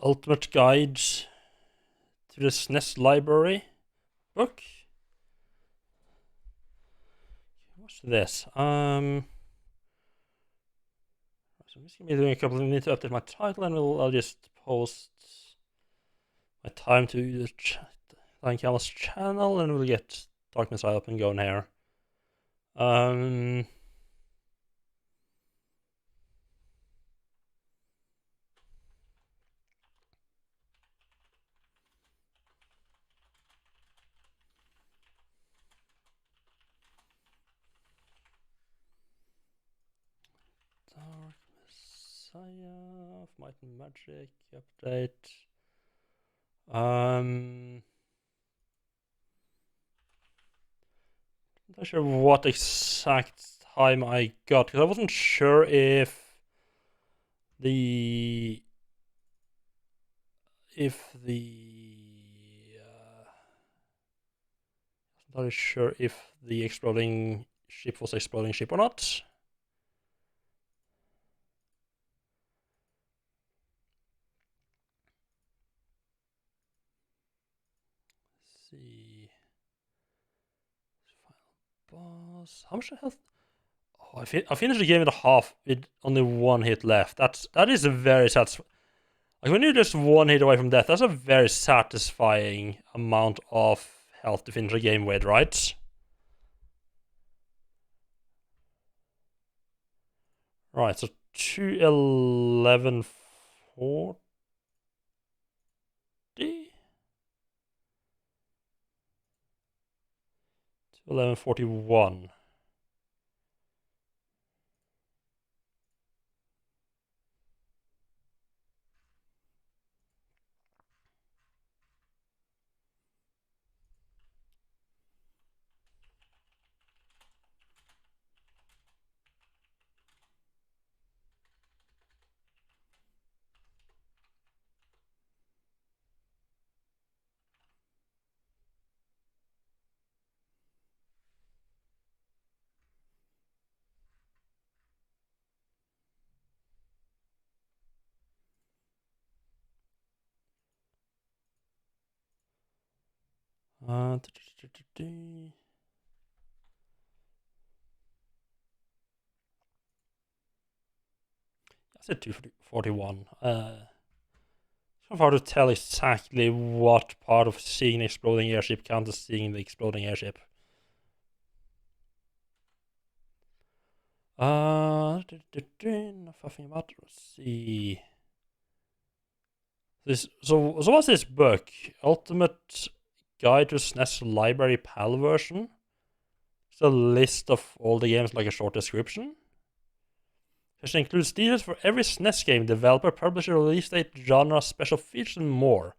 Ultimate Guide to the SNES Library book. What's this? So I'm just gonna be doing a couple. I need to update my title, and I'll just post my time to the Callus channel, and we'll get Darkness Eye up and going here. Dark Messiah of Might and Magic update. Not sure what exact time I got, because I wasn't sure if the not sure if the exploding ship was exploding ship or not. Let's see. Final boss. How much health? Oh, I finished the game in a half with only one hit left. That is a very satisfying. Like when you're just one hit away from death, that's a very satisfying amount of health to finish a game with, right? Right, so 21140 21141. I said 241. It's hard to tell exactly what part of seeing the exploding airship counts as seeing the exploding airship. Nothing about. Let's see. So what's this book? Ultimate Guide to SNES Library PAL version. It's a list of all the games, like a short description. Which includes details for every SNES game, developer, publisher, release date, genre, special features, and more.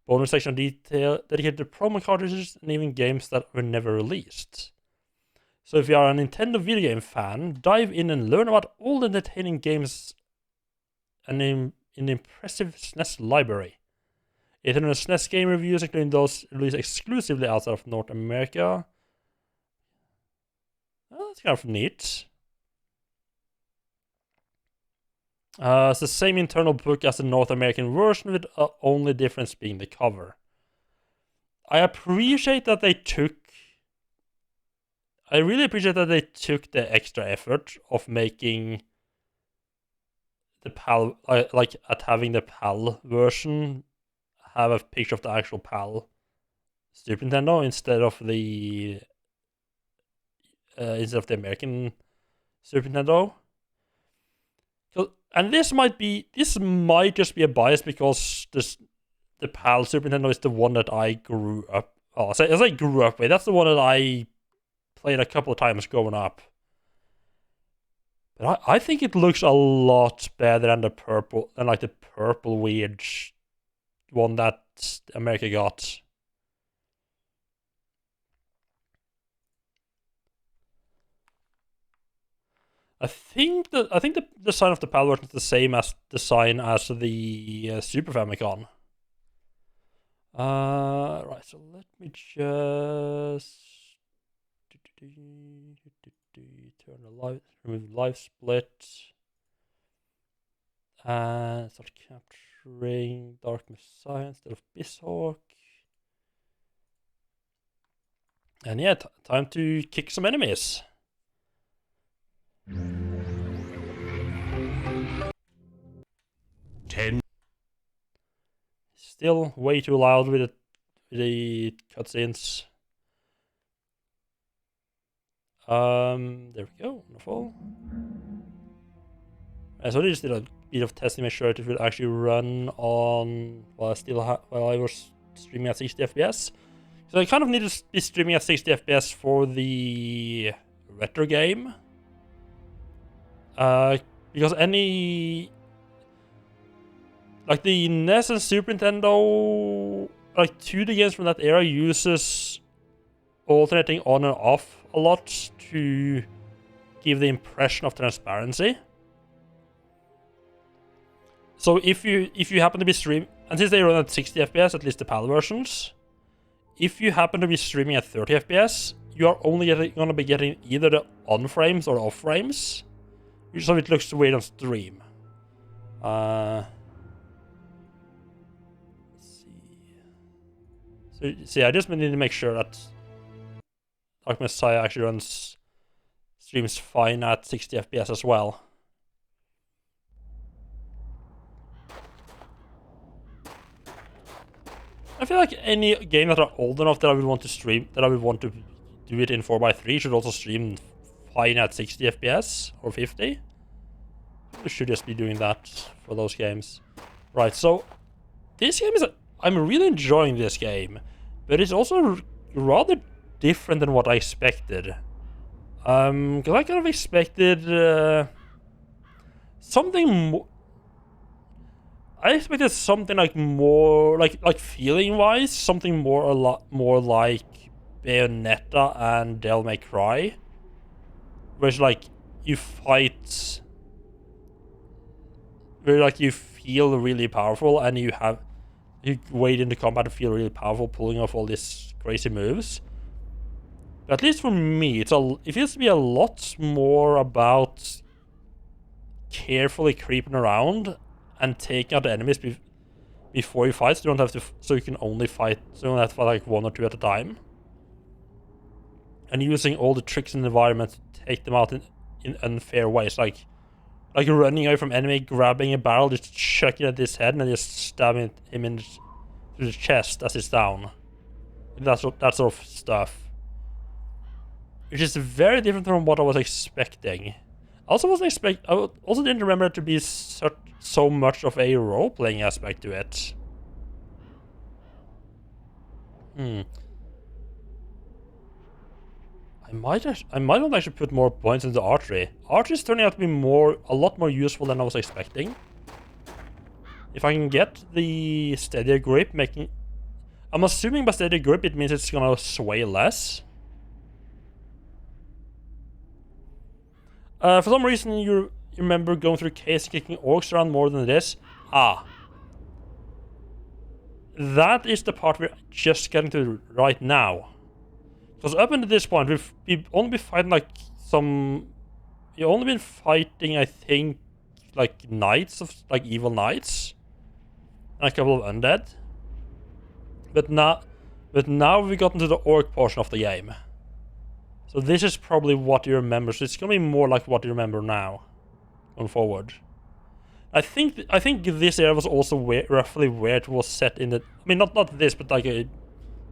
Bonus section detail dedicated to promo cartridges and even games that were never released. So if you are a Nintendo video game fan, dive in and learn about all the entertaining games and in the impressive SNES library. 800 SNES game reviews, including those released exclusively outside of North America. Oh, that's kind of neat. It's the same internal book as the North American version, with only difference being the cover. I appreciate that they took. I really appreciate that they took the extra effort of making the PAL, like at having the PAL version have a picture of the actual PAL Super Nintendo instead of the American Super Nintendo. And this might just be a bias because the PAL Super Nintendo is the one that I grew up. Oh, as I grew up with, that's the one that I played a couple of times growing up. But I think it looks a lot better than the purple weird one that America got. I think the design of the PAL version is the same as design as the Super Famicom. Right. So let me just turn the live, remove live split. And start capturing Dark Messiah instead of Bisshawk. And yeah, time to kick some enemies. Still way too loud with the cutscenes. There we go. Wonderful. So I just did a bit of testing, make sure it would actually run on while I was streaming at 60 FPS. So I kind of need to be streaming at 60 FPS for the retro game. Because any like the NES and Super Nintendo, like 2D games from that era uses alternating on and off a lot to give the impression of transparency. So if you happen to be streaming, and since they run at 60 FPS, at least the PAL versions, if you happen to be streaming at 30 FPS, you are only going to be getting either the on frames or off frames, so it looks weird on stream. Let's see. So yeah, I just need to make sure that Dark Messiah actually streams fine at 60 FPS as well. I feel like any game that are old enough that I would want to stream, that I would want to do it in 4x3 should also stream fine at 60 FPS or 50. We should just be doing that for those games. Right, so this game I'm really enjoying this game, but it's also rather different than what I expected. Because I kind of expected something more. I expected something like more like feeling wise, something a lot more like Bayonetta and Devil May Cry, where it's like you fight, where like you feel really powerful and you wade into combat and feel really powerful, pulling off all these crazy moves. But at least for me, it feels to be a lot more about carefully creeping around and taking out the enemies before you fight, so you don't have to. So you can only fight. So you don't have to fight like one or two at a time. And using all the tricks in the environment to take them out in unfair ways, like running away from enemy, grabbing a barrel, just chucking at his head, and then just stabbing him through the chest as he's down. That sort of stuff, which is very different from what I was expecting. I also didn't remember it to be so much of a role-playing aspect to it. I might want to actually put more points into archery. Archery is turning out to be a lot more useful than I was expecting. If I can get the steadier grip, I'm assuming by steadier grip it means it's gonna sway less. For some reason you remember going through case kicking orcs around more than this. That is the part we're just getting to right now. Because up until this point, we've only been fighting we've only been fighting, I think, like knights like evil knights, and a couple of undead. But now we've gotten to the orc portion of the game. So this is probably what you remember. So it's gonna be more like what you remember now, going forward. I think this area was also roughly where it was set in the. I mean, not this, but like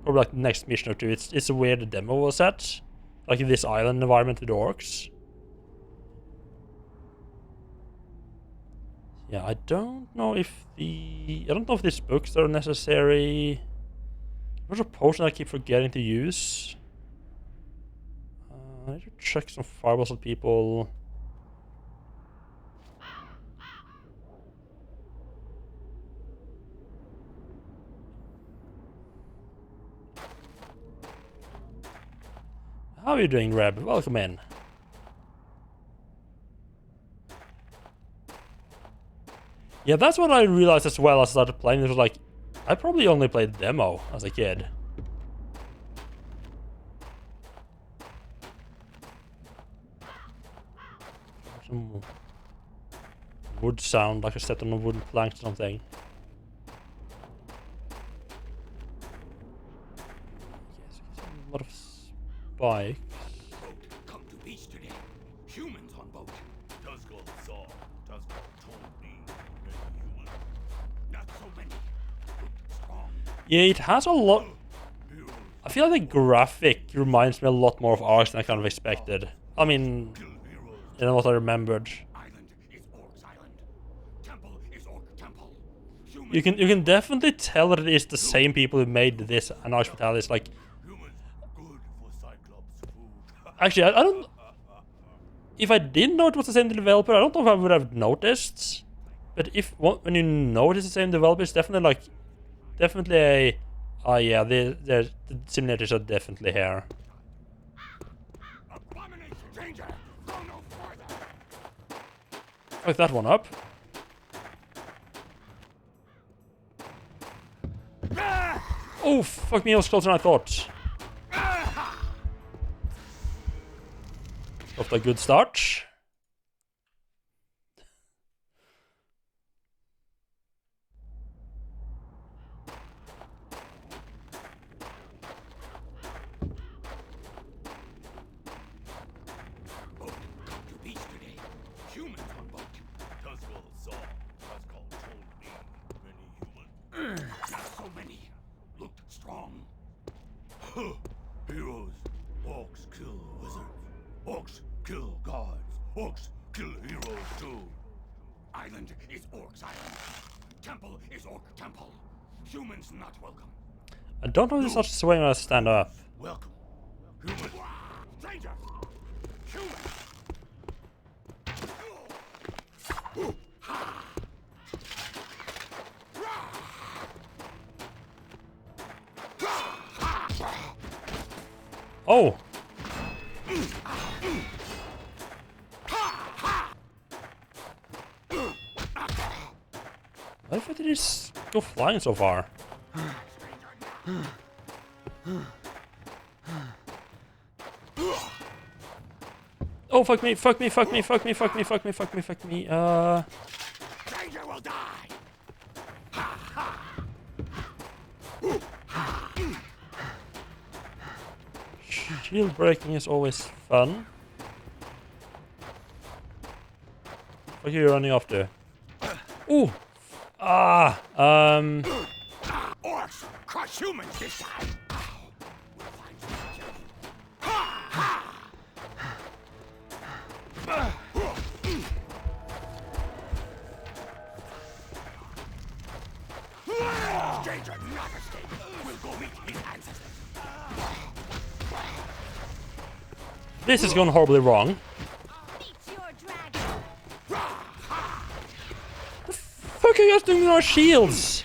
probably like the next mission or two. It's where the demo was set, like in this island environment with the orcs. Yeah, I don't know if these books are necessary. There's a potion I keep forgetting to use. I need to check some fireballs on people. How are you doing, Reb? Welcome in. Yeah, that's what I realized as well as I started playing. It was like, I probably only played the demo as a kid. wood sound, like I stepped on a wooden plank or something. Yes, a lot of spikes. Come to peace today. Humans on boat. Tuzgol saw. Tuzgol told me. Human. Not so many. Strong. Yeah, it has a lot. I feel like the graphic reminds me a lot more of Arx than I kind of expected. I mean, than what I remembered. Island is Orc's island. Temple is Orc temple. You can definitely tell that it is the same people who made this and Arx Fatalis. Like, Humans good for Cyclops food. actually, I don't. If I didn't know it was the same developer, I don't know if I would have noticed. But when you know it's the same developer, it's definitely a. Oh yeah, the simulators are definitely here. Abomination danger. Go no further. Fuck that one up. Oh, fuck me, it was closer than I thought. Off to a good start. Boat, come to peace today. Humans on boat. Tuzgol saw. Tuzgol told me. Many humans. Not so many. Looked strong. Heroes. Orcs kill wizards. Orcs kill gods. Orcs kill heroes too. Island is Orc's island. Temple is Orc temple. Humans not welcome. I don't know if there's such a swing when I stand up. Welcome. Humans. Stranger. Humans. Oh! Why did he just go flying so far? Oh, fuck me, fuck me, fuck me, fuck me, fuck me, fuck me, fuck me, fuck me, Stranger will die. Shield breaking is always fun. What are you running after? Ooh! Ah! Orcs crush humans this time. We'll find Stranger not escape. We'll go meet his ancestors. This is going horribly wrong. Meet your dragon. Fuck are you guys doing with our shields?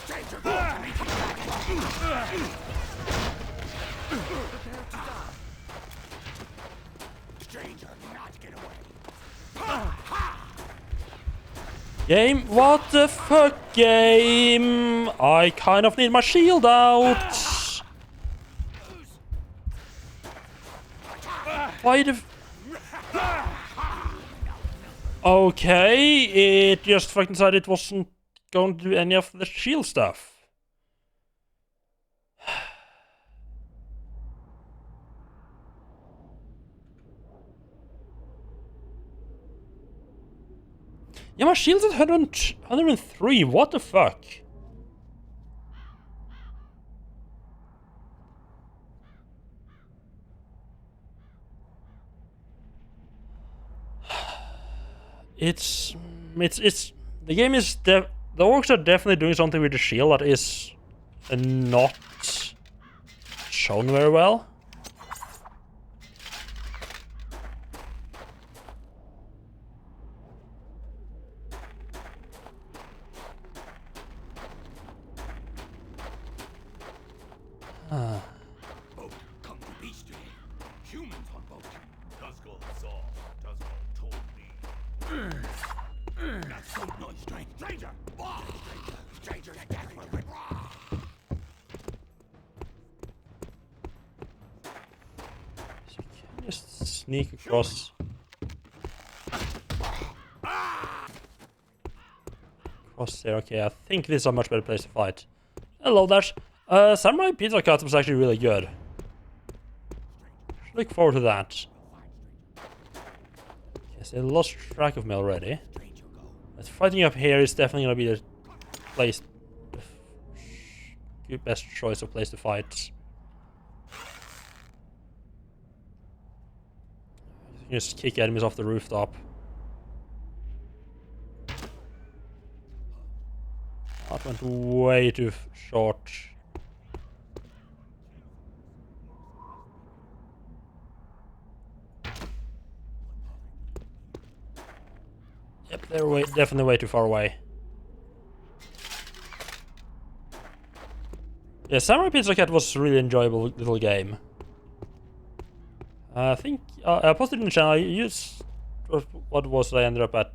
Stranger go to meet his dragon. Stranger not get away. Game? What the fuck, game? I kind of need my shield out. Why the... Okay, it just fucking decided it wasn't going to do any of the shield stuff. Yeah, my shield's at 103, what the fuck? It's the game is the orcs are definitely doing something with the shield that is not shown very well. Boat, come to peace today. Humans on boat. Tuzgol saw. Tuzgol told me. Not so noise, stranger. Stranger attacking my way. Just sneak across. Crosshair. Okay, I think this is a much better place to fight. Hello there. Samurai Pizza Cut was actually really good. Look forward to that. Yes, they lost track of me already. But fighting up here is definitely gonna be the place, the best choice of place to fight. You can just kick enemies off the rooftop. That went way too short. Yep, they're definitely way too far away. Yeah, Samurai Pizza Cat was a really enjoyable little game. I think I posted in the channel. I used what was I ended up at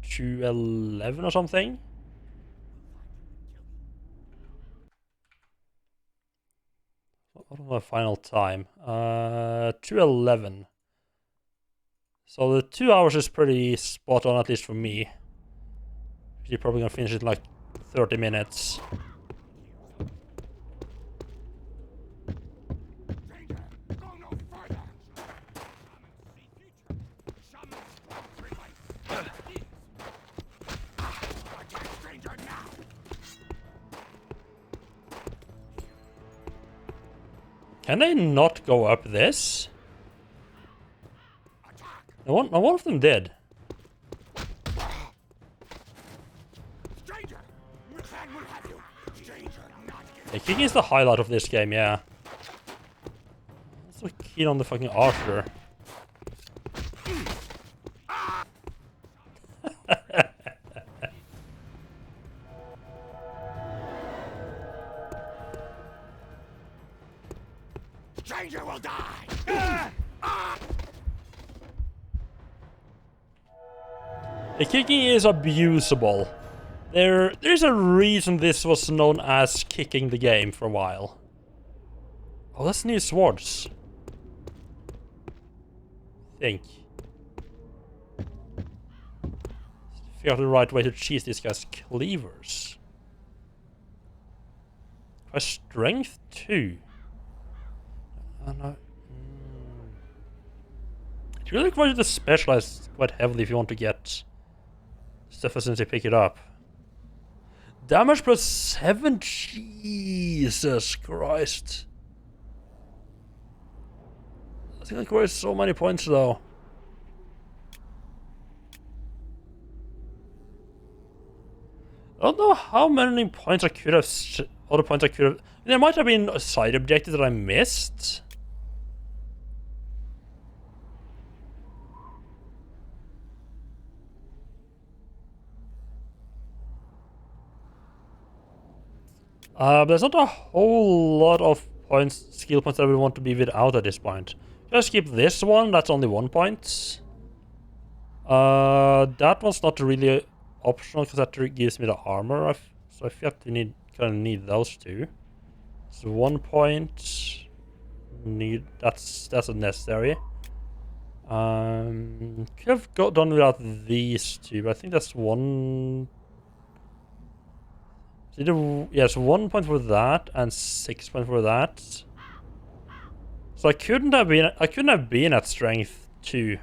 211 or something. What was my final time? 211. So the 2 hours is pretty spot on, at least for me. You're probably gonna finish it in like 30 minutes. Can they not go up this? No one of them did. The kicking is the highlight of this game, yeah. I'm so keen on the fucking Archer. Stranger will die! The kicking is abusable. There's a reason this was known as kicking the game for a while. Oh, that's new swords. Think. Figure out the right way to cheese this guy's cleavers. By strength 2. No. You really require to specialize quite heavily if you want to get stuff as soon as you pick it up. Damage plus 7? Jesus Christ. I think it requires so many points though. I don't know how many points I could have. Other points I could have. There might have been a side objective that I missed. But there's not a whole lot of points, skill points that we want to be without at this point. Just skip this one, that's only 1 point. That one's not really optional because that gives me the armor. So I feel like you kind of need those two. So 1 point. That's unnecessary. Could have done without these two, but I think that's one. Yes, 1 point for that and 6 points for that. So I couldn't have been at strength 2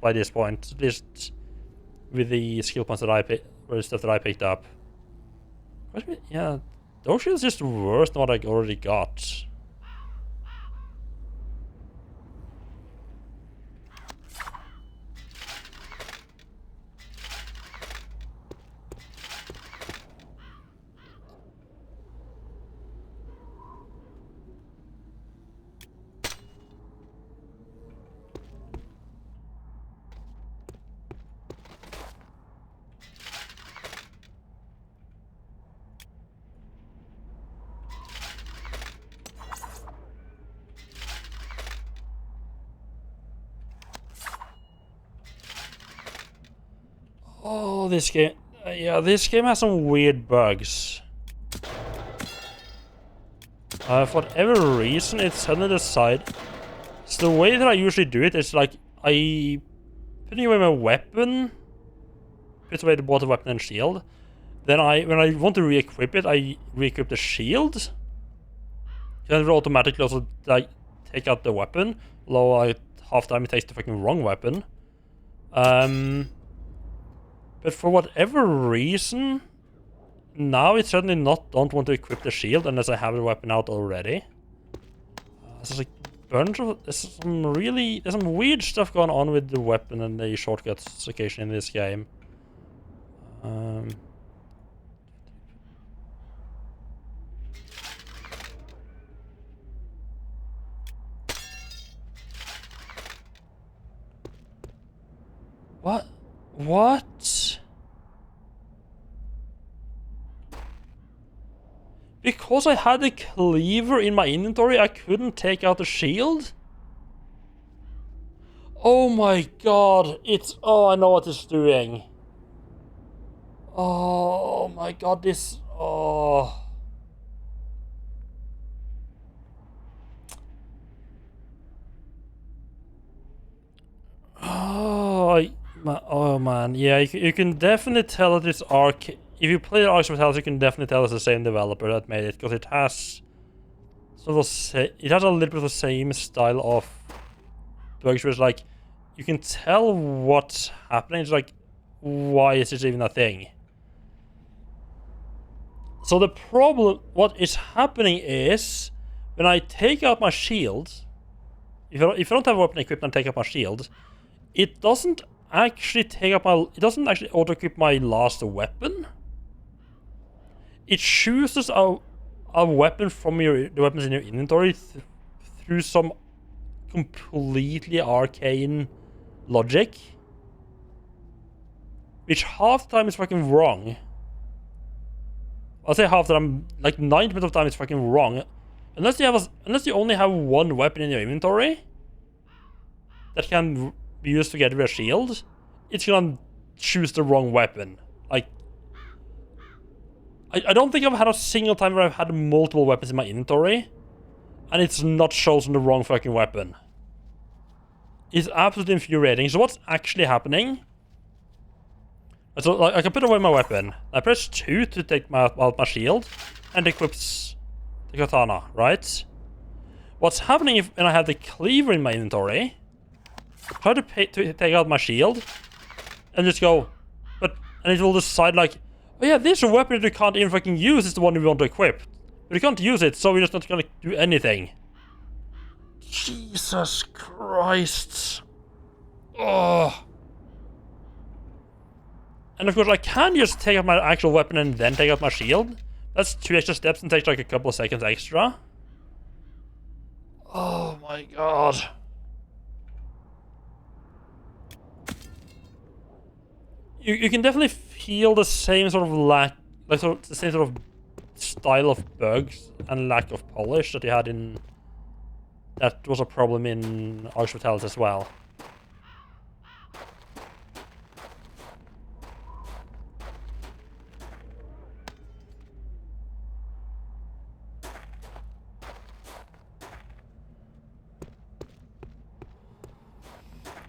by this point, at least with the skill points that I picked, or stuff that I picked up. Yeah, those shields just worse than what I already got. Oh, this game. Yeah, this game has some weird bugs. For whatever reason, it suddenly decided. So the way that I usually do it is like I putting away my weapon, puts away both the weapon and shield. Then when I want to re-equip it, I re-equip the shield. Then it will automatically also like take out the weapon. Although like half the time it takes the fucking wrong weapon. But for whatever reason, now it's certainly don't want to equip the shield unless I have the weapon out already. There's a bunch of there's some weird stuff going on with the weapon and the shortcuts occasionally in this game. What? Because I had the cleaver in my inventory, I couldn't take out the shield? Oh my god, oh, I know what it's doing. Oh my god, oh. Oh man, yeah, you can definitely tell that it's Ark. If you play the Ark Hospitals, you can definitely tell it's the same developer that made it, because it has sort of it has a little bit of the same style of bugs, where it's like you can tell what's happening. It's like, why is this even a thing? So the problem, what is happening is when I take out my shield, if I don't have a weapon equipped and take out my shield, it doesn't actually auto-equip my last weapon. It chooses a weapon from the weapons in your inventory through some completely arcane logic, which half the time is fucking wrong. I'll say half the time, like 90% of the time it's fucking wrong. Unless you only have one weapon in your inventory that can be used together with a shield, it's gonna choose the wrong weapon. Like, I don't think I've had a single time where I've had multiple weapons in my inventory and it's not chosen the wrong fucking weapon. It's absolutely infuriating. So what's actually happening? So like, I can put away my weapon. I press 2 to take out my shield, and it equips the katana, right? What's happening when I have the cleaver in my inventory? Try to take out my shield, and just go, and it will decide like, oh yeah, this weapon that you can't even fucking use is the one we want to equip. But you can't use it, so we're just not gonna do anything. Jesus Christ. Oh. And of course, I can just take out my actual weapon and then take out my shield. That's 2 extra steps and takes like a couple of seconds extra. Oh my god. You can definitely feel the same sort of the same sort of style of bugs and lack of polish that you had in... That was a problem in Ark Hospitals as well.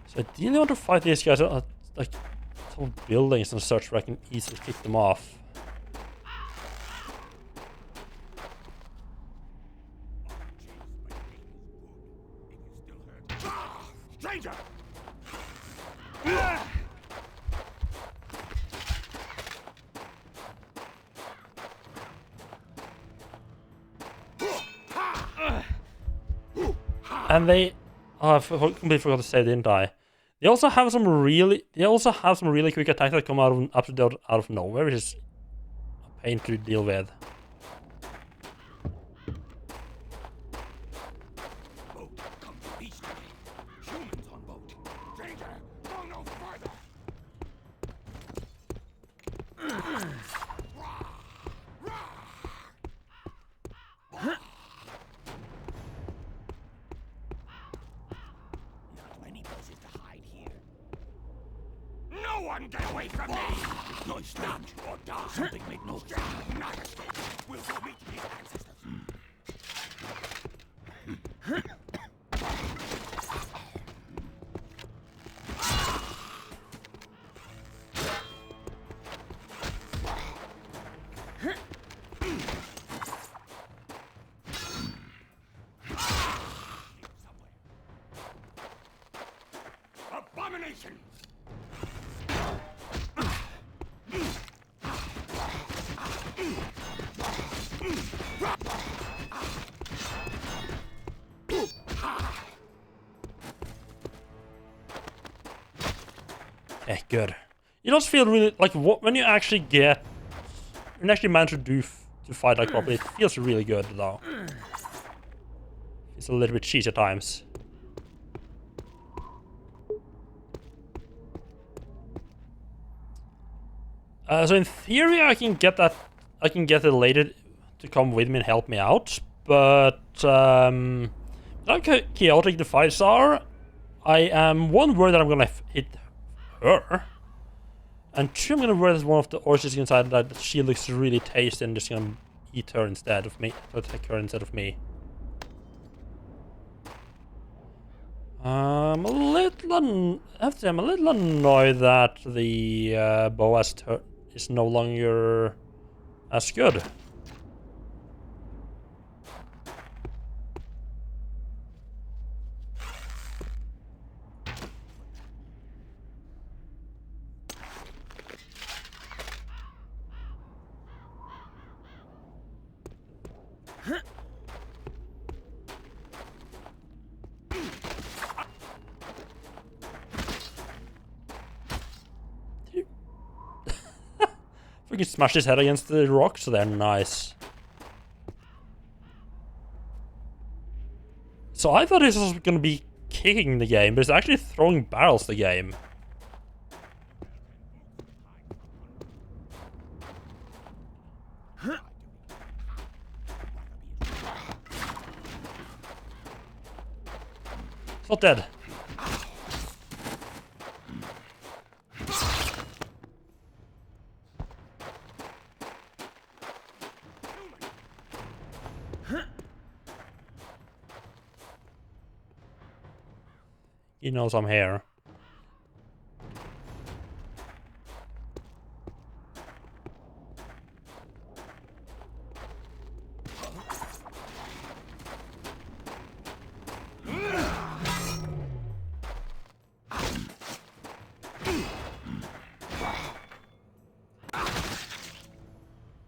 So ideally I want to fight these guys at like some buildings and such where I can easily kick them off. Stranger! And they... Oh, I completely forgot to say, didn't I? They also have some really quick attacks that come out of nowhere, which is a pain to deal with. Boat come to peace today. Humans on boat. Stranger, go no further. Not many places to hide here. No one get away from me! Nice lunch or die. Something make no sense. Not escape. We'll go meet the ancestors. position. Okay, good. You just feel really like when you actually manage to fight like properly. It feels really good though. It's a little bit cheesy at times. So in theory, I can get the lady to come with me and help me out, but how chaotic the fights are, I am one worried that I'm gonna hit her, and two, I'm gonna worry that one of the orcs inside that she looks really tasty and just gonna eat her instead of me, or attack her instead of me. I have to say, I'm a little annoyed that the bow is no longer as good. We can smash his head against the rocks, so they're nice. So I thought this was gonna be kicking the game, but it's actually throwing barrels the game. It's not dead. He knows I'm here.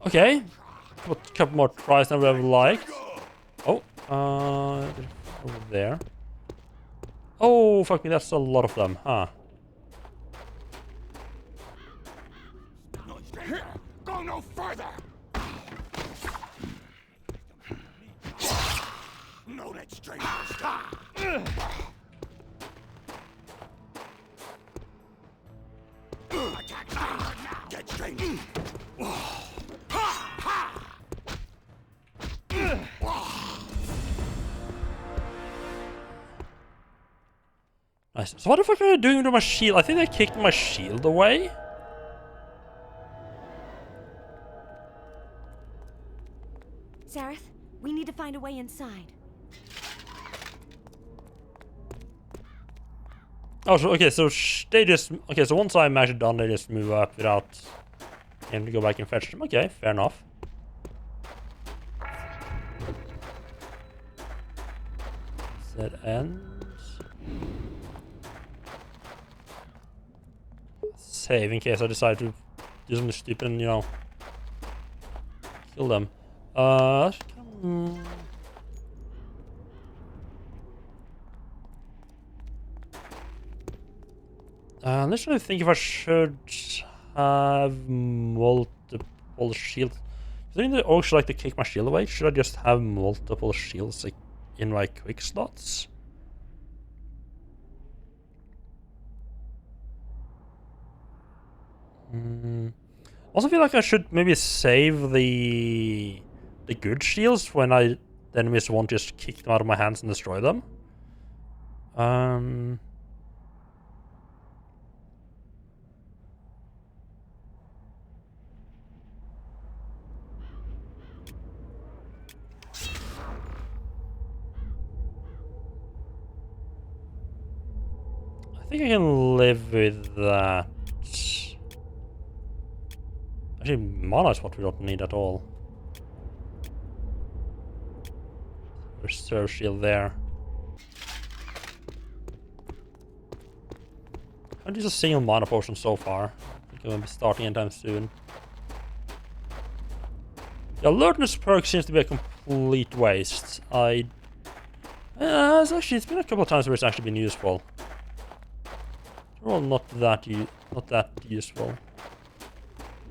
Okay, a couple more tries than we have liked. Oh, over there. Oh, fuck me, that's a lot of them, huh? No, stranger, go no further. No, that stranger. Stop. Attack stranger now. Get stranger. Nice. So what the fuck are you doing with my shield? I think they kicked my shield away. Sareth, we need to find a way inside. Oh, so, okay, so they just... Okay, so once I'm actually done, they just move up without having to go back and fetch them. Okay, fair enough. That ends. Save in case I decide to do something stupid and, you know, kill them. I'm just trying to think if I should have multiple shields. I think the orcs like to kick my shield away. Should I just have multiple shields like, in my quick slots? Also feel like I should maybe save the good shields when the enemies won't just kick them out of my hands and destroy them. I think I can live with that. Actually, mana is what we don't need at all. Reserve shield there. I'm just a single mana potion so far. I'm gonna be starting anytime soon. The alertness perk seems to be a complete waste. It's been a couple of times where it's actually been useful. Well, not that useful.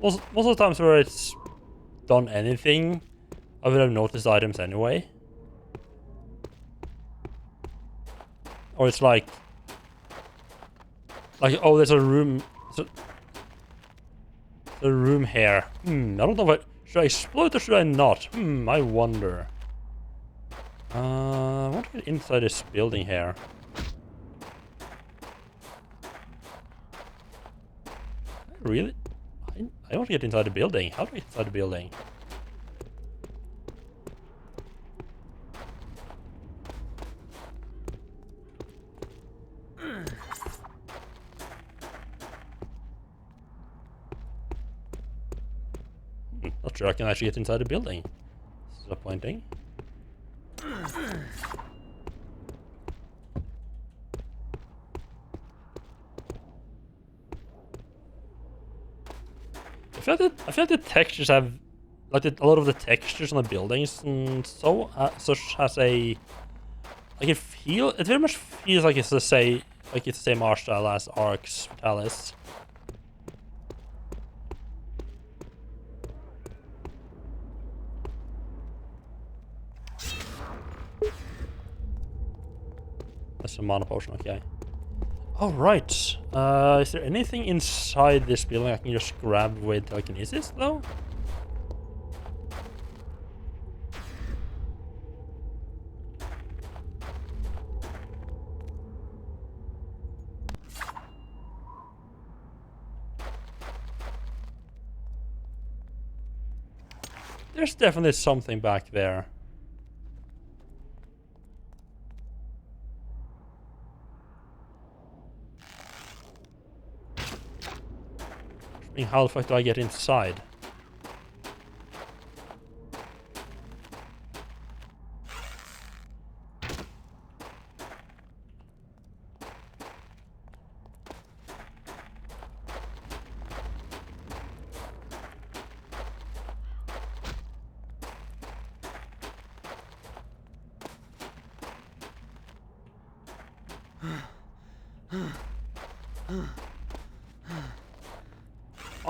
Most of the times where it's done anything, I would have noticed items anyway. Or it's like, oh, there's a room. A room here. I don't know what. Should I exploit or should I not? I wonder. I want to get inside this building here. Really? I want to get inside the building. How do I get inside the building? Not sure I can actually get inside the building. Disappointing. I feel like the textures have, like a lot of the textures on the buildings and such has a, like it very much feels like it's the same art style as Arx Fatalis. That's a mana potion, okay. Oh, right. Is there anything inside this building I can just grab with telekinesis, though? There's definitely something back there. How the fuck do I get inside?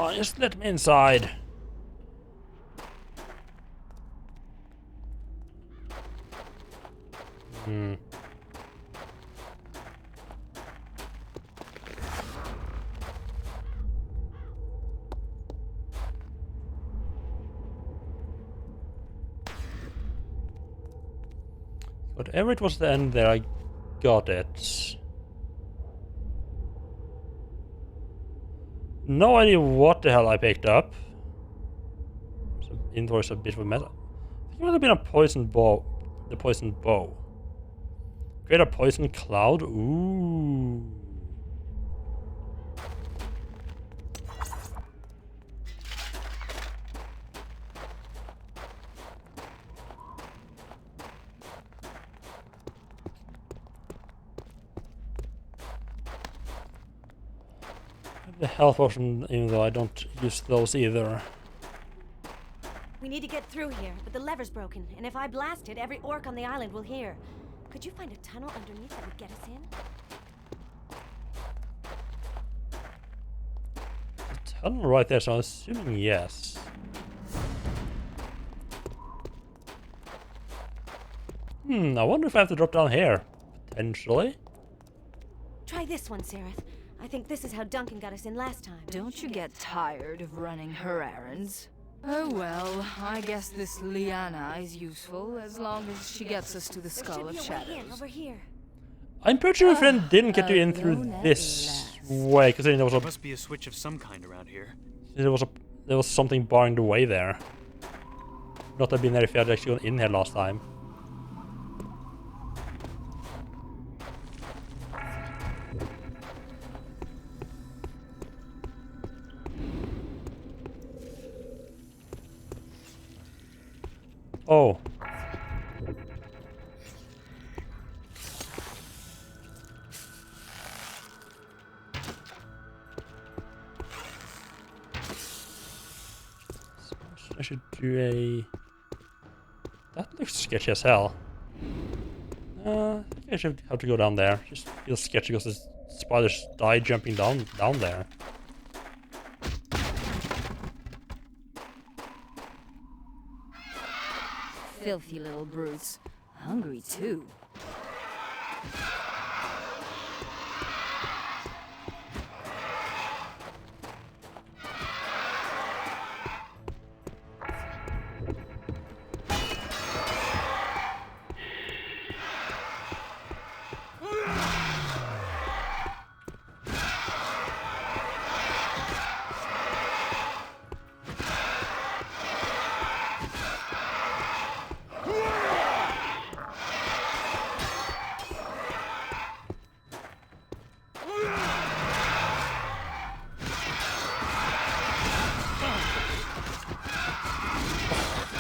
Oh, just let me inside. Whatever it was the end there, I got it. No idea what the hell I picked up. So indoors a bit of a mess. I think it might have been a poison bow. The poison bow. Create a poison cloud. Ooh. The health potion, even though I don't use those either. We need to get through here, but the lever's broken, and if I blast it, every orc on the island will hear. Could you find a tunnel underneath that would get us in? The tunnel right there, so I'm assuming yes. I wonder if I have to drop down here. Potentially. Try this one, Sareth. I think this is how Duncan got us in last time. Don't you get tired of running her errands? Oh well, I guess this Liana is useful as long as she gets us to the There Skull should be of a way in Shadows. over here. I'm pretty sure my friend didn't get you in through alone at this last. way, because there was a Must be a switch of some kind around here. there was something barring the way there. Not have been there if you had actually gone in here last time. Oh. I should do a... That looks sketchy as hell. I think I should have to go down there. Just feels sketchy because the spiders die jumping down there. Filthy little brutes. Hungry too.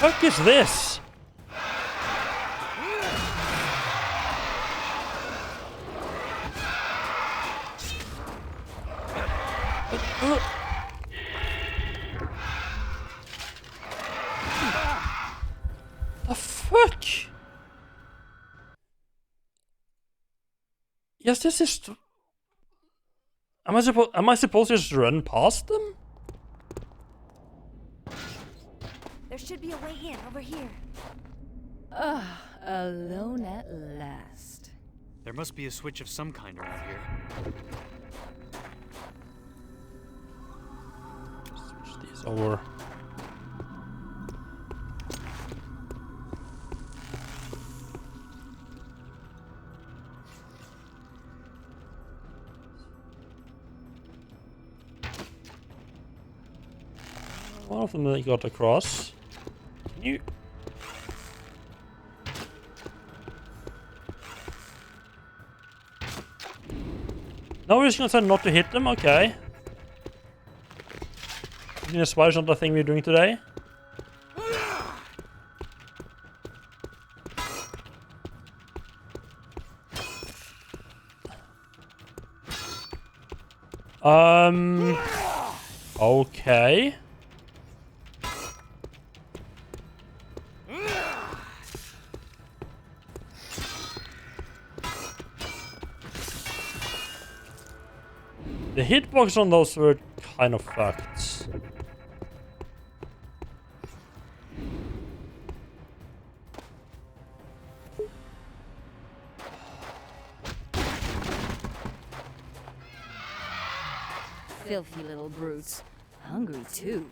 What the fuck is this? The fuck? Yes, this is... Am I supposed to just run past them? There should be a way in over here. Alone at last. There must be a switch of some kind around here. Switch these over. One of them they got across. Can you... No, we're just gonna try not to hit them, okay. Hitting the spiders not the thing we're doing today. Okay. The hitbox on those were kind of fucked. Filthy little brutes. Hungry too.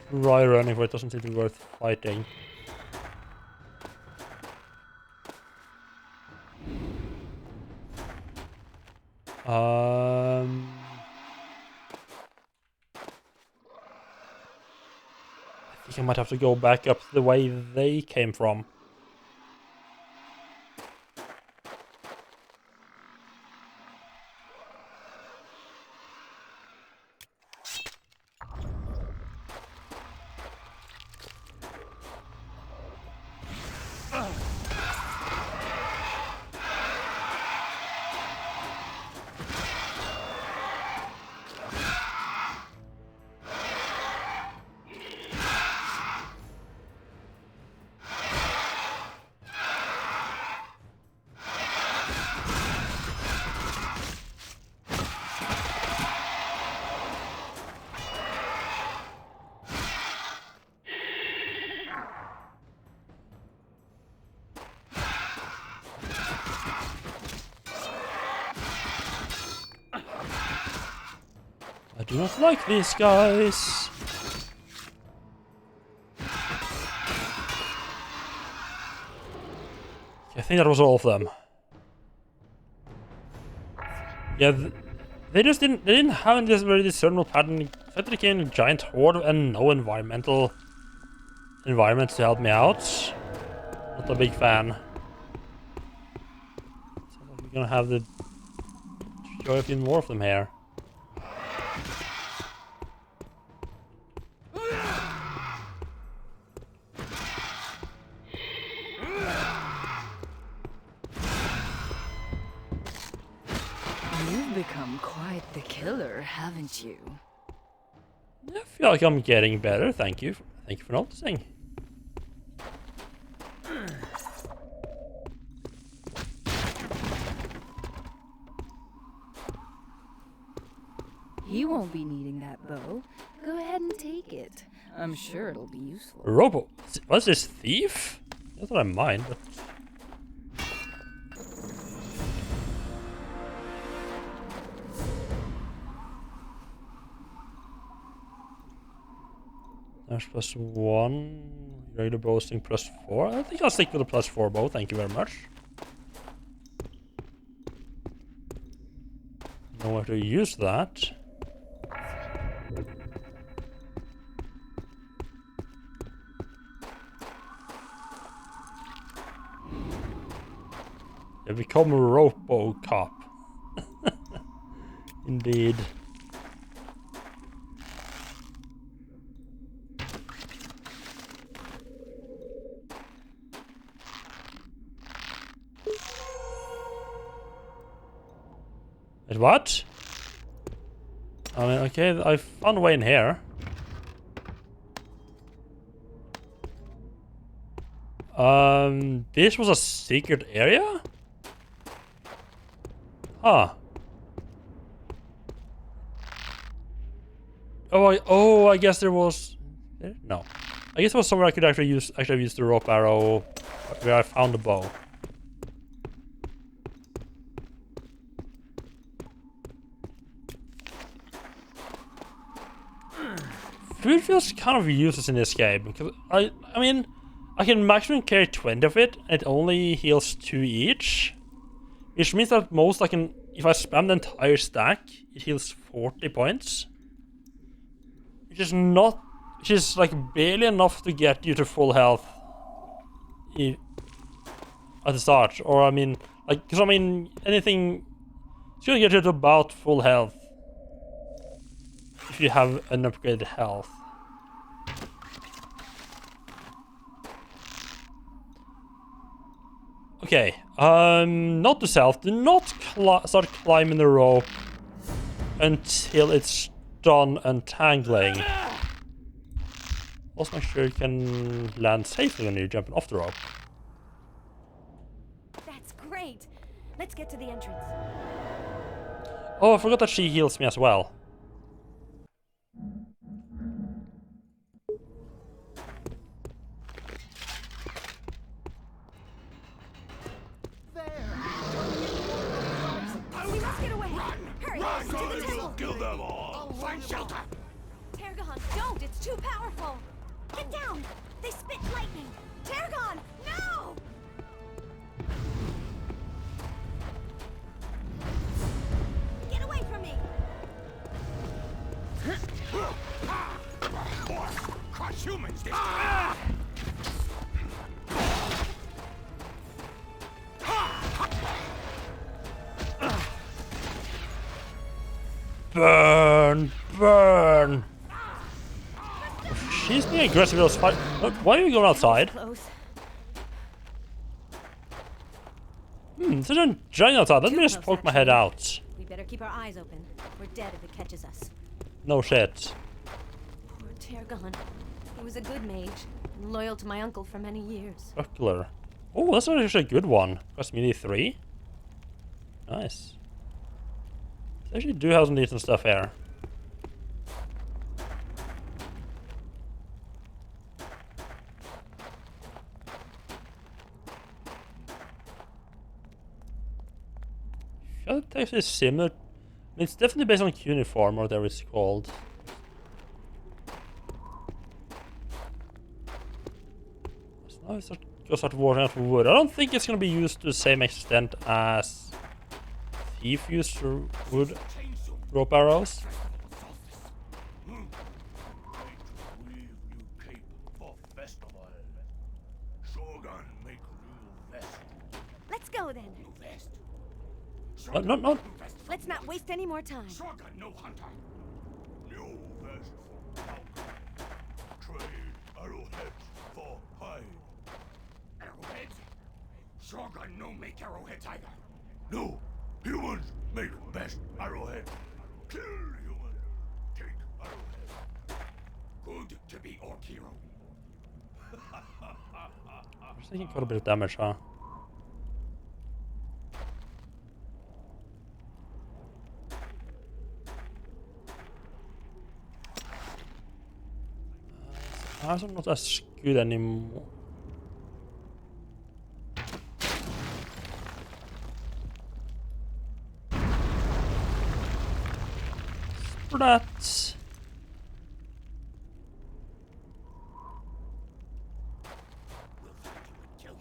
Try running, but it doesn't seem to be worth fighting. I think I might have to go back up the way they came from. I do not like these guys. I think that was all of them. Yeah, they didn't have this very discernible pattern. In fact, they became a giant horde and no environment to help me out. Not a big fan. So we're gonna have the joy of even more of them here. the killer, haven't you? I feel like I'm getting better. Thank you. Thank you for noticing. He won't be needing that bow. Go ahead and take it. I'm sure it'll be useful. Robo. What's this, thief? Not that I mind, but. There's +1. Regular boasting +4. I think I'll stick with the +4 bow. Thank you very much. Know where to use that. They become a robo cop. Indeed. Wait, what? I mean, okay, I found a way in here. This was a secret area? Huh. Oh, I guess there was... No. I guess it was somewhere I could actually use the rope arrow where I found the bow. Food feels kind of useless in this game because I mean, I can maximum carry 20 of it and it only heals 2 each. Which means that at most I can, if I spam the entire stack, it heals 40 points. Which is like barely enough to get you to full health at the start. Or I mean, like, because I mean, anything, it's gonna get you to about full health if you have an upgraded health. Okay, note to self, do not start climbing the rope until it's done untangling. Also make sure you can land safely when you're jumping off the rope. That's great. Let's get to the entrance. Oh, I forgot that she heals me as well. We must get away. Hurry, to the temple. Kill them all. Find shelter. Targon, don't! It's too powerful! Get down! They spit lightning! Targon, no! Get away from me! Crush humans. Burn! Burn! She's being aggressive in those fight. Why are you going outside? Close. There's a giant outside. Let me just Too poke close, my head actually. out. We better keep our eyes open. We're dead if it catches us. No shit. Poor Targon. He was a good mage, and loyal to my uncle for many years. Buckler. Oh, that's actually a good one. Cost me 3. Nice. They actually do have some decent stuff here. That text is similar. I mean, it's definitely based on cuneiform or whatever it's called. So now it's go start washing out wood. I don't think it's gonna be used to the same extent as Thief used for wood rope arrows. Let's go then. No. Let's not waste any more time. Shogun, no hunter. New vest for powder. Trade arrowheads for hide. Arrowheads? Shogun no make arrowheads either. No, humans make best arrowhead. Kill human. Take arrowhead. Good to be orc hero. I was thinking quite a bit of damage, huh? I'm not as good anymore. For that. We'll find you and kill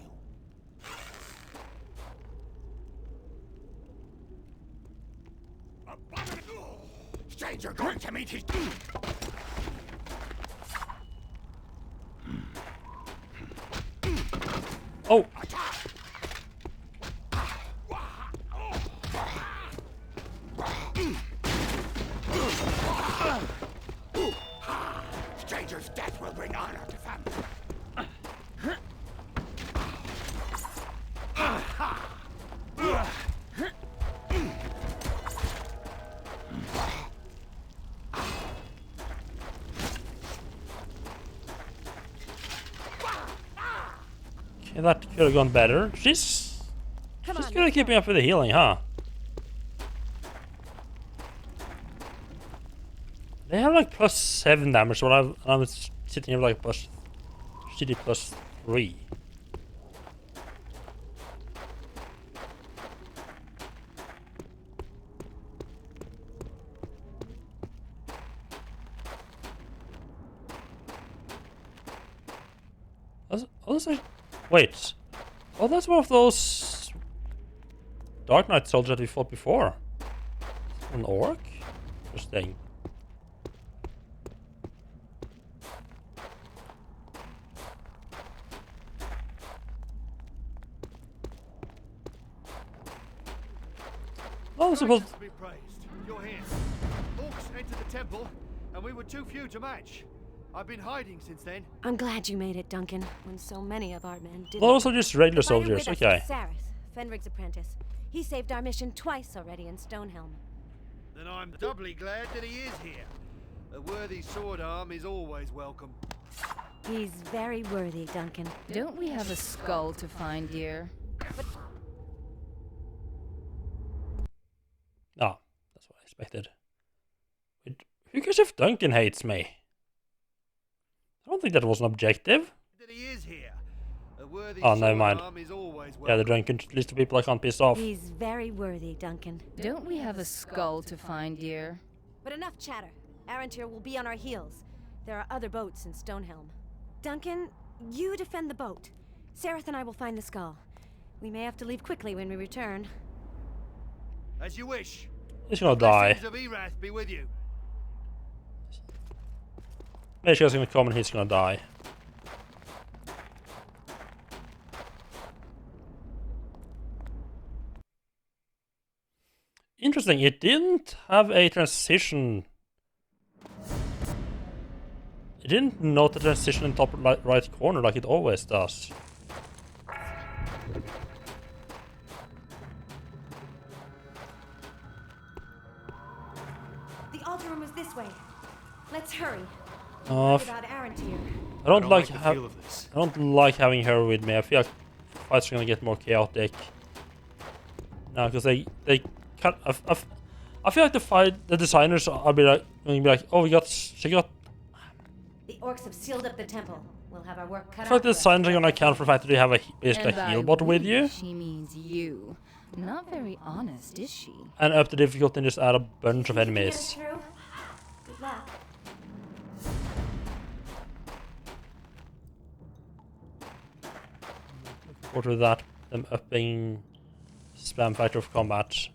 you. Stranger going to meet his doom. Oh! Stranger's death will bring honor to family. Okay, that could have gone better. She's good at keeping up with the healing, huh? They have like +7 damage, while I was sitting here with like +3. Wait. Oh, that's one of those Dark Knight soldiers that we fought before. An orc? Interesting. Oh, I suppose. Righteous be praised. You're here. Orcs entered the temple, and we were too few to match. I've been hiding since then. I'm glad you made it, Duncan, when so many of our men didn't. Those are just regular Fighter soldiers, with us okay. is Sareth, Fenrig's apprentice. He saved our mission twice already in Stonehelm. Then I'm doubly glad that he is here. A worthy sword arm is always welcome. He's very worthy, Duncan. Don't we have a skull to find, dear? Ah, that's what I expected. Wait, who cares if Duncan hates me? I don't think that was an objective. That he is here. A worthy Oh, never sword mind. arm is always welcome. Yeah, the Duncan list of people I can't piss off. He's very worthy, Duncan. Don't we have a skull to find, dear? But enough chatter. Arantir will be on our heels. There are other boats in Stonehelm. Duncan, you defend the boat. Sareth and I will find the skull. We may have to leave quickly when we return. As you wish. He's gonna die. Blessings of Erath be with you. Meshka's gonna come and he's gonna die. Interesting, it didn't have a transition. It didn't note the transition in top right corner like it always does. The altar room is this way. Let's hurry. Uh, About Arantir. I don't like the ha- feel of this. I don't like having her with me. I feel like fights are gonna get more chaotic. No, because they cut. I feel like the designers are going to be like, oh, she got. The orcs have sealed up the temple. We'll have our work cut I out. feel like the for us. designers are going to account for the fact that you have basically And a by heal bot with we, you, She means you. Not very honest, is she? and up the difficulty and just add a bunch of Think you can get enemies. us through? Good luck. Or to that, them upping spam factor of combat.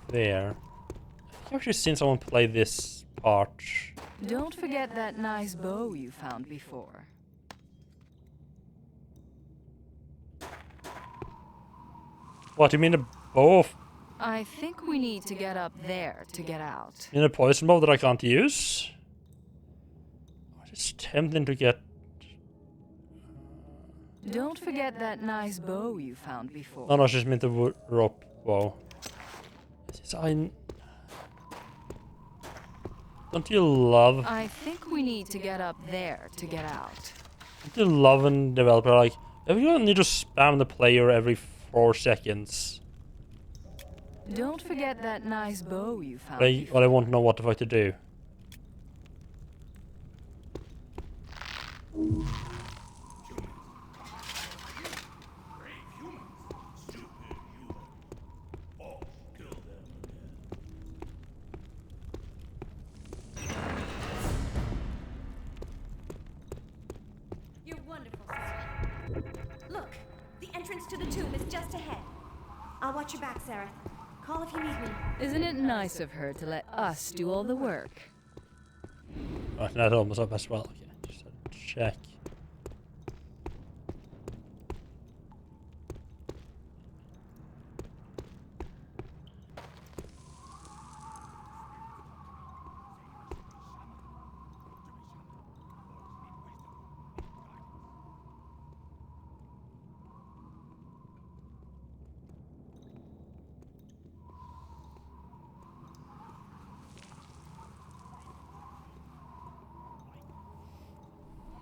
There. I've actually seen someone play this part. Don't forget that nice bow you found before. What, you mean a bow of, I think we need to get up there to get out. in a poison bow that I can't use? It's tempting to get... Don't forget that nice bow you found before. No, she's meant the rope bow. Don't you love? I think we need to get up there to get out. Don't you love when developer like everyone need to spam the player every 4 seconds? Don't forget that nice bow you found They won't know what the fuck to do. You're wonderful, Sarah. Look, the entrance to the tomb is just ahead. I'll watch your back, Sarah. Call if you need me. Isn't it nice of her to let us do all the work? Right, that's almost up as well. Okay, just check.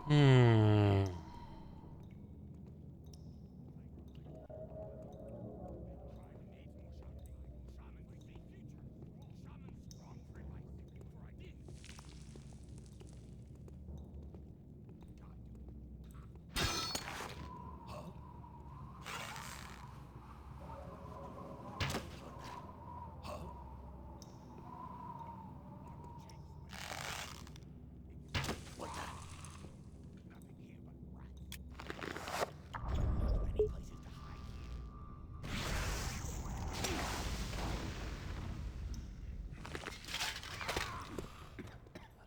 Hmm.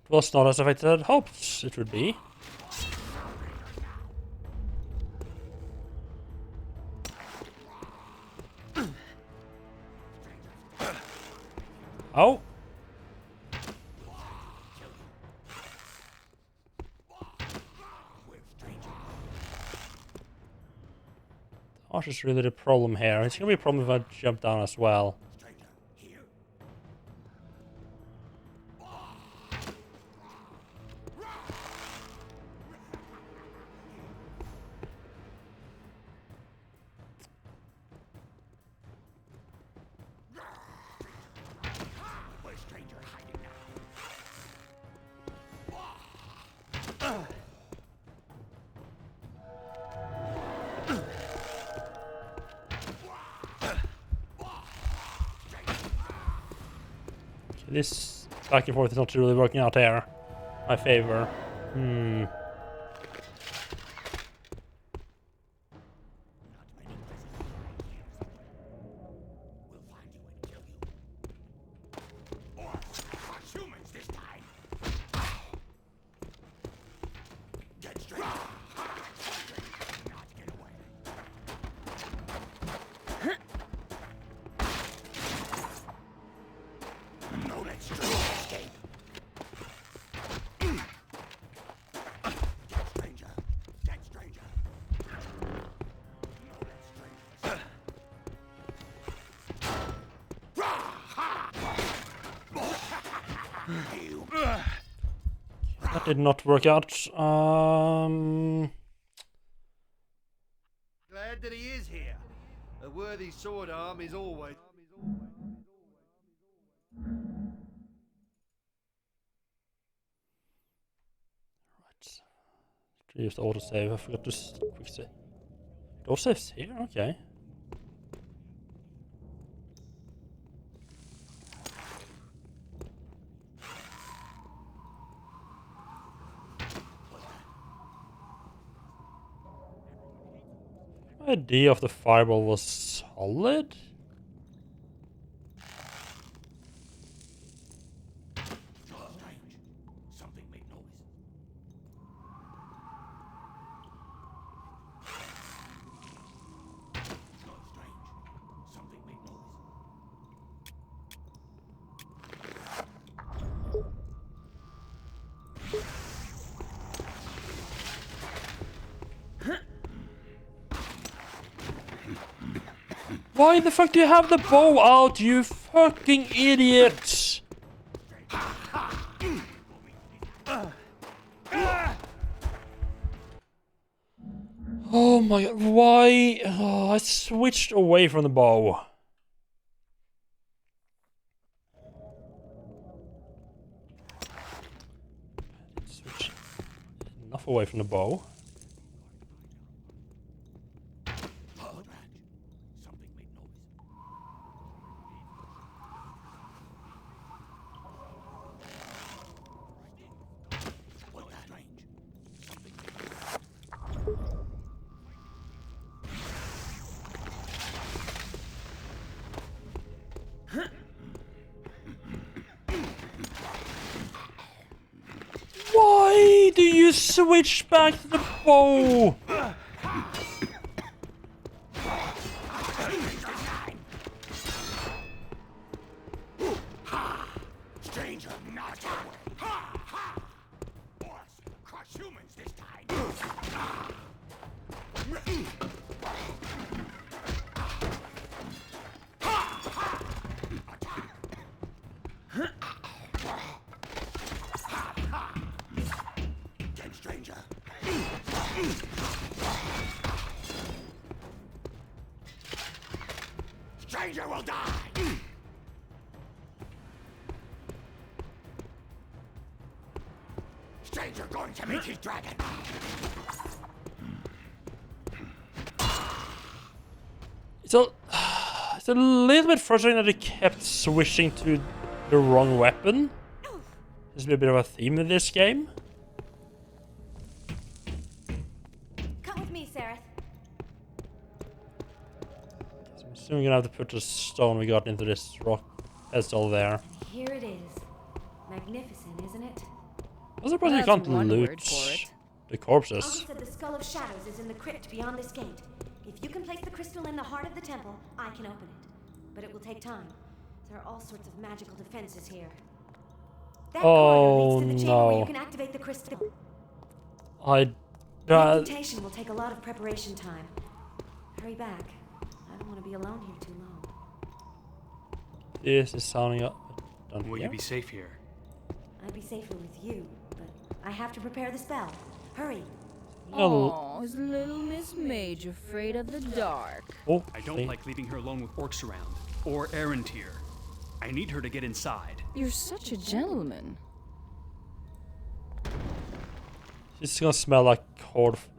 It was not as effective as I hoped it would be. Oh! Arch is really the problem here. It's gonna be a problem if I jump down as well. This back and forth is not really working out here. My favor. Hmm. Humans this time. Get straight. Not get away. No, let's escape. Get stranger. Get stranger. No, let's stranger. That did not work out. Glad that he is here. A worthy sword arm is always. Use the autosave. I forgot to quick save. Autosave's here? Okay. My idea of the fireball was solid. Strange. Something made noise. Strange. Something made noise. Why the fuck do you have the bow out, you fucking idiot? Oh my god, why? Oh, I switched away from the bow. Switch enough away from the bow. Something made noise. What's that? Strange. Why do you switch back to the bow? Stranger, not that way. Ha ha! Boss, crush humans this time. Get stranger. Stranger will die. Stranger going to meet his dragon. It's a, it's a little bit frustrating that he kept switching to the wrong weapon. There's a bit of a theme in this game. Come with me, Sareth. So I'm soon gonna have to put the stone we got into this rock pedestal there. Here it is. Magnificent, isn't it? I suppose you That's can't one loot word for it. the corpses. Ông said the Skull of Shadows is in the crypt beyond this gate. If you can place the crystal in the heart of the temple, I can open it. But it will take time. There are all sorts of magical defenses here. That Oh, corridor leads to the chamber where no. you can activate the crystal. I Incantation will take a lot of preparation time. Hurry back. I don't want to be alone here too long. This is sounding up. Will you be safe here? I'd be safer with you, but I have to prepare the spell. Hurry. Oh, is little Miss Mage afraid of the dark? Oh, I don't see. like leaving her alone with orcs around. Or Arentir. I need her to get inside. You're such a gentleman. It's gonna smell like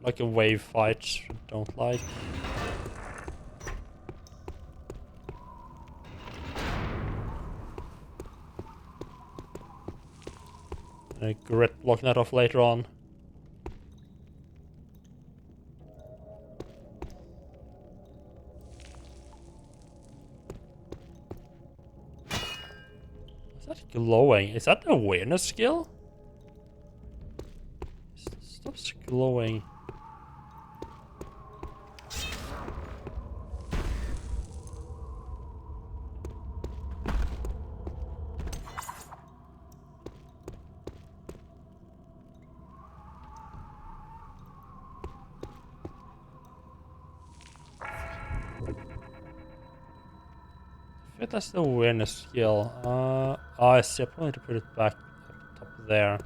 like a wave fight. I don't like. I regret blocking that off later on. Is that glowing? Is that the awareness skill? Stops glowing. I think that's the awareness skill. I see. I probably need to put it back up top there.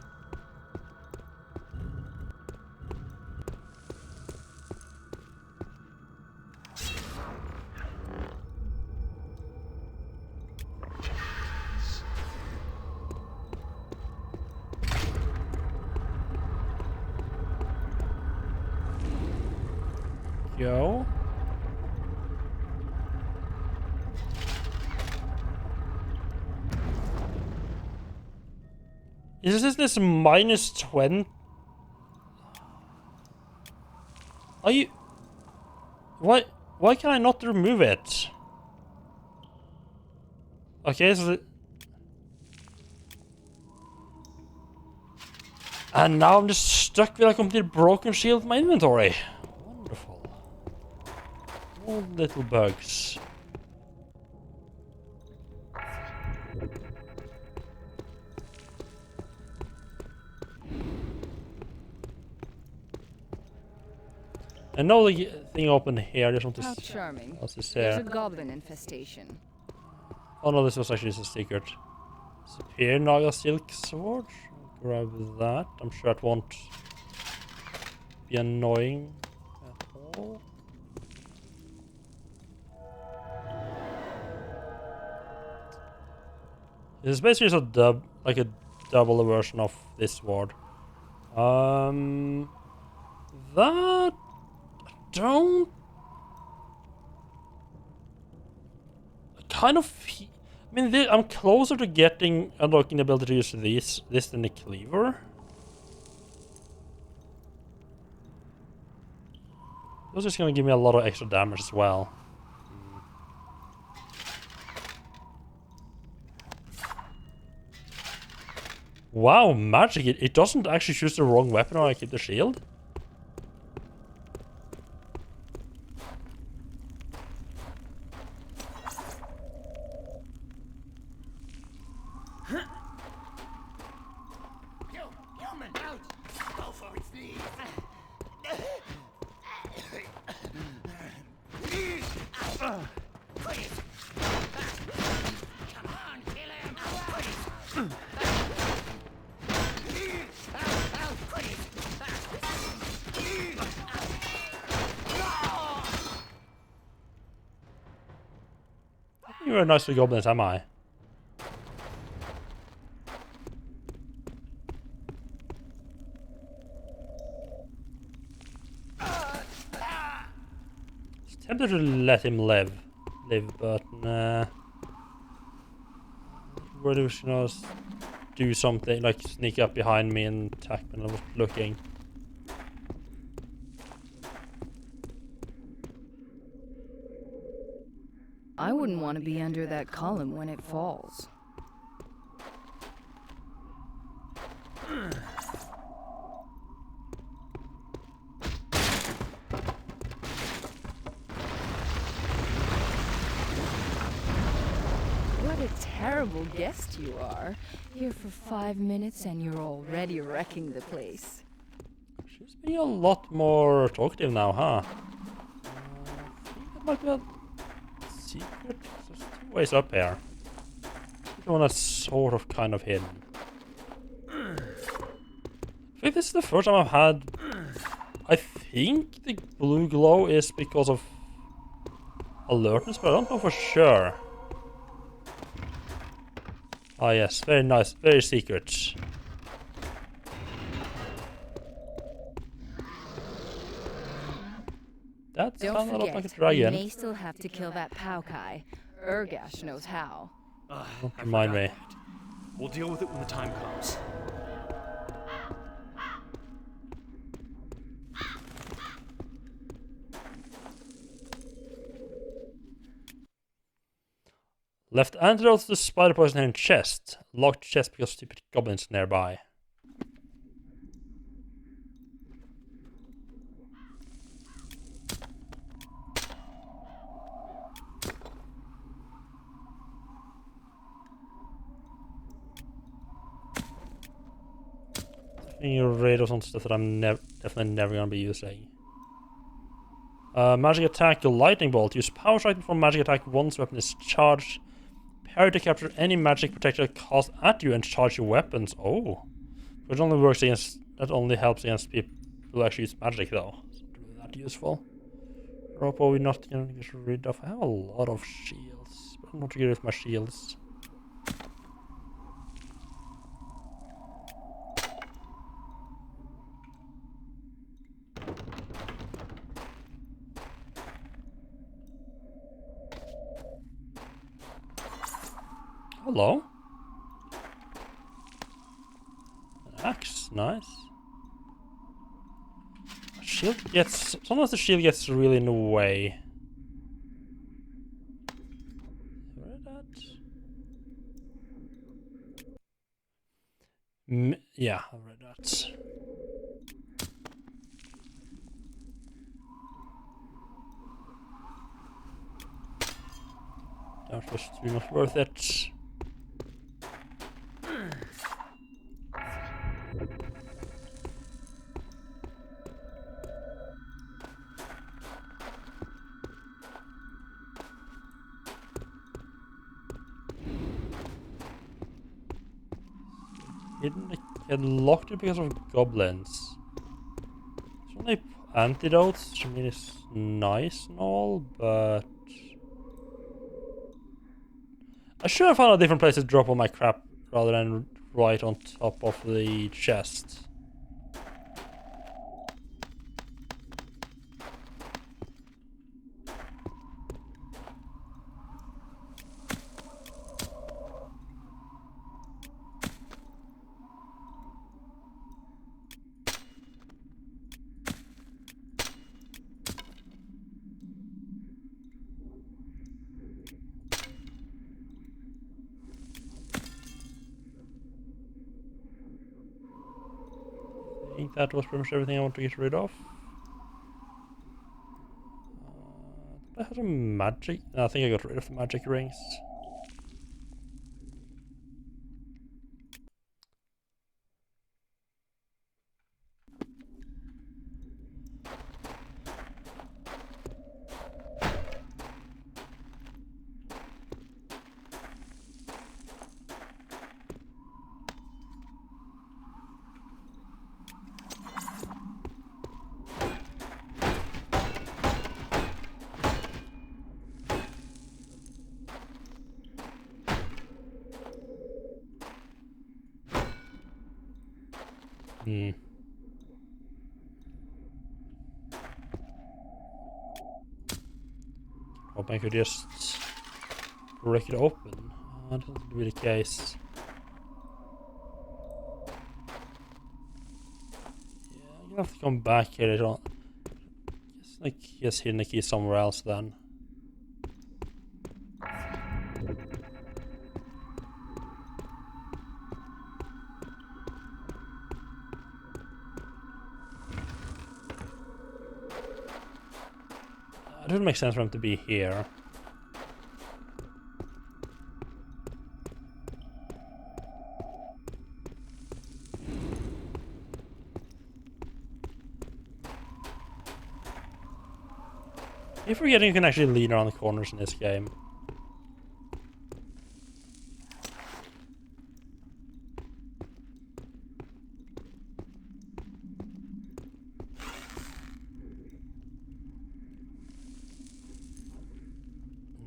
Go. Is this minus 20? Are you... Why can I not remove it? Okay, so... And now I'm just stuck with a complete broken shield in my inventory. Wonderful. All little bugs. I know the thing open here. I just want to How see charming. what else is There's a there. goblin infestation. Oh no, this was actually just a secret. Superior Naga Silk Sword. Grab that. I'm sure it won't be annoying at all. It's basically just a like a double version of this sword. That don't kind of. I mean, I'm closer to getting unlocking the ability to use this than the cleaver. This is gonna give me a lot of extra damage as well. Wow, magic! It doesn't actually choose the wrong weapon when I keep the shield. You, human, out! Go for its knees! Please! Come on, kill him! Please! You're a nice to goblins, am I? It's tempted to let him live, but nah. Where do you know, do something like sneak up behind me and attack when I was looking? I wouldn't want to be under that column when it falls. What a terrible guest you are. Here for 5 minutes and you're already wrecking the place. She's being a lot more talkative now, huh? I think that might be a secret. There's 2 ways up here. The one that's sort of kind of hidden. I think this is the first time I've had. I think the blue glow is because of alertness, but I don't know for sure. Ah yes, very nice, very secret. That Don't sounded a lot like a forget, we dragon. may still have to kill that Paukai. Urgash knows how. I Remind forgot me. that. We'll deal with it when the time comes. Left antidote to the spider poison in chest. Locked chest because stupid goblins nearby. Raid or some stuff that I'm definitely never gonna be using. Magic attack, lightning bolt. Use power strike before magic attack once weapon is charged. Parry to capture any magic protector cast at you and charge your weapons. Oh, which only works against. That only helps against people who actually use magic, though. It's not really that useful. Ropo, we're not gonna get rid of. I have a lot of shields, but I'm not good with my shields. Hello. An axe, nice. Shield gets. Sometimes the shield gets really in the way. Read that. Yeah, I read that. That was too much worth it. hidden and locked it because of goblins. It's only antidotes, which I mean is nice and all, but I should have found a different place to drop all my crap rather than right on top of the chest. I think that was pretty much everything I want to get rid of. Did I have some magic? No, I think I got rid of the magic rings. Hope I could just break it open. That doesn't be the case. Yeah, I'm gonna have to come back here later on. Guess like just hidden the key somewhere else then. It doesn't make sense for him to be here. If forgetting you can actually lean around the corners in this game.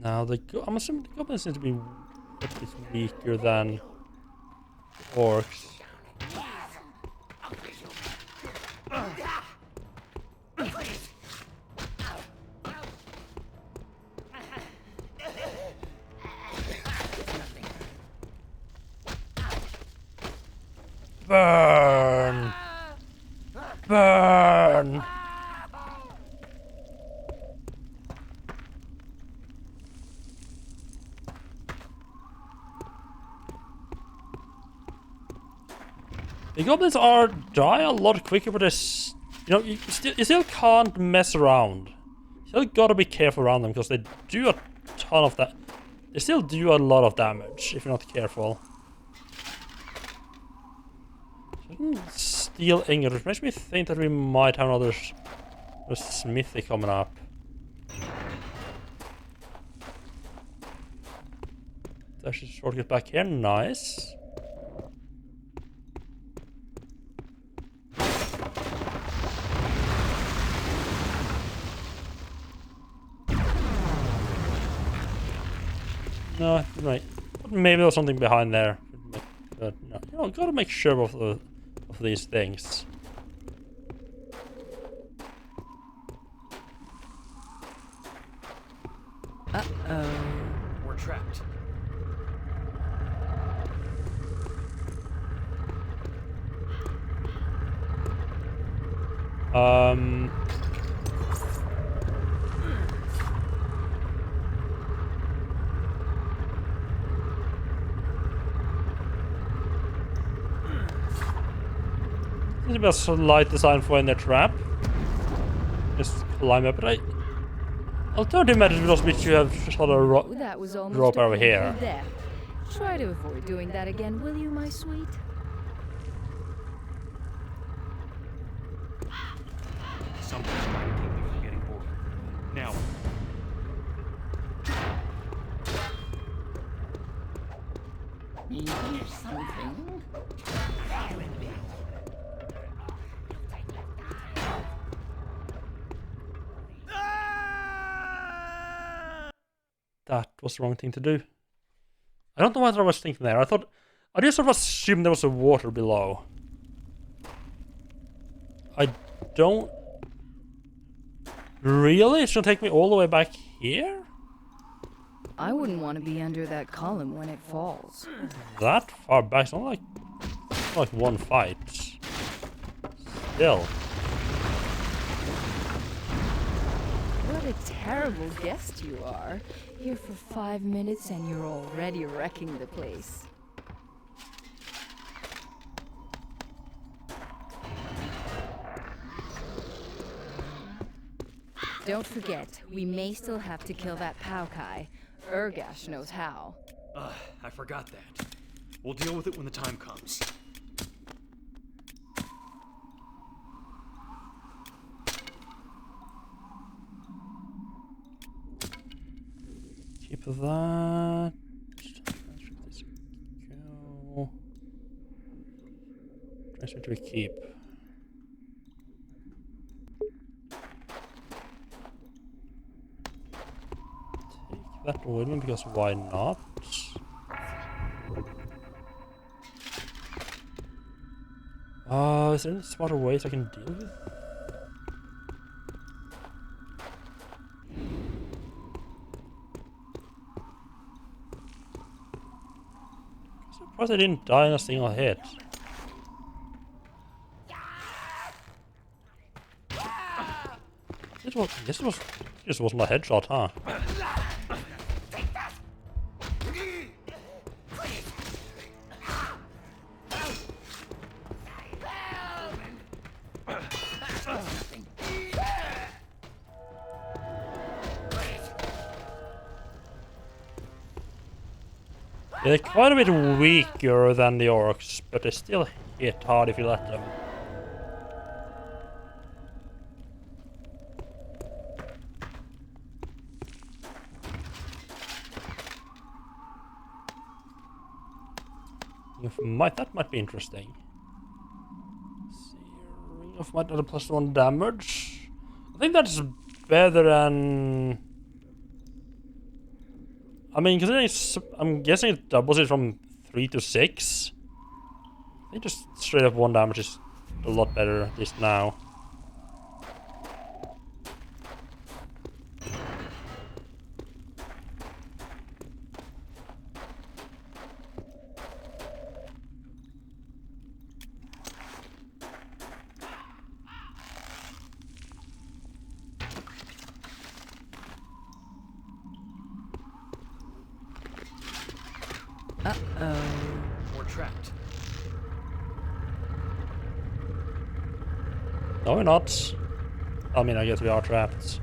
Now I'm assuming the goblins seem to be a bit weaker than orcs. Burn! Burn! The goblins are die a lot quicker, but this, you know, you still can't mess around. You still gotta be careful around them because they do a ton of that. They still do a lot of damage if you're not careful. Steel ingot, which makes me think that we might have another smithy coming up. There's a shortcut back here, nice. No, right. Maybe there's something behind there. But no, you know, gotta make sure of these things. Uh-oh. We're trapped. This is a slight design for in their trap. Just climb up, but alternative method would also be to have sort of That was almost drop a over painful here. death. Try to avoid doing that again, will you, my sweet? Something's trying to keep me from getting bored. Now. Maybe something. that was the wrong thing to do. I don't know what I was thinking there. I just sort of assumed there was a water below. I don't... Really? It's gonna take me all the way back here? I wouldn't want to be under that column when it falls. That far back? It's not like one fight. Still. What a terrible guest you are. Here for 5 minutes and you're already wrecking the place. Don't forget, we may still have to kill that Paukai. Urgash knows how. I forgot that. We'll deal with it when the time comes. Keep that. Go. Transfer to a keep. Take that with me because why not? Is there any smarter ways I can deal with? I'm surprised I didn't die in a single hit. This just wasn't a headshot, huh? Yeah, they're quite a bit weaker than the orcs, but they still hit hard if you let them. That might be interesting. Ring of Might at a +1 damage. I think that's better than... I mean, considering I'm guessing it doubles it from 3 to 6. I think just straight up 1 damage is a lot better, at least now. We're trapped. No, we're not. I mean, I guess we are trapped.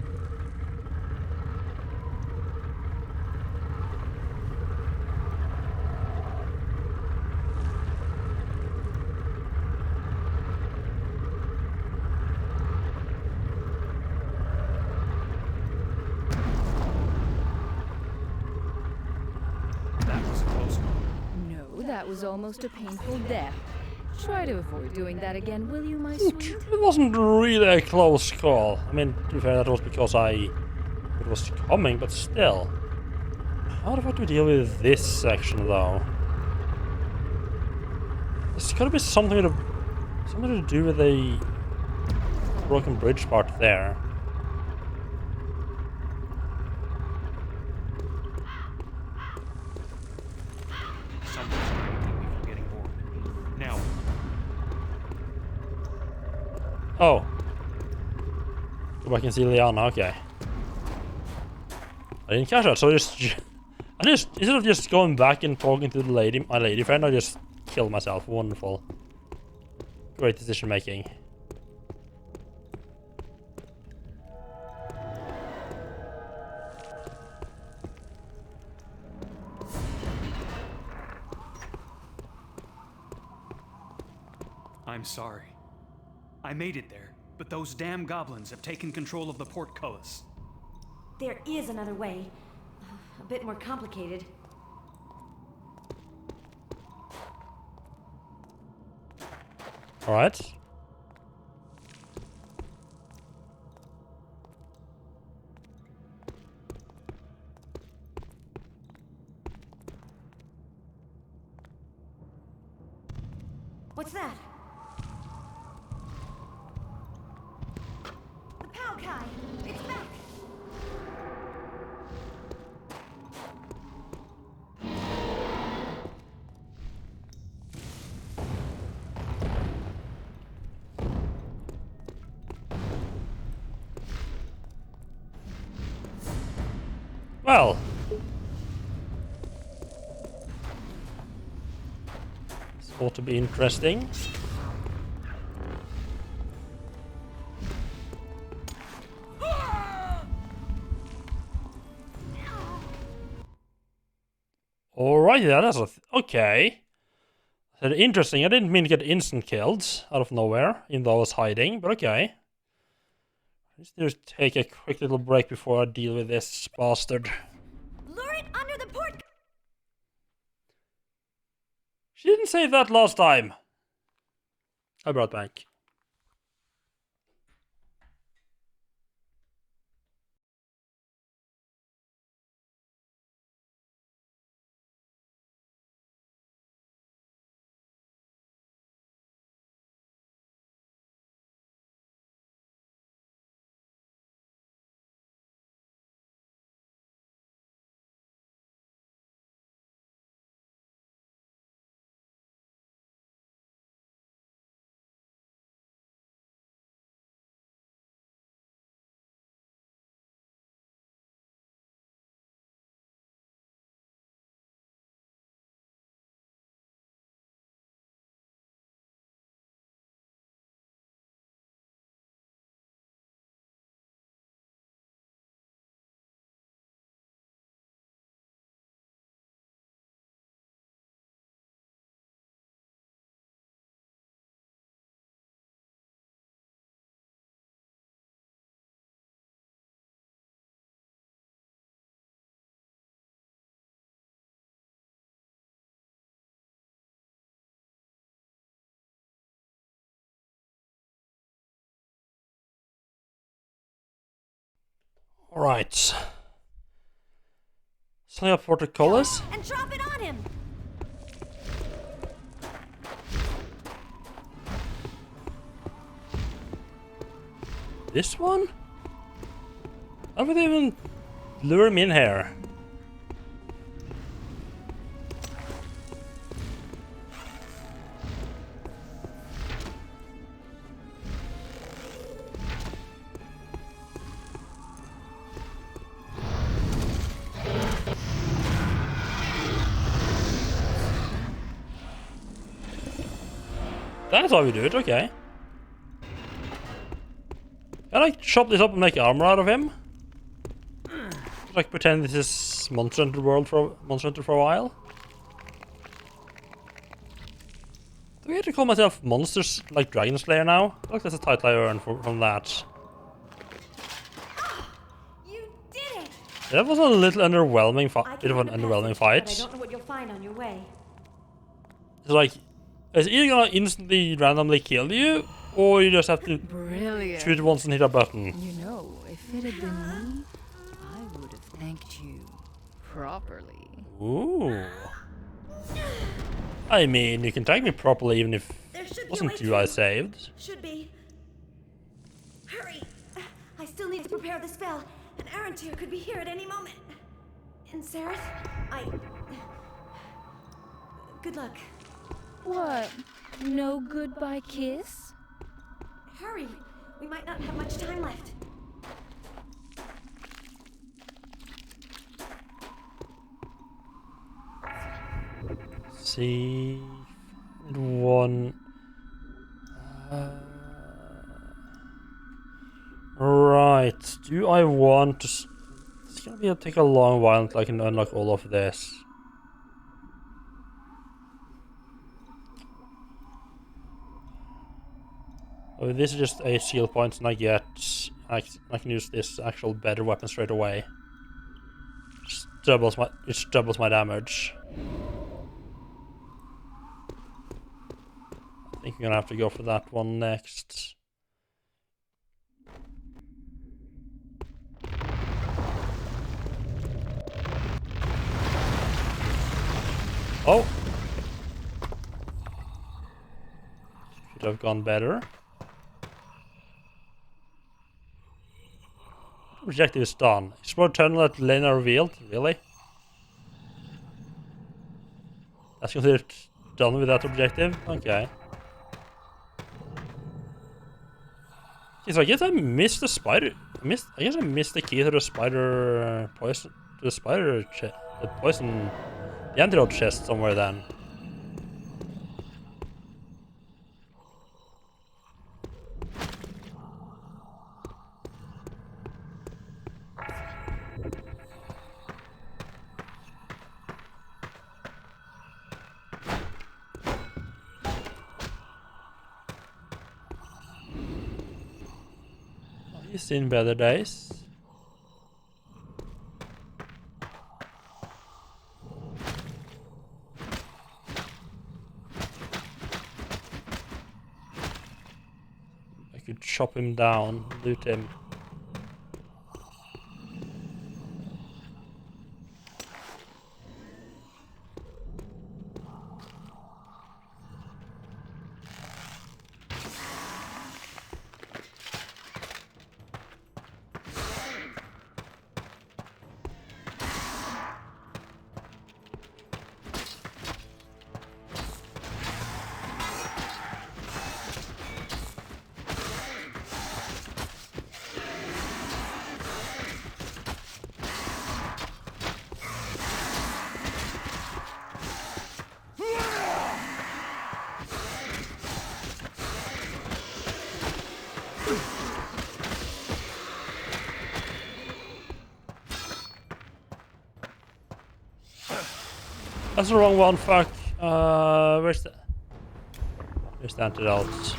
That was a close call. No, that was almost a painful death. Try to avoid doing that again, will you, my sweet? It wasn't really a close call. I mean, to be fair, that was because it was coming, but still. How do I to deal with this section, though? There's gotta be something to do with the broken bridge part there. Someone's trying to keep me from getting bored. Now, Oh. Go back and see Liana, okay. I didn't catch that, so instead of just going back and talking to my lady friend, I just killed myself. Wonderful. Great decision making. I'm sorry. I made it there, but those damn goblins have taken control of the portcullis. There is another way. A bit more complicated. Alright. What's that? The Palkai! It's back! Well. This ought to be interesting. Alright, yeah, that's okay. That's interesting. I didn't mean to get instant killed out of nowhere, even though I was hiding, but okay. I just need to take a quick little break before I deal with this bastard. Lure it under the port! She didn't say that last time. I brought back. Alright. Sign up for the colors. And drop it on him! This one? I would even lure him in here. That's how we do it, okay. Can I chop this up and make armor out of him? Like pretend this is Monster Hunter World for Monster Hunter for a while? Do I have to call myself Monsters like Dragon Slayer now? Look, that's a title I earned from that. You did it! That was a little underwhelming I bit of an can underwhelming But I fight. don't know what you'll find on your way. It's like, it's either gonna instantly randomly kill you, or you just have to Brilliant. shoot once and hit a button. You know, if it had been me, I would have thanked you properly. Ooh. I mean, you can tag me properly even if There should it be a wasn't way you I through. saved. Should be. Hurry! I still need to prepare the spell, and Arantir could be here at any moment. And Sereth, good luck. What? No goodbye kiss? Hurry! We might not have much time left. See, one. Right. Do I want to? It's gonna be take a long while until I can unlock all of this. Oh, this is just a skill point, and I can use this actual better weapon straight away. Just doubles my damage. I think I'm gonna have to go for that one next. Oh! Could have gone better. Objective is done. Explore tunnel at Lena revealed. Really? That's considered done with that objective? Okay. Okay, so I guess I missed the spider. I guess I missed the key to the spider poison. To the spider chest. The poison. The antidote chest somewhere then. He's seen better days. I could chop him down, loot him. That's the wrong one, fuck. Where's the antidote?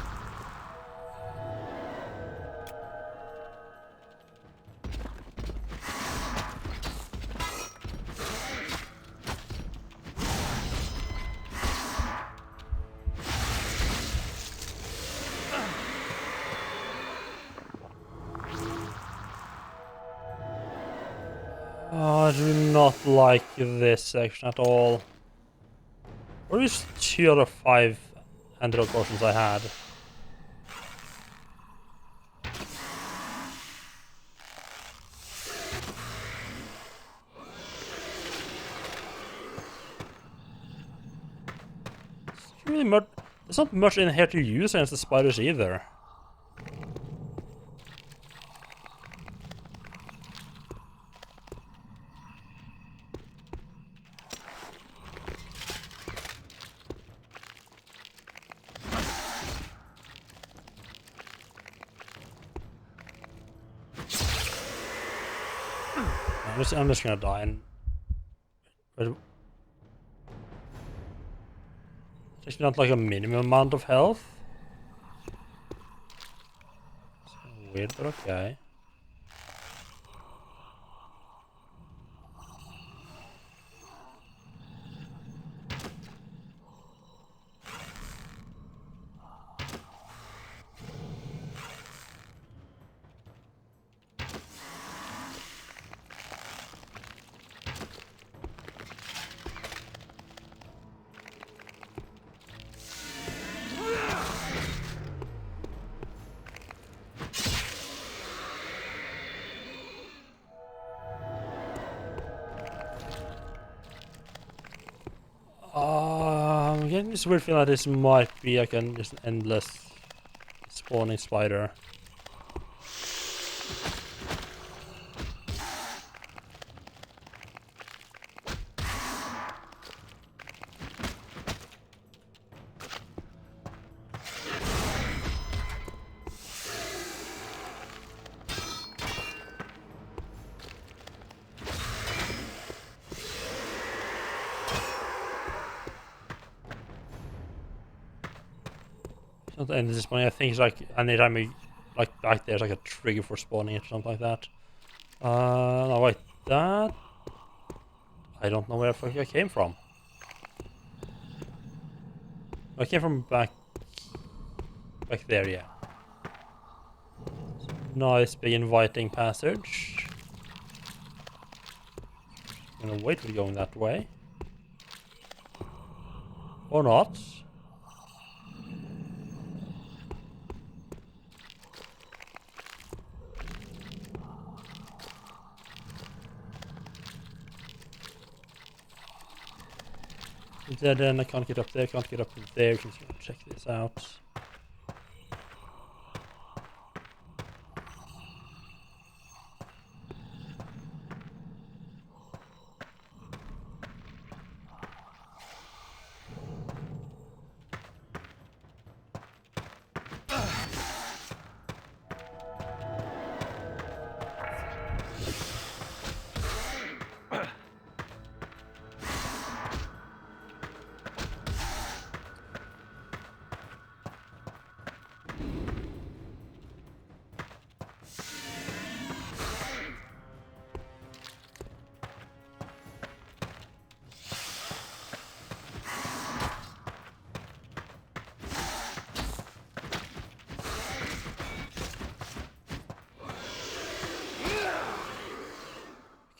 Oh, I do not like this section at all. What is 2 out of 5 antidote potions I had? It's really much. There's not much in here to use against the spiders either. I'm just gonna die and it's not like a minimum amount of health. It's weird, but okay. I'm getting this weird feeling that this might be like just an endless spawning spider. Not endless spawning. I think it's like anytime we like back there's like a trigger for spawning it or something like that. No wait, that I don't know where the fuck I came from. I came from back there, yeah. Nice big inviting passage. I'm gonna wait for going that way. Or not. Dead end, I can't get up there, can't get up there. We can check this out.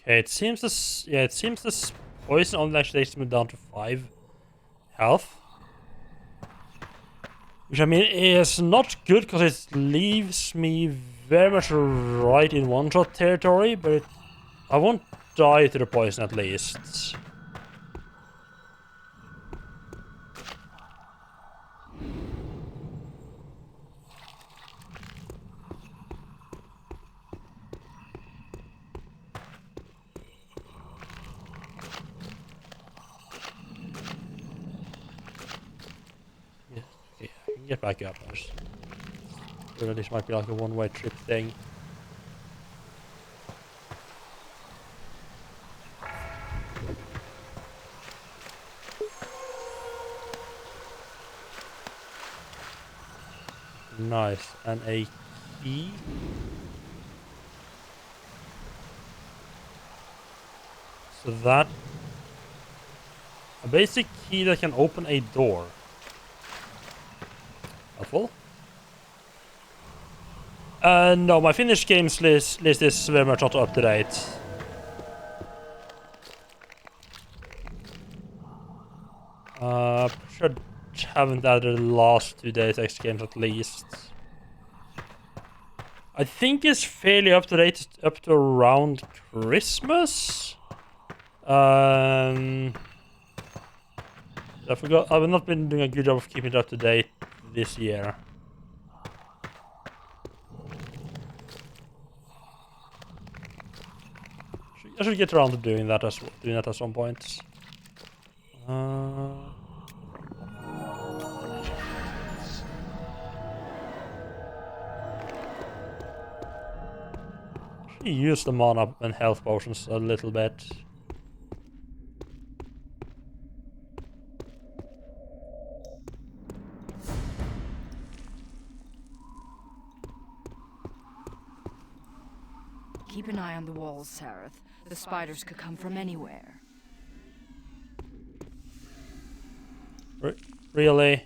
Okay, it seems this. Yeah, it seems this poison only actually takes me down to 5 health. Which I mean is not good because it leaves me very much right in one-shot territory, but I won't die to the poison at least. Yeah, I can get back up. This might be like a one-way trip thing. Nice, and a key. So that a basic key that can open a door. Helpful. No, my finished games list is very much not up to date. Should haven't added the last 2 days X games at least. I think it's fairly up to date up to around Christmas. I forgot. I've not been doing a good job of keeping it up to date this year. I should get around to doing that at some point. Should use the mana and health potions a little bit. Keep an eye on the walls, Sareth. The spiders could come from anywhere. Really?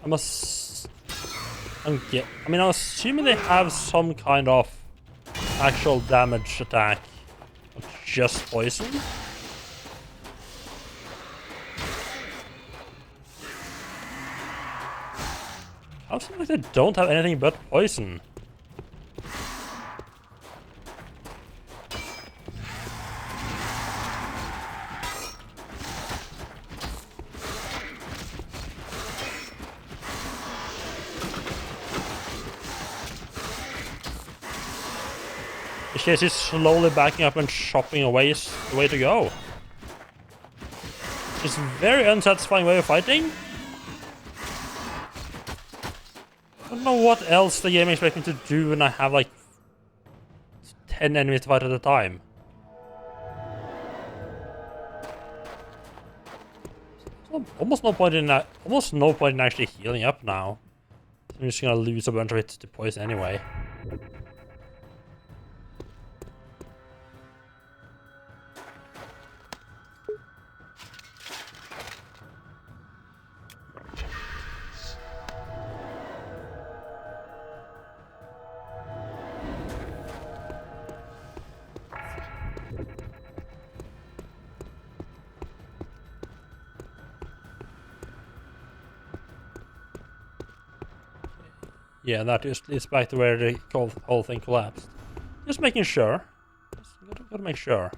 I'm assuming they have some kind of actual damage attack, not just poison. How seems like they don't have anything but poison. He's slowly backing up and chopping away is the way to go. It's a very unsatisfying way of fighting. I don't know what else the game expects me to do when I have like 10 enemies to fight at a time. So almost no point in actually healing up now. I'm just gonna lose a bunch of it to poison anyway. Yeah, that just leads back to where the whole thing collapsed. Just making sure. Just gotta make sure.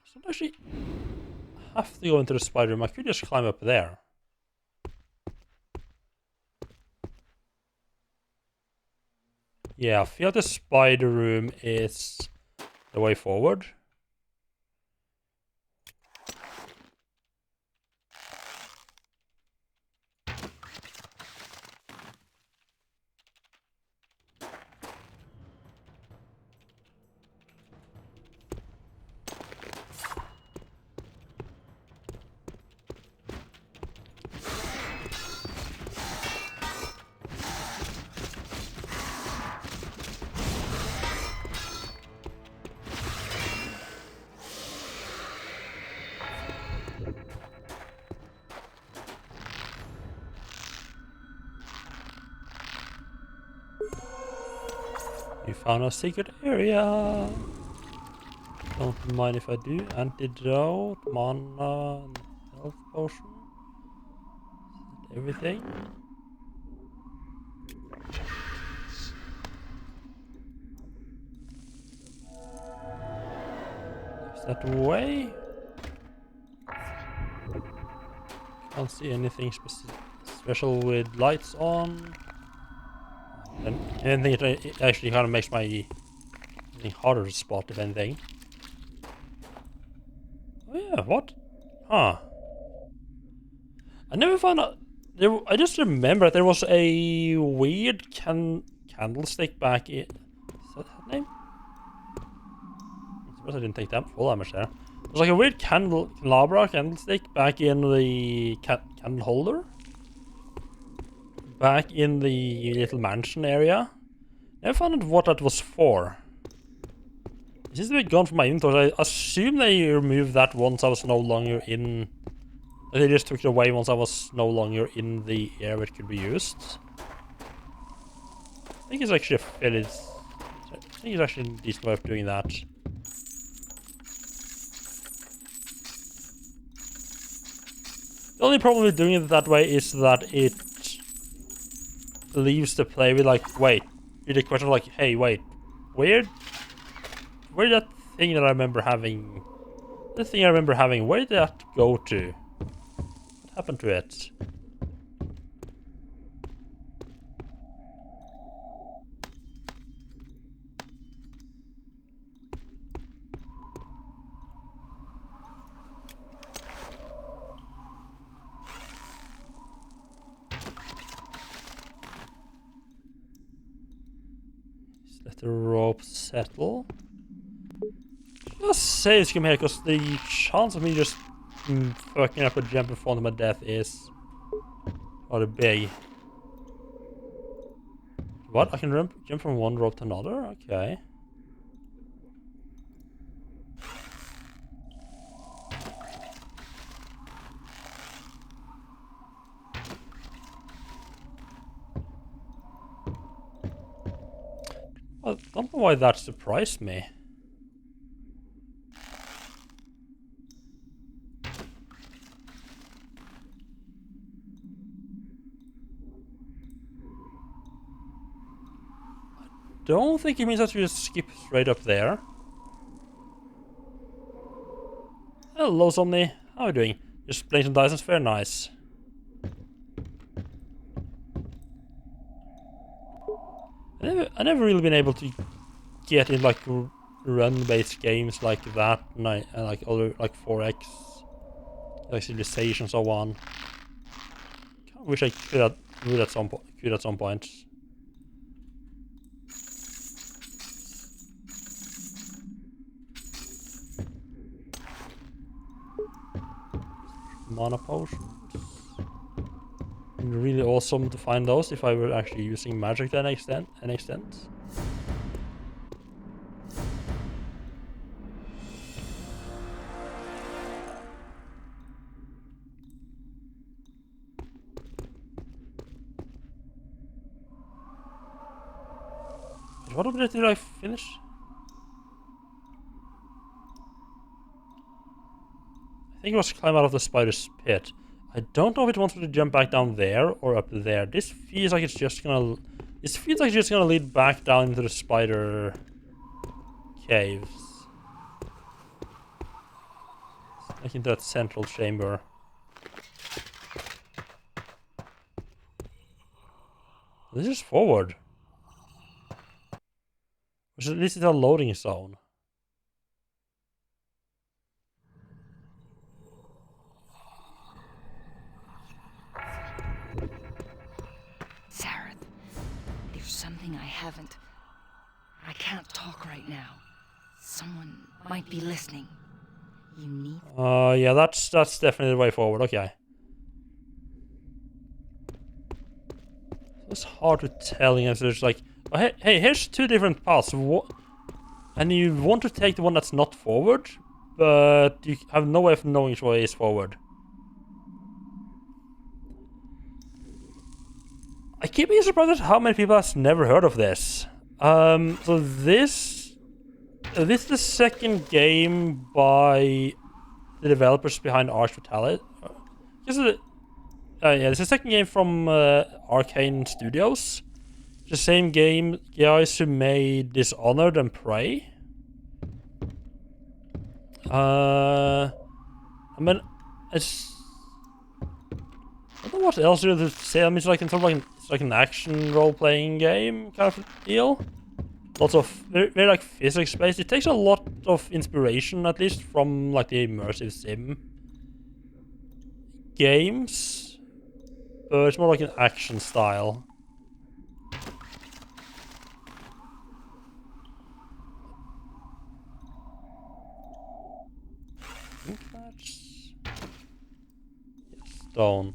So I actually have to go into the spider room. I could just climb up there. Yeah, I feel the spider room is the way forward. We found a secret area. Don't mind if I do. Antidote, mana, and health potion. Everything. Is that the way? Can't see anything special with lights on. And anything it actually kind of makes my thing harder to spot, if anything. Oh yeah, what? Huh. I never found out. I just remember that there was a weird candlestick back in. Is that that name? I suppose I didn't take that full damage there. There's like a weird candelabra candlestick back in the candle holder. Back in the little mansion area. Never found out what that was for. It seems to be gone from my inventory. I assume they removed that once I was no longer in. They just took it away once I was no longer in the area it could be used. I think it's actually I think it's actually a decent way of doing that. The only problem with doing it that way is that it leaves the player with like, wait, with the question like, hey, wait, where that thing that I remember having, where did that go to? What happened to it? Let the rope settle. Just say it's here because the chance of me just fucking up a jump in front of my death is rather big. What? I can jump from one rope to another? Okay. I don't know why that surprised me. Don't think it means that you just skip straight up there. Hello, Somni. How are you doing? Just playing some dice is very nice. I never really been able to get in like run-based games like that, like other like 4X, like Civilization and so on. I wish I could at some point. mana potions. And really awesome to find those if I were actually using magic to an extent. What object did I finish? I think it was climb out of the spider's pit. I don't know if it wants me to jump back down there or up there. This feels like it's just gonna... This feels like it's just gonna lead back down into the spider caves. Like into that central chamber. This is forward. Which at least it's a loading zone. Sareth, there's something I haven't. I can't talk right now. Someone might be listening. You need... Yeah, that's definitely the way forward. Okay. It's hard to tell, you know, so there's like... Oh, hey, here's two different paths. And you want to take the one that's not forward, but you have no way of knowing which way is forward. I keep being surprised at how many people have never heard of this. So this is the second game by the developers behind Arch Fatality. Yeah, it's the second game from Arcane Studios. The same game guys who made Dishonored and Prey. I mean, it's... I don't know what else to say. I mean, it's like an action role-playing game kind of deal. Lots of very like physics-based. It takes a lot of inspiration, at least, from like the immersive sim games, but it's more like an action style. I think that's stone.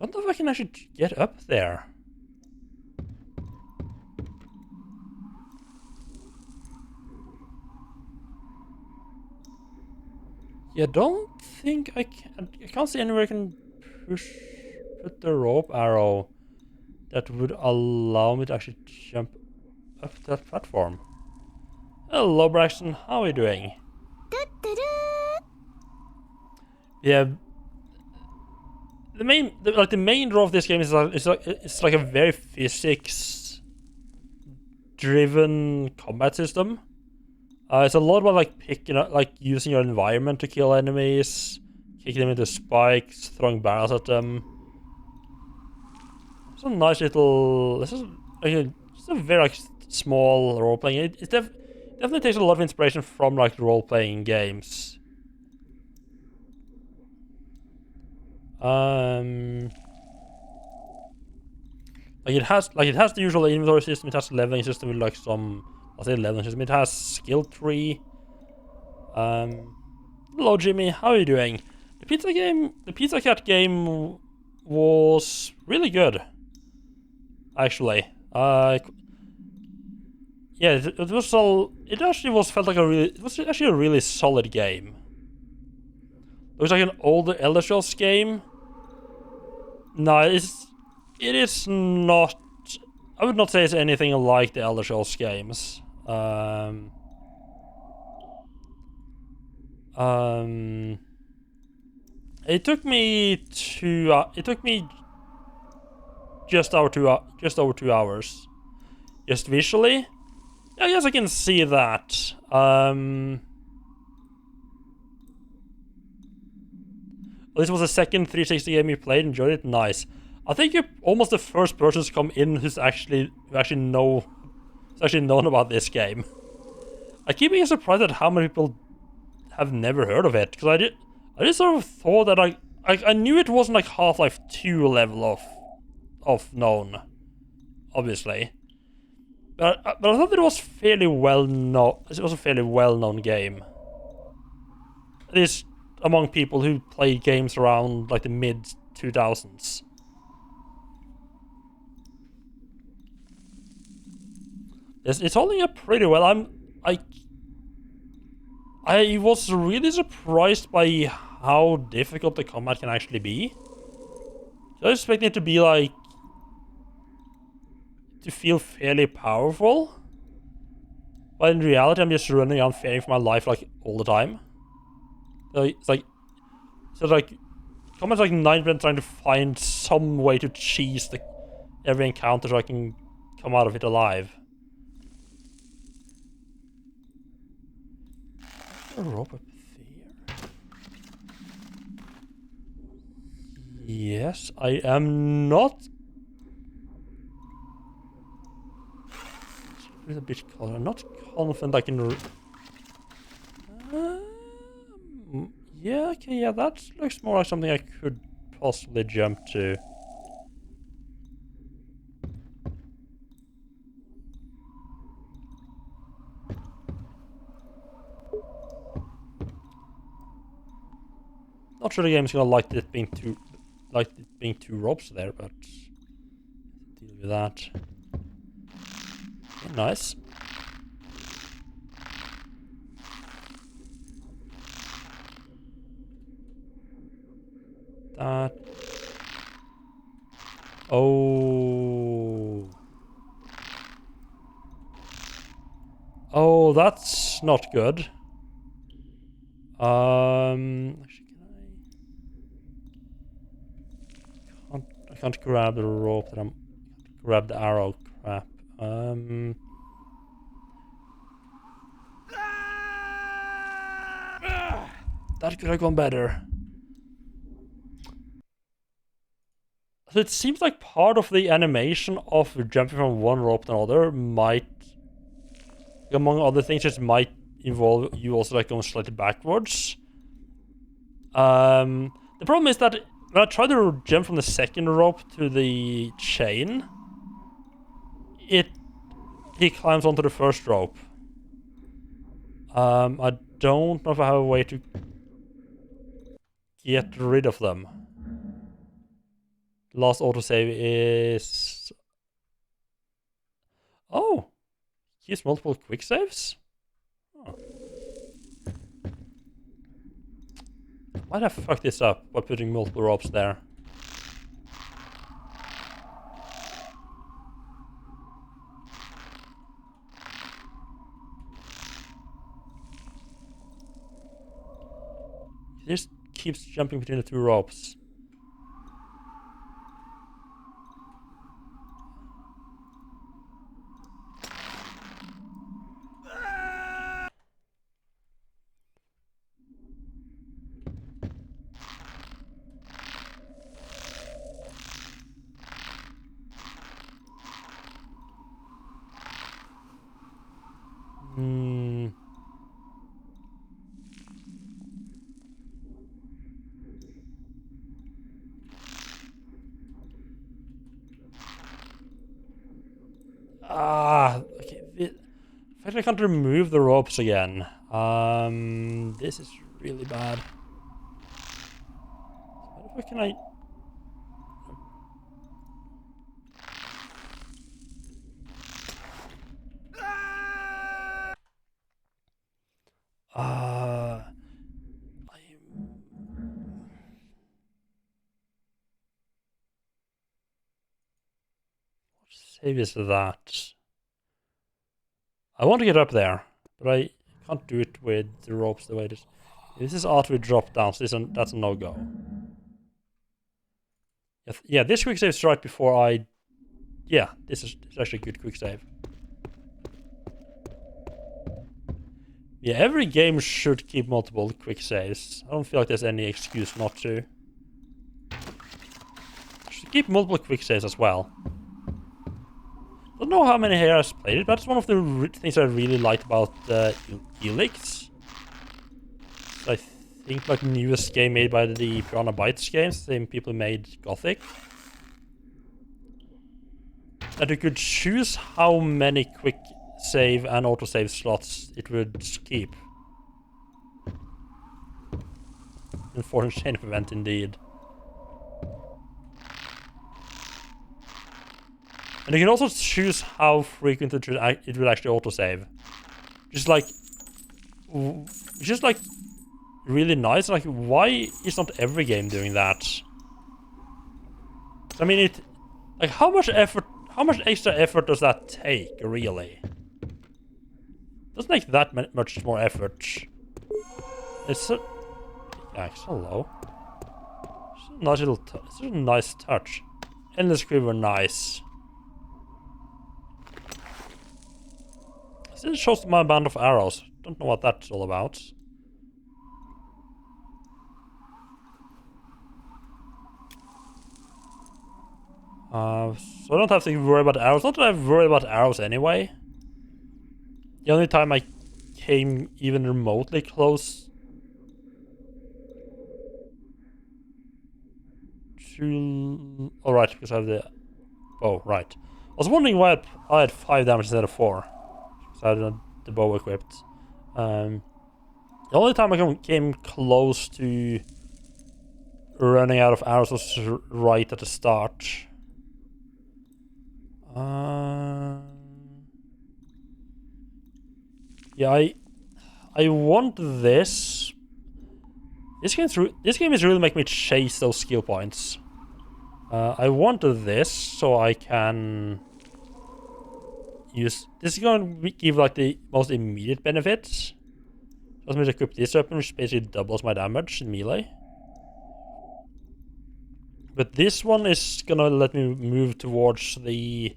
I don't know if I can actually get up there. Yeah, don't think I can. I can't see anywhere I can put the rope arrow that would allow me to actually jump up that platform. Hello, Braxton. How are you doing? Yeah. The main draw of this game is it's like a very physics-driven combat system. It's a lot about like picking up, like using your environment to kill enemies, kicking them into spikes, throwing barrels at them. It's a nice little. This is like just a very like small role playing. It definitely takes a lot of inspiration from like role playing games. Like it has the usual inventory system. It has a leveling system with like some, I'll say leveling system. It has skill tree. Hello Jimmy, how are you doing? The Pizza Cat game was really good. Actually, yeah, it was all. It actually felt like it was actually a really solid game. It was like an older Elder Scrolls game. No, it is not. I would not say it's anything like the Elder Scrolls games. It took me just over 2 hours. Just visually, I guess I can see that. This was the second 360 game you played. Enjoyed it. Nice. I think you're almost the first person to come in who's actually known about this game. I keep being surprised at how many people have never heard of it, because I just sort of thought that I knew it wasn't like Half-Life 2 level of known, obviously. But I thought it was fairly well known. It was a fairly well-known game. At least among people who played games around like the mid 2000s. It's holding up pretty well. I was really surprised by how difficult the combat can actually be. I was expecting it to be like to feel fairly powerful, but in reality, I'm just running around fearing for my life like all the time. It's like combat's like 9% trying to find some way to cheese every encounter so I can come out of it alive. A rope up there. Yes, I am not. With a bit color. I'm not confident I can. Yeah, okay, yeah, that looks more like something I could possibly jump to. Not sure the game's gonna like it being two ropes there, but deal with that. Okay, nice. That. Oh. Oh, that's not good. Actually, I can't grab the rope that grab the arrow. Crap. That could have gone better. So it seems like part of the animation of jumping from one rope to another might, among other things, just might involve you also like going slightly backwards. The problem is that when I try to jump from the second rope to the chain, he climbs onto the first rope. I don't know if I have a way to get rid of them. Last autosave is... Oh! Use multiple quick saves? Oh. Why'd I fuck this up by putting multiple ropes there? He just keeps jumping between the two ropes. Okay. In fact, I can't remove the ropes again. This is really bad. What can I... Save is that. I want to get up there, but I can't do it with the ropes the way it is. This is artfully drop down, so that's a no-go. Yeah, this quick save is right before I... Yeah, this is actually a good quick save. Yeah, every game should keep multiple quick saves. I don't feel like there's any excuse not to. Should keep multiple quick saves as well. I don't know how many here has played it, but it's one of the things I really liked about Helix. I think like the newest game made by the Piranha Bytes games, the same people who made Gothic. that you could choose how many quick save and autosave slots it would keep. Unfortunate chain of event indeed. And you can also choose how frequent it will actually autosave. Just like really nice. Like, why is not every game doing that? I mean, like, how much extra effort does that take, really? Doesn't take that much more effort. It's a... Yeah, it's so low. It's a nice little... It's a nice touch. Endless Quiver, nice. It shows my band of arrows. Don't know what that's all about. So I don't have to worry about arrows. Not that I worry about arrows anyway. The only time I came even remotely close to... Oh, right, because I have the... Oh, right. I was wondering why I had 5 damage instead of 4. Because I had the bow equipped. The only time I came close to running out of arrows was right at the start. Yeah, I want this. This game is really making me chase those skill points. I want this so I can use. This is going to give like the most immediate benefits. Let me equip this weapon, which basically doubles my damage in melee. But this one is gonna let me move towards the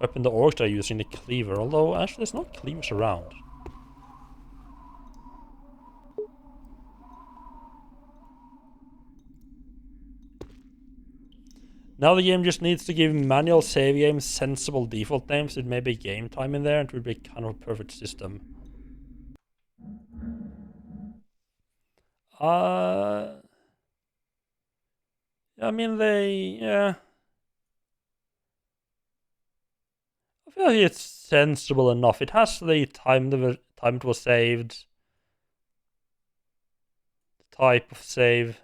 weapon the orcs are using, the cleaver. Although actually there's no cleavers around. Now the game just needs to give manual save games sensible default names. It may be game time in there, and it would be kind of a perfect system. I mean, yeah. I feel like it's sensible enough. It has the time it was saved, the type of save,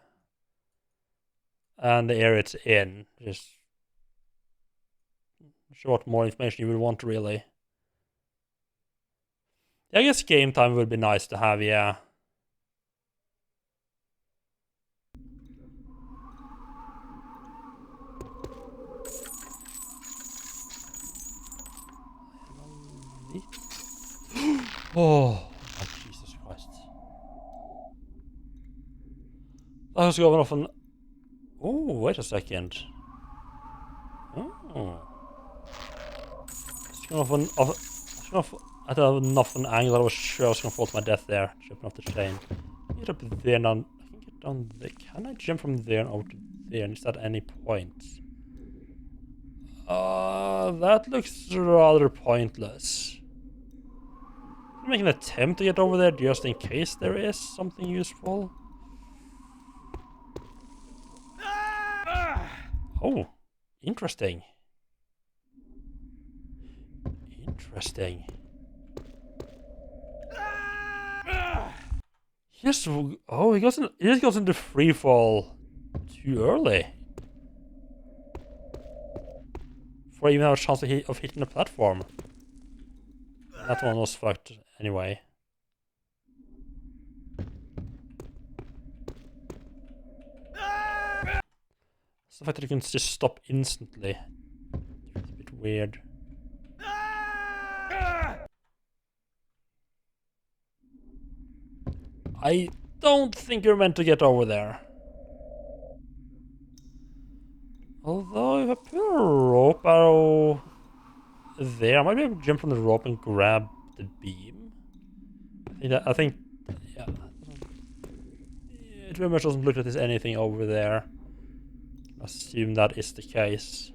and the area it's in. Just not sure what more information you would want, really. Yeah, I guess game time would be nice to have, yeah. Oh, Jesus Christ. I was going off on... Oh, wait a second. Oh. It's going off at enough an angle that I was sure I was going to fall to my death there. Jumping off the chain. Get up there now. I can get down there. Can I jump from there and over to there? And is that any point? That looks rather pointless. I'm making an attempt to get over there just in case there is something useful. Oh, interesting. Interesting. Yes. Oh, he just goes into free fall too early. Before I even have a chance of hitting the platform. That one was fucked anyway. It's the fact that you can just stop instantly. It's a bit weird. I don't think you're meant to get over there. Although if I put a rope arrow there, I might be able to jump from the rope and grab the beam. I think yeah. It very much doesn't look like there's anything over there. I assume that is the case.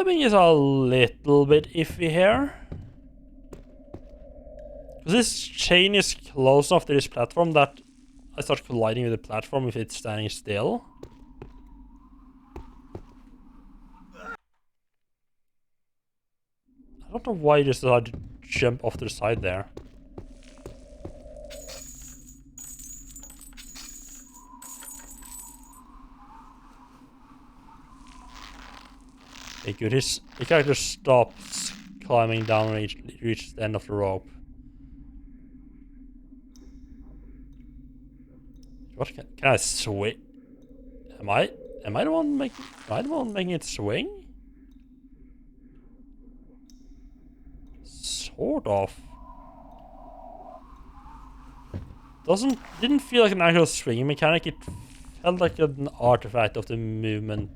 Climbing is a little bit iffy here. This chain is close enough to this platform that I start colliding with the platform if it's standing still. I don't know why you just decided to jump off to the side there. Okay, good. The character stops climbing down and reaches the end of the rope. What can I swing? Am I the one making it swing? Sort of. Didn't feel like an actual swinging mechanic. It felt like an artifact of the movement.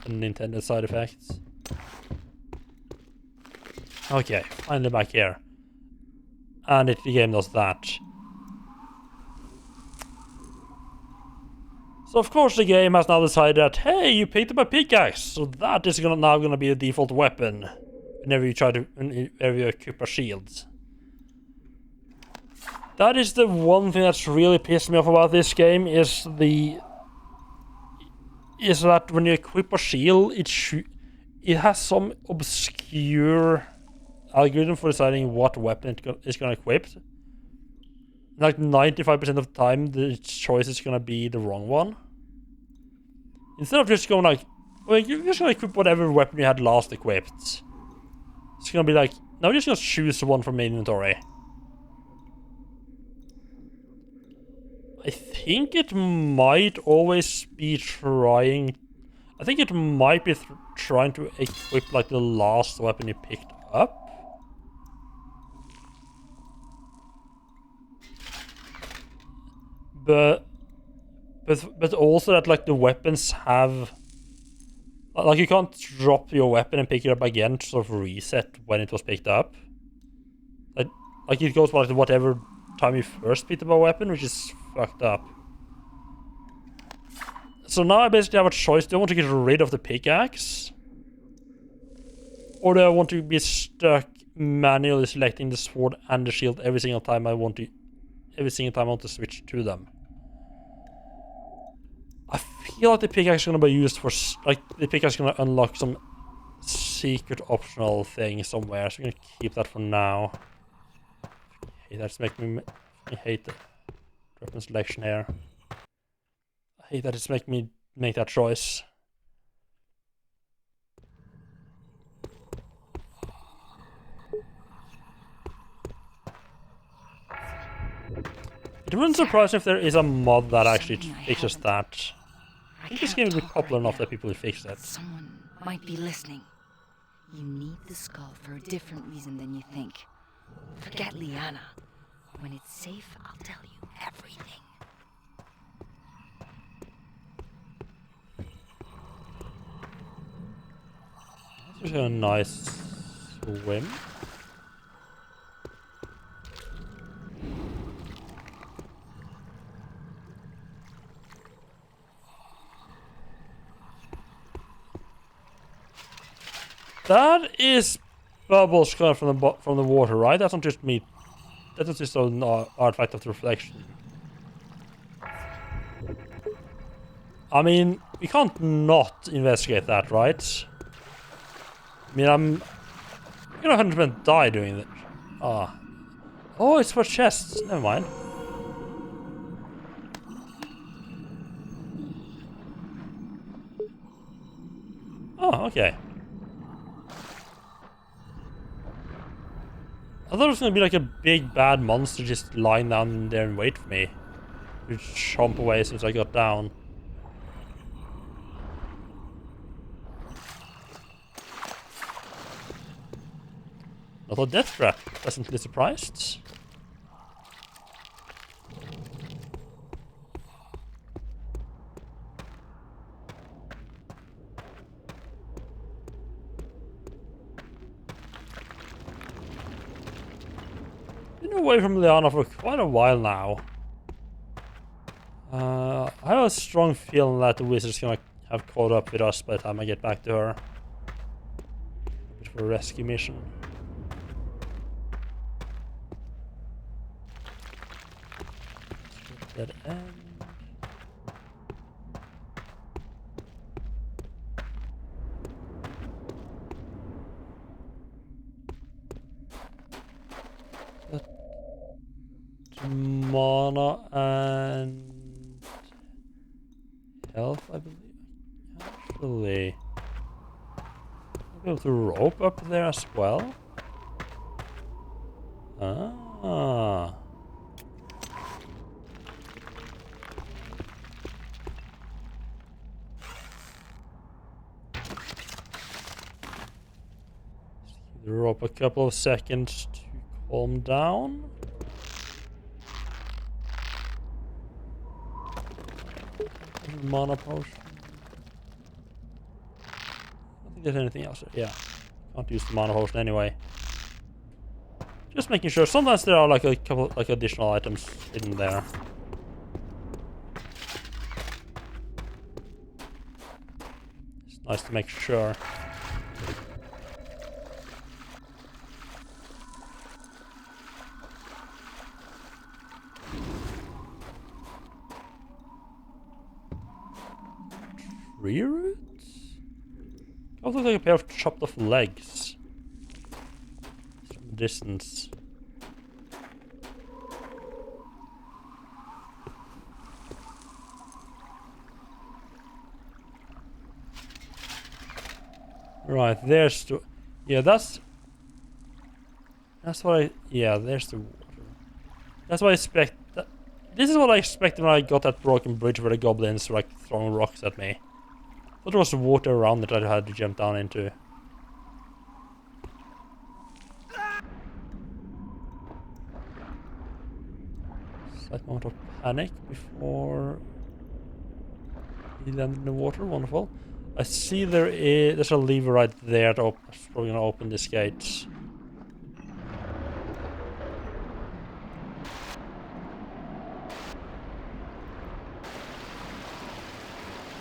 Unintended side effects. Okay, finally back here. And the game does that. So of course the game has now decided that, hey, you picked up a pickaxe, so that is now gonna be the default weapon whenever you equip a shield. That is the one thing that's really pissed me off about this game is that when you equip a shield, it has some obscure algorithm for deciding what weapon it's gonna equip. Like 95% of the time, the choice is gonna be the wrong one. Instead of just going like, well, you're just gonna equip whatever weapon you had last equipped. It's gonna be like, no, you're just gonna choose one from inventory. I think it might always be trying... I think it might be trying to equip like the last weapon you picked up. But also that like the weapons have... Like you can't drop your weapon and pick it up again to sort of reset when it was picked up. Like it goes back to whatever time you first picked up a weapon, which is fucked up. So now I basically have a choice. Do I want to get rid of the pickaxe? Or do I want to be stuck manually selecting the sword and the shield every single time I want to switch to them? I feel like the pickaxe is gonna be used for the pickaxe is gonna unlock some secret optional thing somewhere, so I'm gonna keep that for now. Okay, that's making me hate the weapon selection here. I hate that it's making me make that choice. It wouldn't surprise me if there is a mod that actually fixes that. I think this game will be popular enough that people will fix it. Someone might be listening. You need the skull for a different reason than you think. Forget Liana. When it's safe, I'll tell you everything. This is a nice swim. That is bubbles coming from the water, right? That's not just me. That's just an artifact of the reflection. I mean, we can't not investigate that, right? I mean, I'm gonna 100% die doing that. Ah. Oh, it's for chests. Never mind. Oh, okay. I thought it was gonna be like a big bad monster just lying down there and wait for me. To chomp away as soon as I got down. Not a death trap. Pleasantly surprised. Been away from Liana for quite a while now. I have a strong feeling that the wizard's gonna have caught up with us by the time I get back to her. A bit of a rescue mission. Dead end. Mana and health, I believe. Actually, I'll be able to rope up there as well. Ah. Give the rope a couple of seconds to calm down. Mana potion. I don't think there's anything else. Yeah, can't use the mana potion anyway. Just making sure. Sometimes there are like a couple like additional items hidden there. It's nice to make sure. Tree roots? Also looks like a pair of chopped off legs. From a distance. Right, there's the... Yeah, that's what I... Yeah, there's the water. That's what I expect... This is what I expected when I got that broken bridge where the goblins were like throwing rocks at me. But there was water around it I had to jump down into. Slight moment of panic before he landed in the water. Wonderful. I see there's a lever right there to probably gonna open this gate.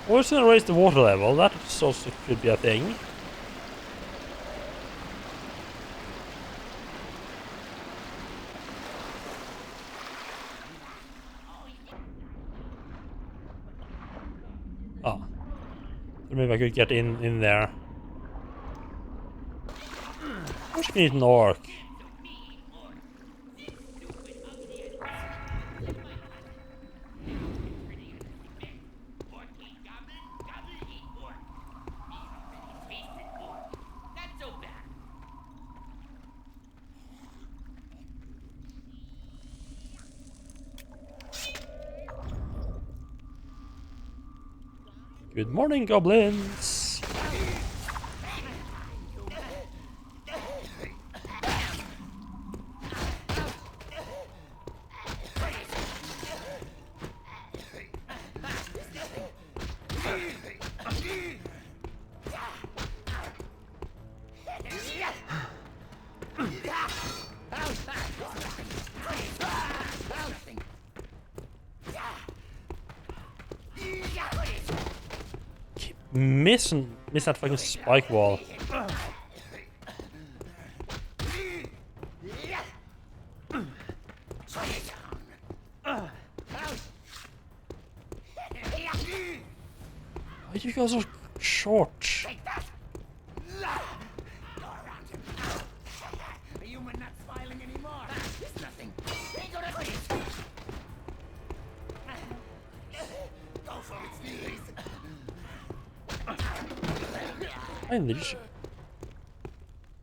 Or it's gonna raise the water level. That also could be a thing. Ah. So maybe I could get in there. I should need an orc. Good morning, goblins! Miss that fucking spike wall. Why you guys are short?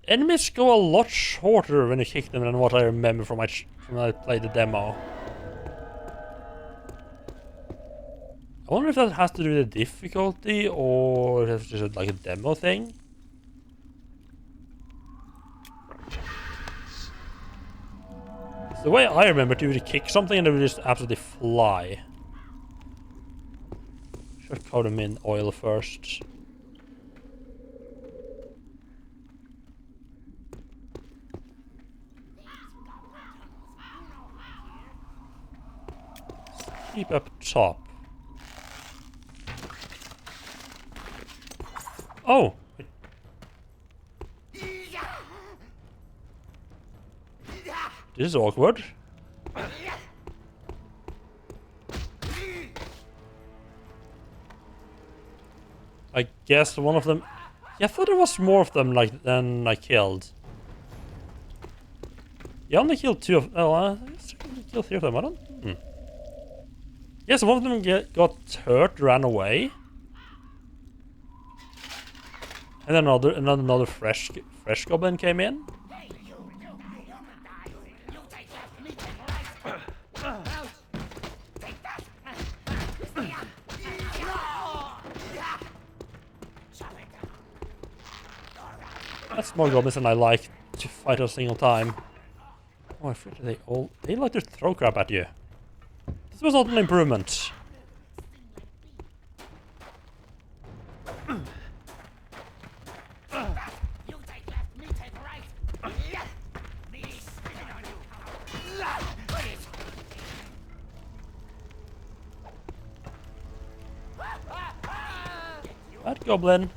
Enemies go a lot shorter when you kick them than what I remember from when I played the demo. I wonder if that has to do with the difficulty or if it's just like a demo thing. It's the way I remember to really kick something and it would just absolutely fly. Should coat them in oil first. Keep up top. Oh! This is awkward. I guess one of them... Yeah, I thought there was more of them than I killed. You only killed 2 of... Oh, I guess I only killed 3 of them. I don't... Yes, one of them got hurt, ran away. And then another fresh goblin came in. That's more goblins than I like to fight a single time. Oh, I forget they like to throw crap at you. This was not an improvement. That goblin.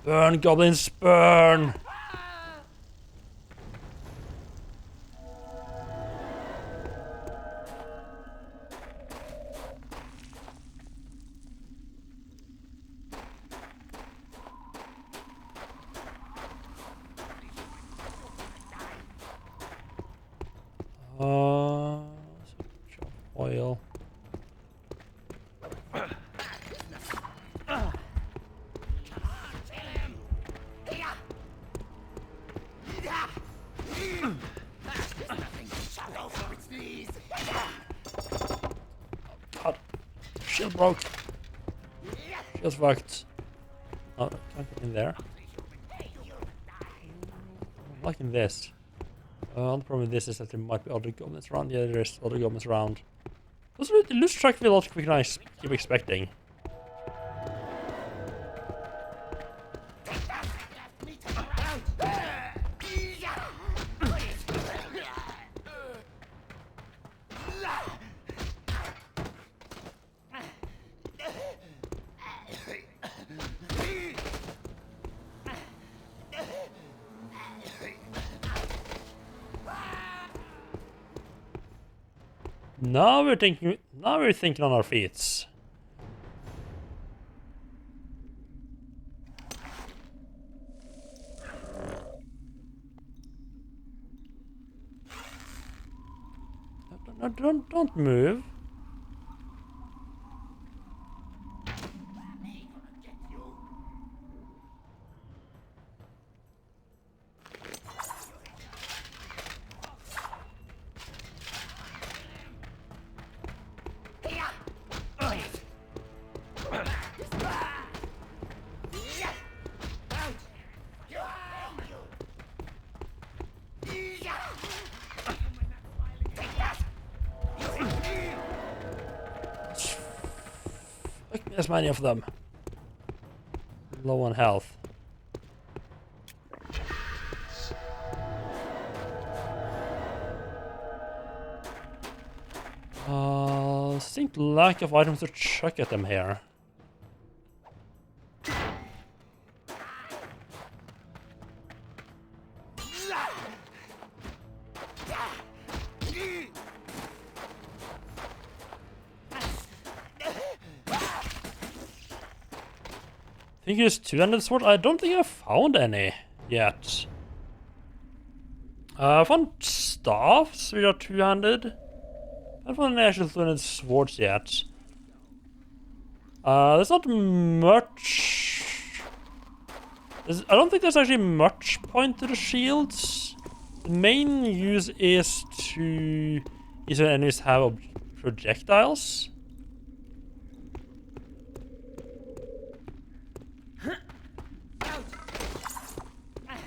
Burn, goblins, burn! Oil. God. Shield broke. Shield's fucked. Oh, can't get in there. I'm liking this. The problem with this is that there might be other goblins around. Yeah, there's other goblins around. Also, it loses track of a lot quicker than I keep expecting. Now we're thinking on our feet. No, don't move. There's many of them. Low on health. Distinct lack of items to chuck at them here. I think it's two-handed sword. I don't think I've found any yet. I found staffs which are two-handed. I haven't found any actual two-handed swords yet. There's not much. I don't think there's actually much point to the shields. The main use is when enemies have projectiles.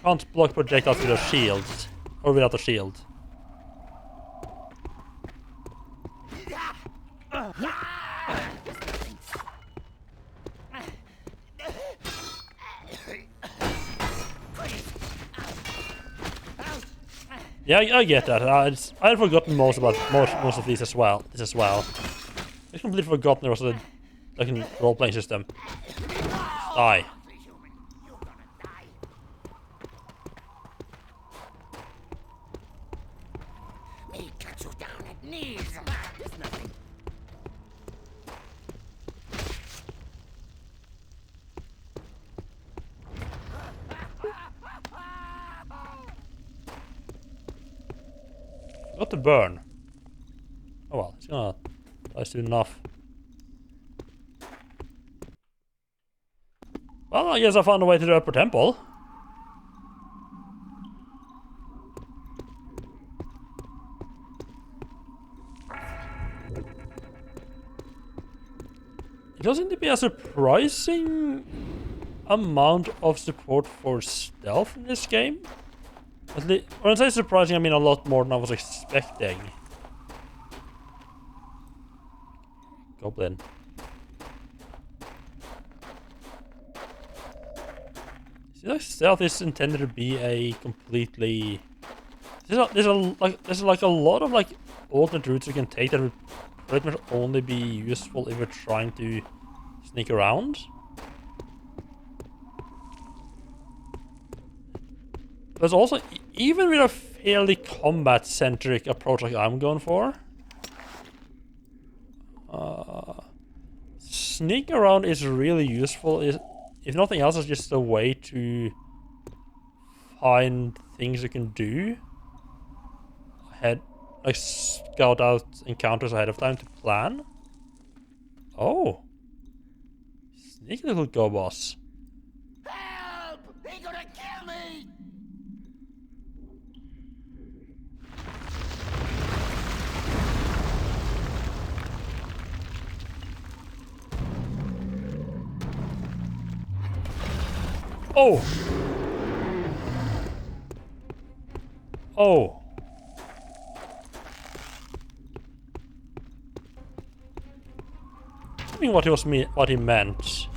Can't block projectiles with a shield, or without a shield. Yeah, I get that. I had forgotten most of these as well. I completely forgotten there was a like a role-playing system. Die. Me cut you down at knees. There's nothing. Got to burn. Oh well, it's gonna die soon enough. Well, I guess I found a way to the upper temple. It does seem to be a surprising amount of support for stealth in this game. When I say surprising, I mean a lot more than I was expecting. Goblin. See, like stealth is intended to be a completely. There's like a lot of like alternate routes you can take that would pretty much only be useful if you're trying to sneak around. There's also, even with a fairly combat-centric approach like I'm going for, sneak around is really useful. If nothing else, it's just a way to find things you can do ahead, like scout out encounters ahead of time to plan. Oh, sneaky little go boss. Help! He's gonna kill me! Oh! Oh! I mean, what he meant.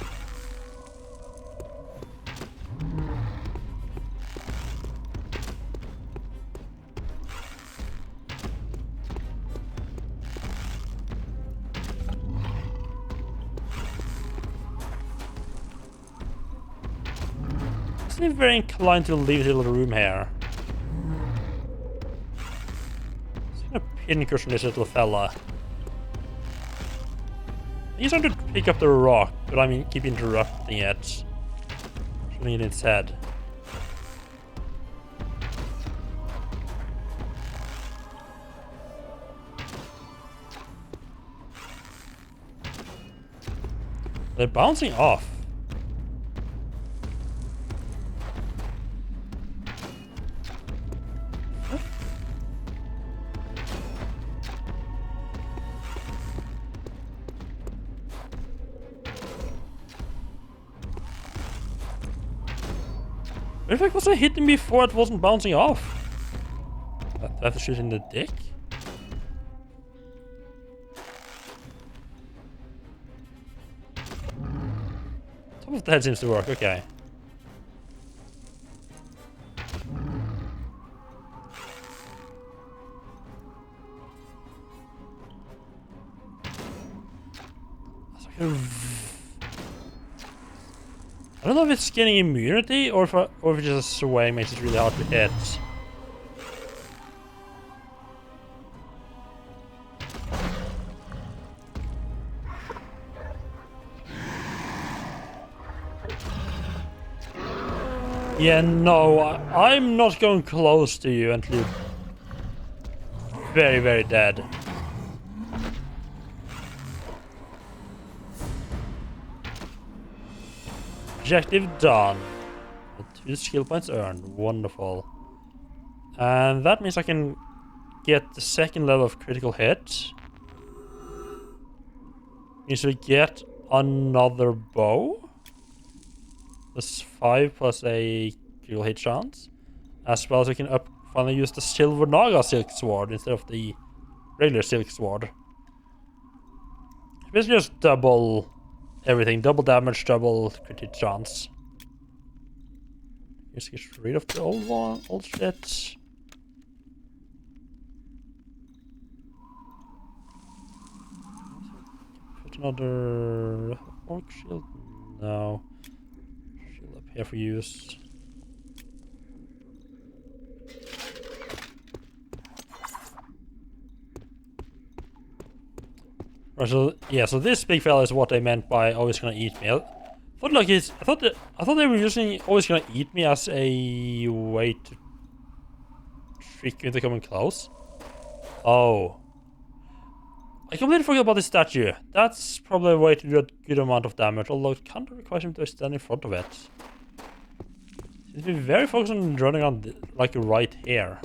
I'm very inclined to leave this little room here. Just gonna pincushion this little fella. He's trying to pick up the rock, but I mean, keep interrupting it. Shooting it instead. They're bouncing off. In fact, was I hitting before it wasn't bouncing off? Do I have to shoot in the dick? Top of the head seems to work, okay. I don't know if it's getting immunity or if it's just a sway makes it really hard to hit. Yeah, no, I'm not going close to you until you're very, very dead. Objective done. 2 skill points earned. Wonderful. And that means I can get the second level of critical hit. Means we get another bow. That's 5 plus a critical hit chance. As well as we can finally use the Silver Naga Silk Sword instead of the regular Silk Sword. It's basically just double everything. Double damage, double crit hit chance. Just get rid of the old shit. another orc shield? No. Shield up here for use. Right, so yeah, so this big fella is what they meant by always gonna eat me. I thought they were using always gonna eat me as a way to trick you into coming close. Oh. I completely forgot about this statue. That's probably a way to do a good amount of damage, although it kind of requires him to stand in front of it. Seems to be very focused on running on like right here.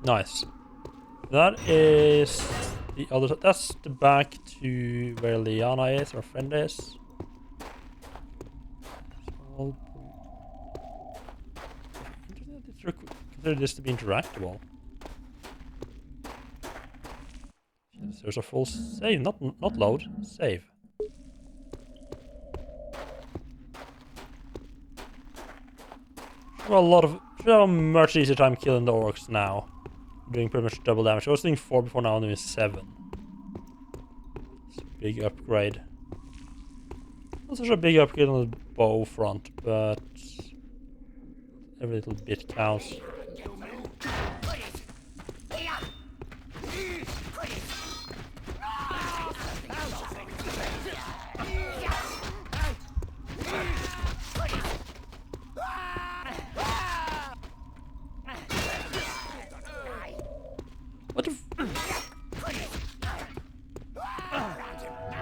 Nice. That is the other side. That's the back to where Liana is, our friend is. So, consider this to be interactable. Yes, there's a full save, not load, save. Should have a much easier time killing the orcs now. Doing pretty much double damage. I was doing 4 before, now I'm doing 7. It's a big upgrade. Not such a big upgrade on the bow front, but every little bit counts. What the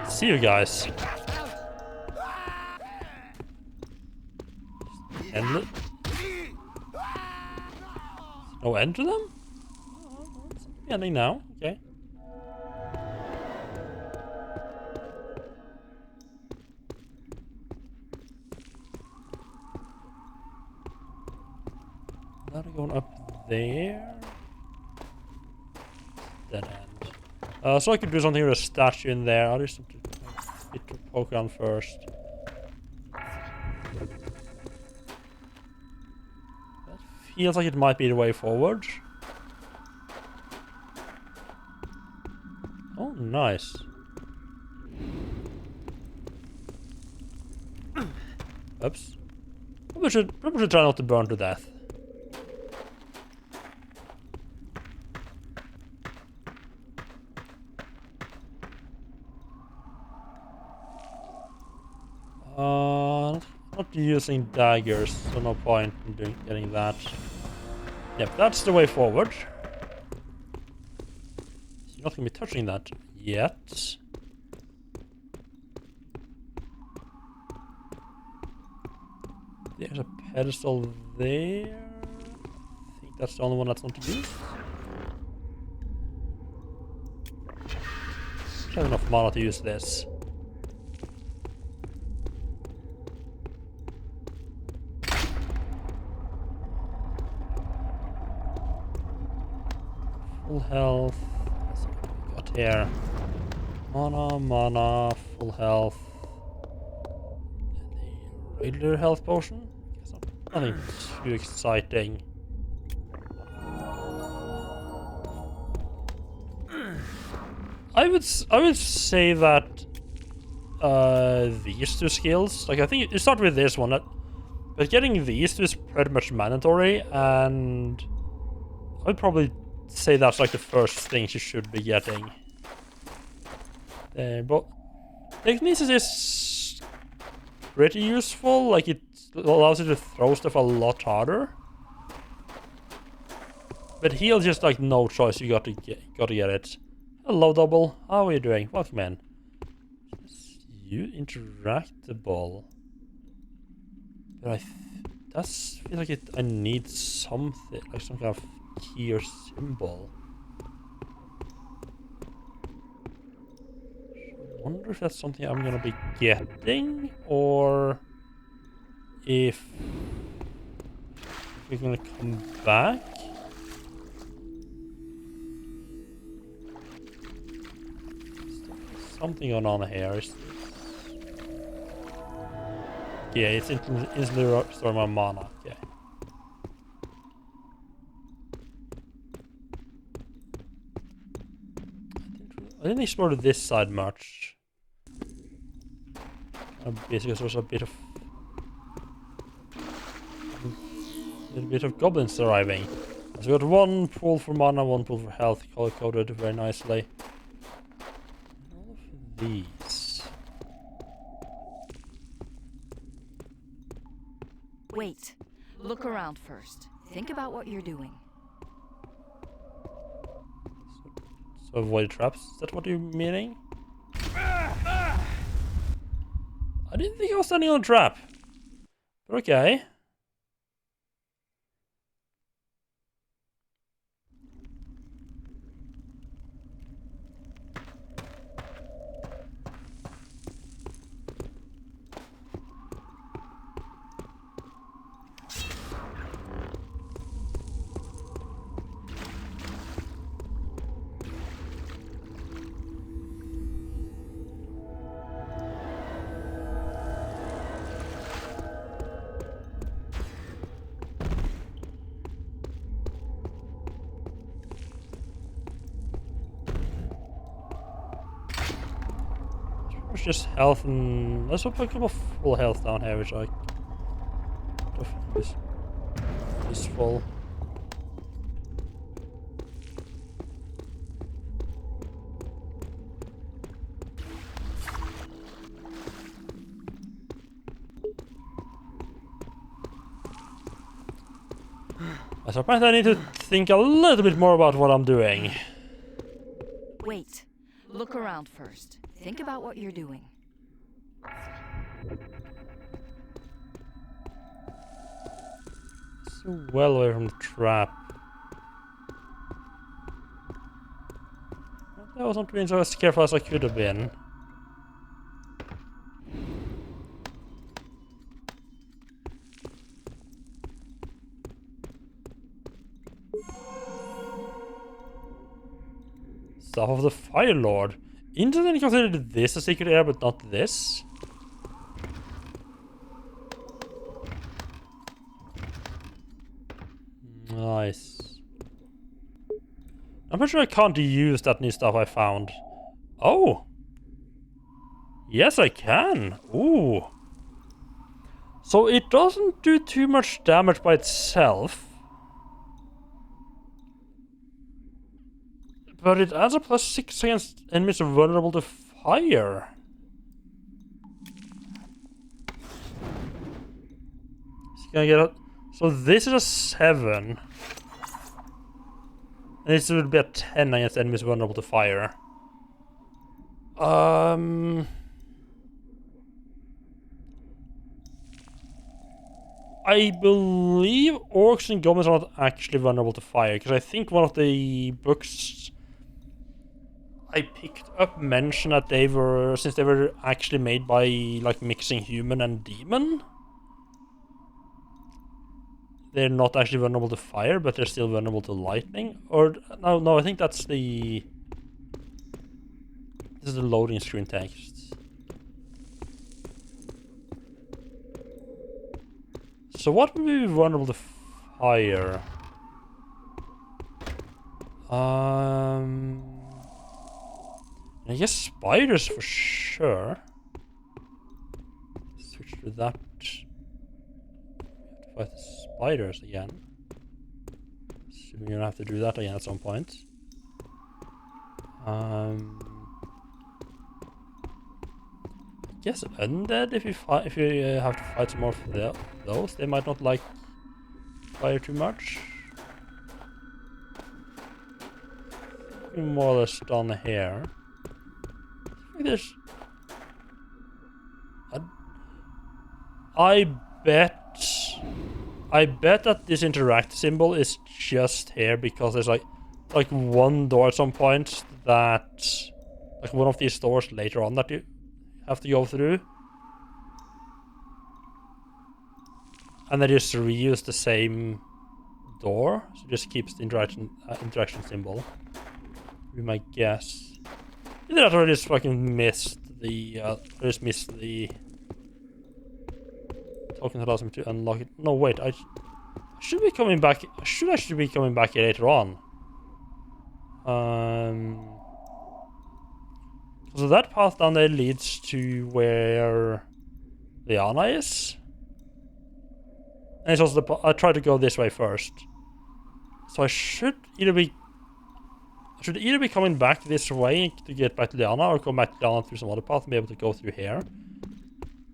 see you guys. End no end to them? Oh, it's ending now, okay. Now going up there. Dead end. So I could do something with a statue in there. I'll just hit the Pokemon first. That feels like it might be the way forward. Oh, nice. Oops. Probably should try not to burn to death. Not using daggers, so no point in getting that. Yep, that's the way forward. So you're not gonna be touching that yet. There's a pedestal there. I think that's the only one that's not used. I have enough mana to use this. Full health. Let's see what we got here. Mana, full health. And a regular health potion. Nothing too exciting. I would say that these two skills, like I think you start with this one, but getting these two is pretty much mandatory, and I'd probably say that's like the first things you should be getting. But Telekinesis is pretty useful, like it allows you to throw stuff a lot harder. But heal just like no choice, you got to get it. Hello, Double. How are you doing? Welcome in. You interactable. But that feels like it. I need something, like some kind of key or symbol. I wonder if that's something I'm gonna be getting, or if we're gonna come back. Something going on here. Yeah, it's instantly restoring my mana. Okay. I didn't explore this side much. Basically, there's a little bit of goblins arriving. So we got one pool for mana, one pool for health, color coded very nicely. All of these. Wait. Look around first. Think about what you're doing. So avoid traps. Is that what you're meaning? I didn't think I was standing on a trap. But okay. It's just health and let's put a couple of full health down here, which I is full. So apparently I need to think a little bit more about what I'm doing. Wait. Look around first. Think about what you're doing. So well away from the trap. I wasn't being so as careful as I could have been. Staff of the Fire Lord. Interesting, considered this a secret area, but not this. Nice. I'm pretty sure I can't use that new stuff I found. Oh! Yes, I can! Ooh! So it doesn't do too much damage by itself. But it adds a +6 against enemies vulnerable to fire. So can I get a... So this is a 7. And this would be a 10 against enemies vulnerable to fire. I believe orcs and goblins are not actually vulnerable to fire, because I think one of the books I picked up mentioned that they were, since they were actually made by like mixing human and demon, they're not actually vulnerable to fire, but they're still vulnerable to lightning. Or no, I think that's the... This is the loading screen text. So what would be vulnerable to fire? I guess spiders for sure. Switch to that. We have to fight the spiders again. Assuming you're gonna have to do that again at some point. I guess undead. If you have to fight some more for those, they might not like fire too much. We're more or less done here. There's... I bet that this interact symbol is just here because there's like one door at some point that, like one of these doors later on that you have to go through, and they just reuse the same door, so it just keeps the interaction symbol. Be my guess. Either that or I just fucking missed the token that allows me to unlock it. No, wait, I should be coming back. I should actually be coming back here later on. So that path down there leads to where Liana is. And it's also I tried to go this way first. So I should either be coming back this way to get back to Liana, or come back to Liana through some other path and be able to go through here.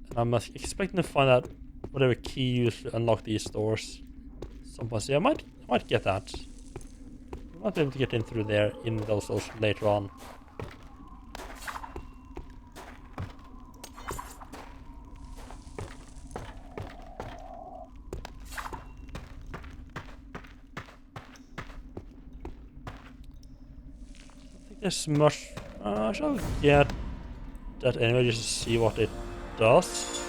And I'm expecting to find out whatever key used to unlock these doors. Some point. Yeah, I might get that. I might be able to get in through there in those doors later on. There's much. I shall get that anyway just to see what it does.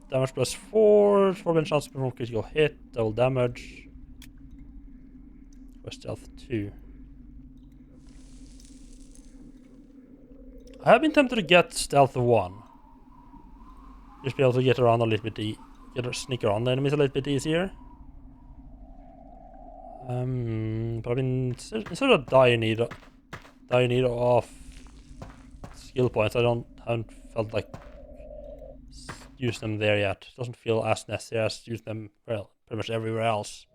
Damage plus 4, 4 chance from critical hit, double damage. For stealth 2. I have been tempted to get stealth 1. Just be able to get around a little bit, sneak around the enemies a little bit easier. But I mean, instead of dire need of skill points, I haven't felt like use them there yet. It doesn't feel as necessary as use them, well, pretty much everywhere else.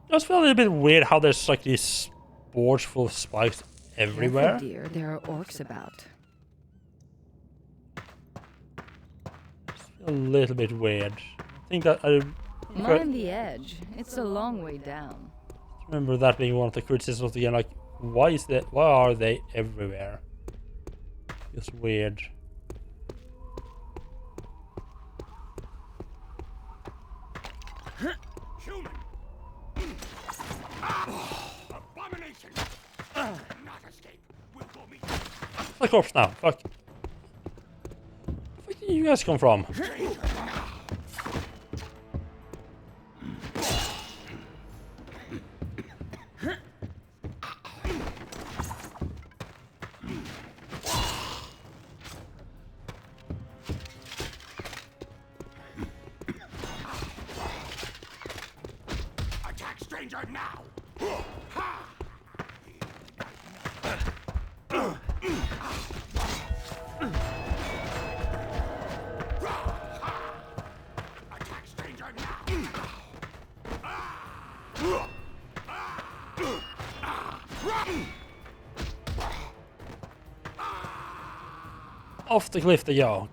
It does feel a little bit weird how there's like these boards full of spikes everywhere. Careful, dear. There are orcs about. A little bit weird. I think that Mind the edge. It's a long way down. remember that being one of the criticisms of the game. Like, why are they everywhere? It's weird. Human! Abomination! Not escape. We'll go meet The corpse now. Fuck. Where did you guys come from? Attack stranger now! Attack stranger now! Off the cliff they go.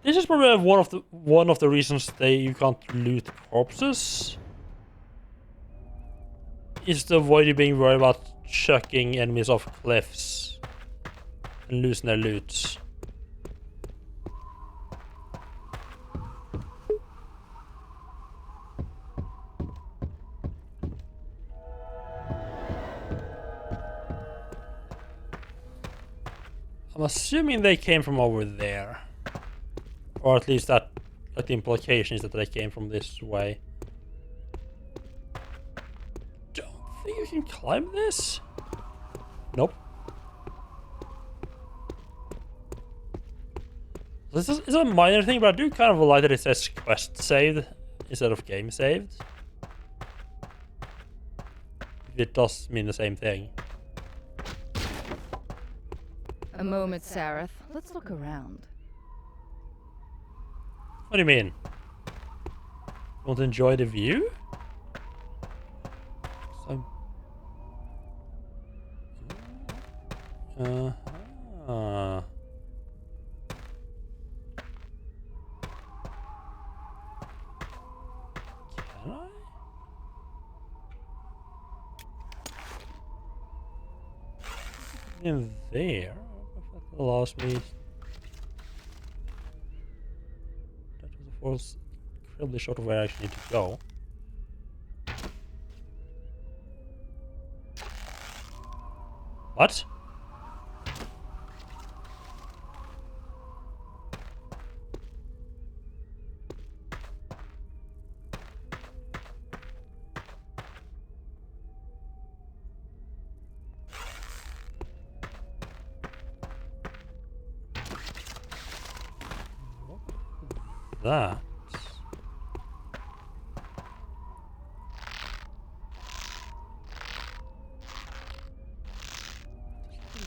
This is probably one of the reasons you can't loot corpses. Is to avoid you being worried about chucking enemies off cliffs and losing their loot. I'm assuming they came from over there. Or at least that, like, the implication is that they came from this way. Don't think you can climb this? Nope. This is a minor thing, but I do kind of like that it says quest saved instead of game saved. It does mean the same thing. A moment, Sareth. Let's look around. What do you mean? Want to enjoy the view? So... Can I? In there? That allows me... was incredibly short of where I actually need to go. What? that?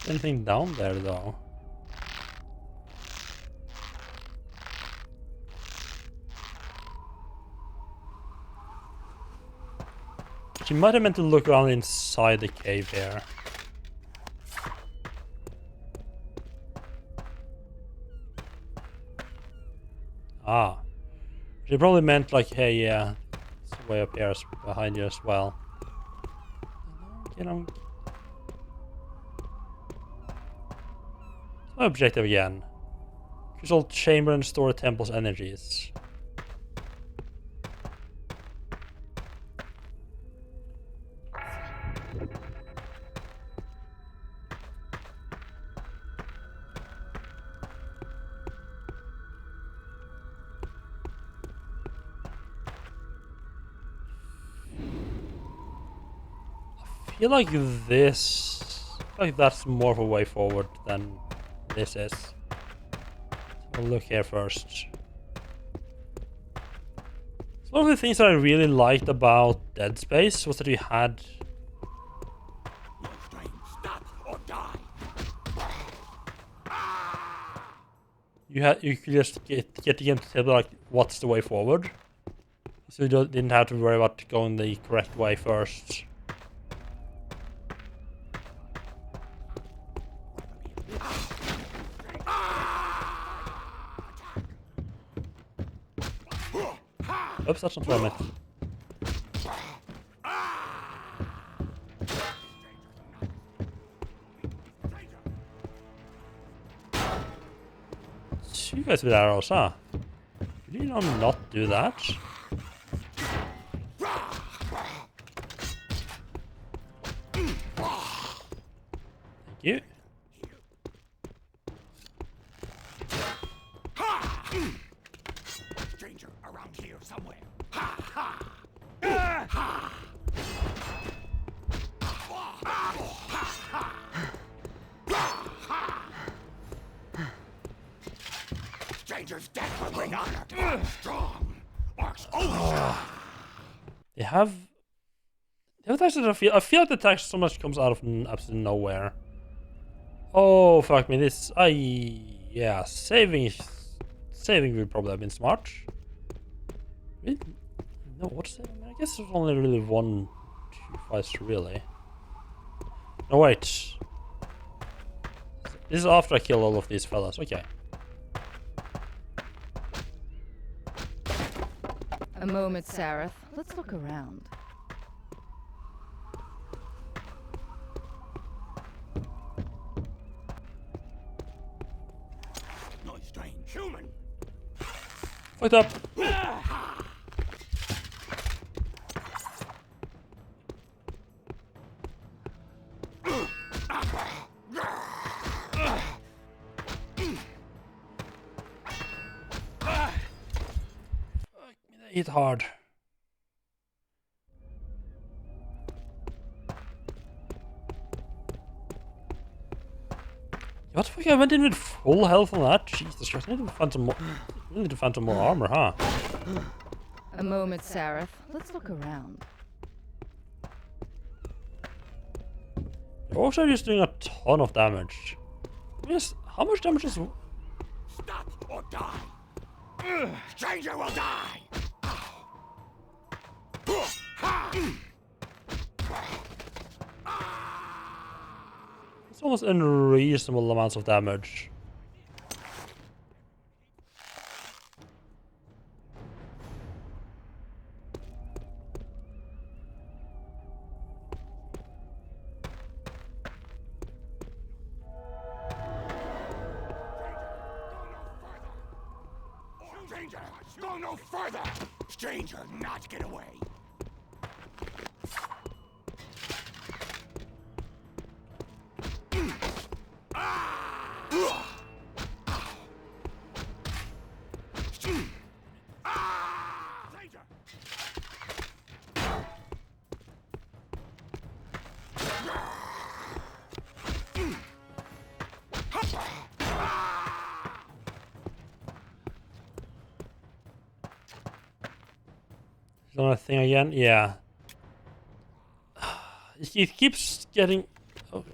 Anything down there though? She might have meant to look around inside the cave here. Ah. She probably meant like, hey, yeah, it's way up here, behind you as well. You know. My objective again. Crystal chamber and store the temple's energies. I feel like that's more of a way forward than this is. I'll look here first. So one of the things that I really liked about Dead Space was that you had No strain. Stop or die. you could just get the game to tell like what's the way forward. So you didn't have to worry about going the correct way first. Oops, that's not what I meant. You guys with arrows, huh? Did you not do that? Thank you. Stranger around here somewhere. Stranger's death will bring honor to our strong. Orcs over. They have attacks that I feel like the attack so much comes out of absolutely nowhere. Oh fuck me, this yeah, saving would probably have been smart. Really? No, what's that? I mean, I guess there's only really 1-2 fights really. No wait. This is after I kill all of these fellas, okay. A moment, Sareth. Let's look around. No strain. Human. Fucked up. Hit hard. What the fuck? I went in with full health on that. Jesus Christ! I need to find some more. We need to find some more armor, huh? A moment, Sareth. Let's look around. You're also just doing a ton of damage. Yes. How much damage is? Stop or die. Stranger will die. It's almost unreasonable amounts of damage. Stranger, go no further. Stranger, not get away. Stranger. On a thing again? Yeah. It keeps getting... Oh.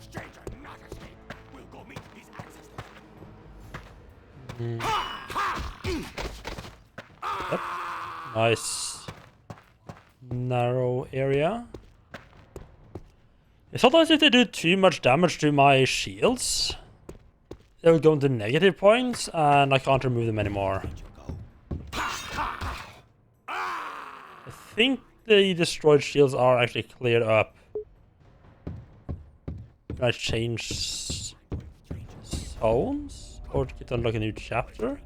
Stranger, not escape. We'll go meet his ancestors. Yep. Nice. Narrow area. Sometimes if they do too much damage to my shields, they will go into negative points and I can't remove them anymore. I think the destroyed shields are actually cleared up. Can I change zones? Or get to unlock a new chapter?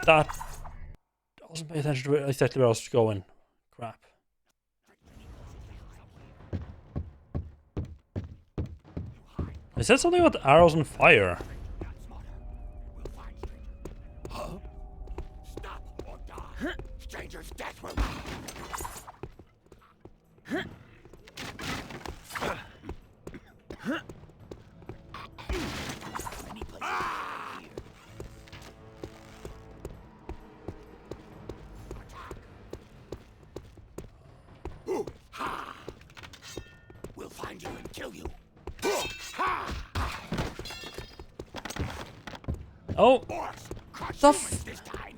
That... I wasn't paying attention to exactly where I was going. Crap. It said something about arrows and fire. Stop or die. Stranger's death will... We'll find you and kill you. Oh! Orcs, crush The humans this time.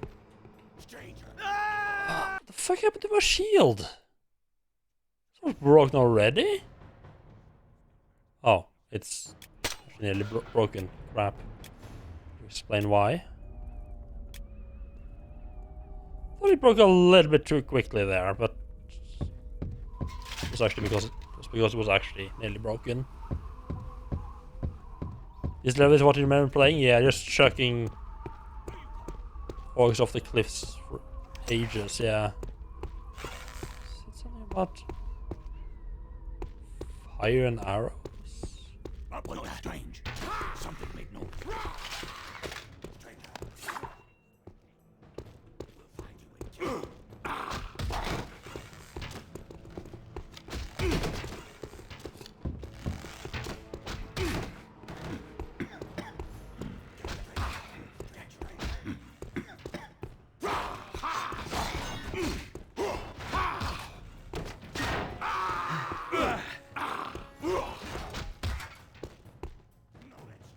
Stranger. What the fuck happened to my shield? It was broken already? Oh, it's nearly broken. Crap. Explain why. Thought it broke a little bit too quickly there, but it was actually because it was actually nearly broken. This level is what you remember playing? Yeah, just chucking orcs off the cliffs for ages, yeah. Is it something about fire and arrows? What was that? Strange. Something made noise. Stranger. We'll find you and kill you.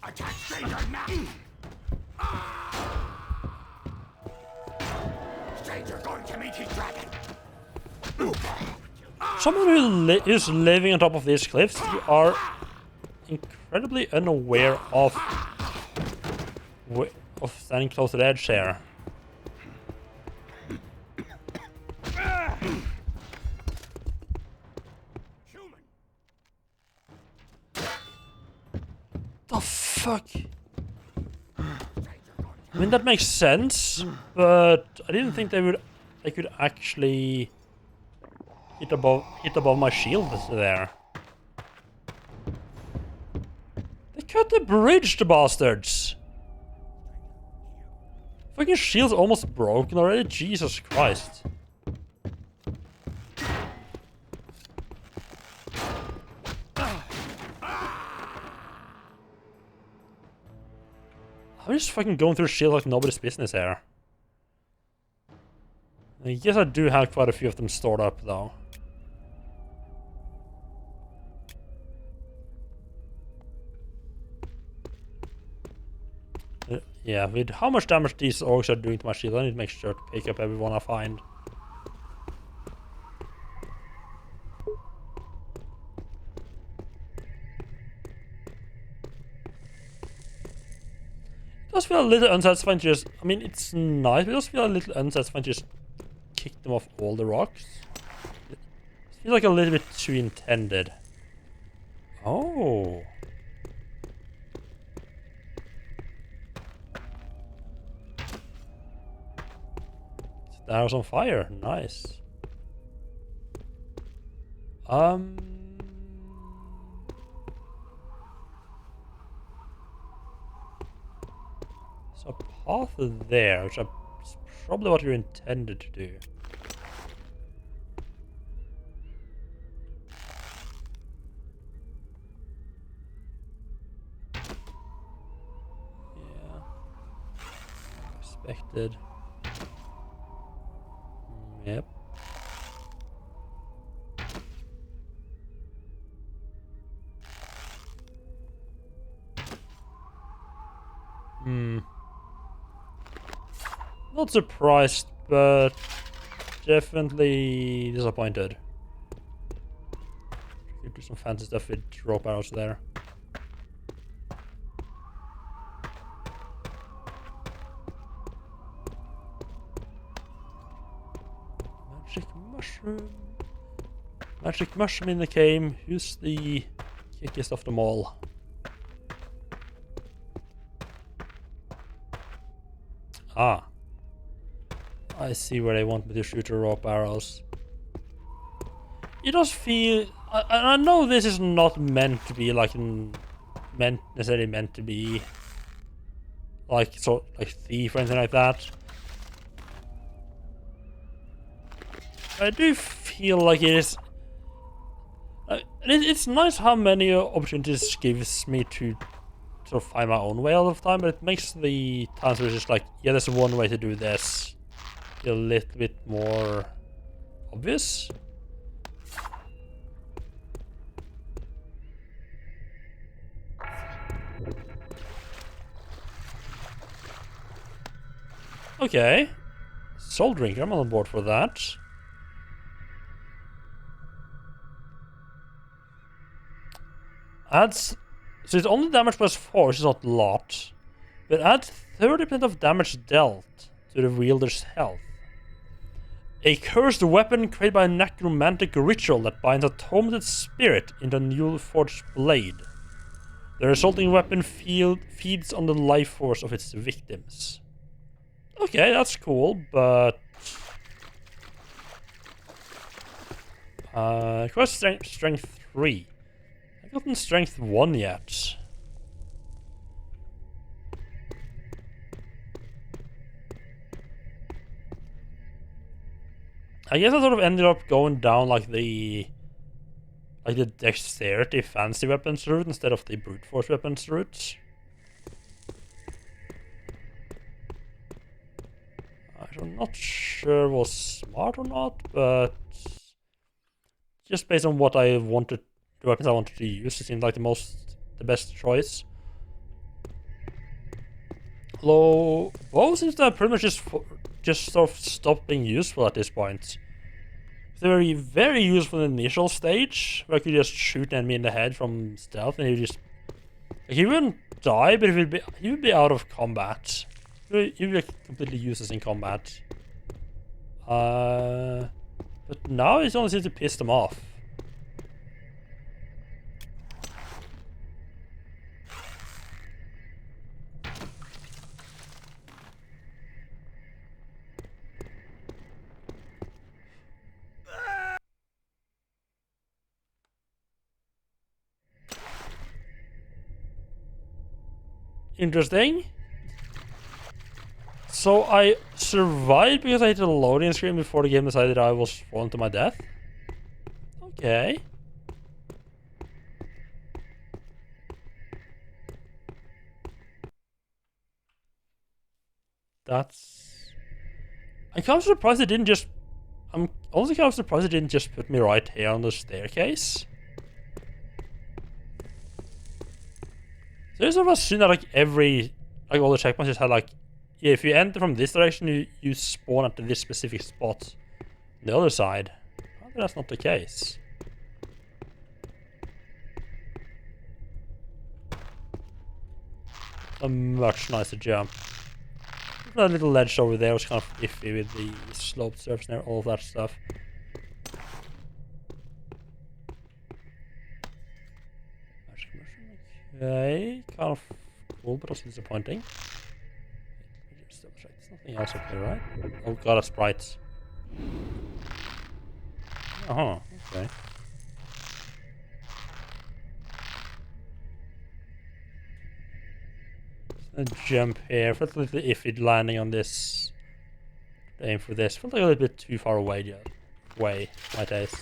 Attack Stranger now! Stranger going to meet his dragon! Someone who is living on top of these cliffs, you are incredibly unaware of standing close to the edge here. Human! The fuck? I mean, that makes sense, but I didn't think they could actually hit above my shield there. They cut the bridge, the bastards! Fucking shield's almost broken already, Jesus Christ. I'm just fucking going through shield like nobody's business here. I guess I do have quite a few of them stored up though. Yeah, with how much damage these orcs are doing to my shield, I need to make sure to pick up everyone I find. It does feel a little unsatisfying to just... I mean, it's nice, but it does feel a little unsatisfying to just kick them off all the rocks. It feels like a little bit too intended. Oh. The arrow's on fire. Nice. path there, which is probably what you intended to do. Yeah. Expected. Yep. Not surprised, but definitely disappointed. Could do some fancy stuff with rope arrows there. Magic mushroom. Magic mushroom in the game. Who's the kickiest of them all? Ah. I see where they want me to shoot the rope arrows. It does feel... I know this is not meant to be like... necessarily meant to be... like Thief or anything like that. I do feel like it is... it's nice how many opportunities gives me to sort of find my own way all the time, but it makes the times where it's just like, yeah, there's one way to do this, a little bit more obvious. Okay. Soul Drinker, I'm on board for that. Adds... so it's only damage plus 4, which is not a lot. But adds 30% of damage dealt to the wielder's health. A cursed weapon created by a necromantic ritual that binds a tormented spirit into a newly forged blade. The resulting weapon feeds on the life force of its victims. Okay, that's cool, but... quest strength 3. I haven't gotten strength 1 yet. I guess I sort of ended up going down like the dexterity fancy weapons route instead of the brute force weapons route. I'm not sure was smart or not, but just based on what I wanted, the weapons I wanted to use, it seemed like the best choice. Although bow seems to have pretty much just sort of stopped being useful at this point. They were very useful in the initial stage, where I could just shoot an enemy in the head from stealth, and he wouldn't die, but he would be out of combat. He would be completely useless in combat. But now it only seems to piss them off. Interesting. So I survived because I hit a loading screen before the game decided I was falling to my death? Okay. That's... I'm kind of surprised it didn't just... I'm also kind of surprised it didn't just put me right here on the staircase. So I sort of assume that all the checkpoints just had yeah, if you enter from this direction, you spawn at this specific spot. The other side. Apparently that's not the case. A much nicer jump. That little ledge over there was kind of iffy with the sloped surface and all of that stuff. Okay, kind of cool, but also disappointing. There's nothing else up here, right? Oh god, a sprite. Uh-huh, okay. Jump here. Felt a little iffy landing on this. Aim for this. Felt like a little bit too far away. My taste.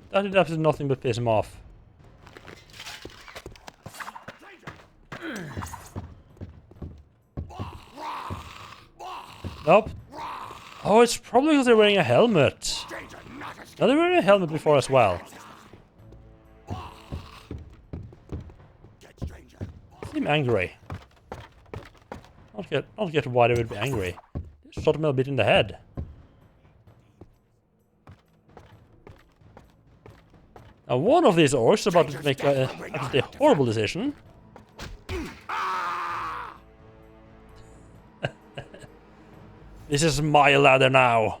That did absolutely nothing but piss him off. Nope. Oh, it's probably because they're wearing a helmet. No, they're wearing a helmet before as well. Seem angry. Not get why they would be angry. Just shot him a bit in the head. Now, one of these orcs is about to make a horrible decision. This is my ladder now.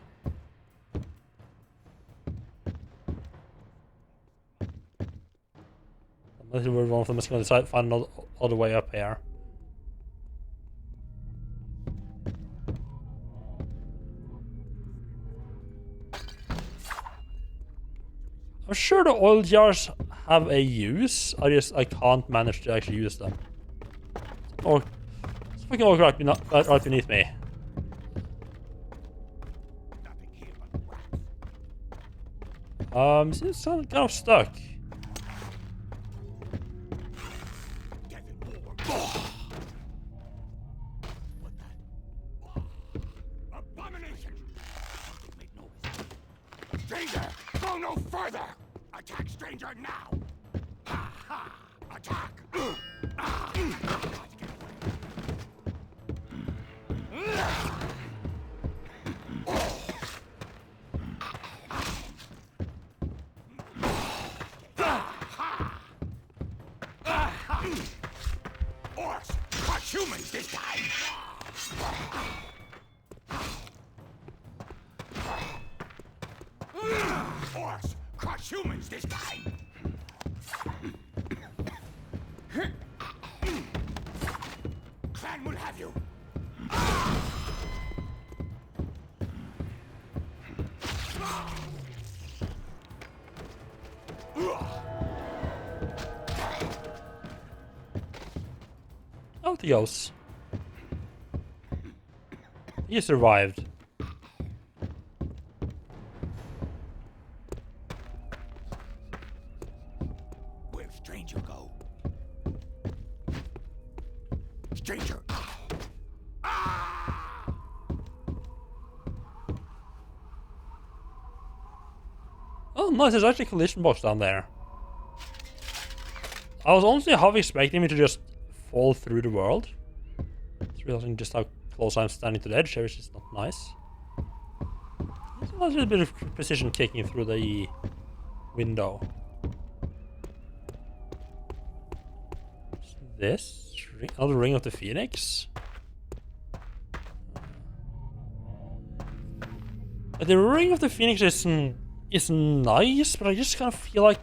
Unless one of them is going to decide to find another other way up here. I'm sure the oil jars have a use. I can't manage to actually use them. Or it's fucking orc right beneath me. Seems kind of stuck. Abomination! Make noise. Stranger, go no further! Attack stranger now! Ha ha! Attack! Orcs, crush humans this time! Orcs, crush humans this time! Clan will have you! Out he goes. He survived. Where'd stranger go? Stranger! Oh, nice. There's actually a collision box down there. I was honestly half expecting me to just fall through the world. It's realizing just how close I'm standing to the edge here, which is not nice. There's a little bit of precision kicking through the window. This? Another Ring of the Phoenix? The Ring of the Phoenix is nice, but I just kind of feel like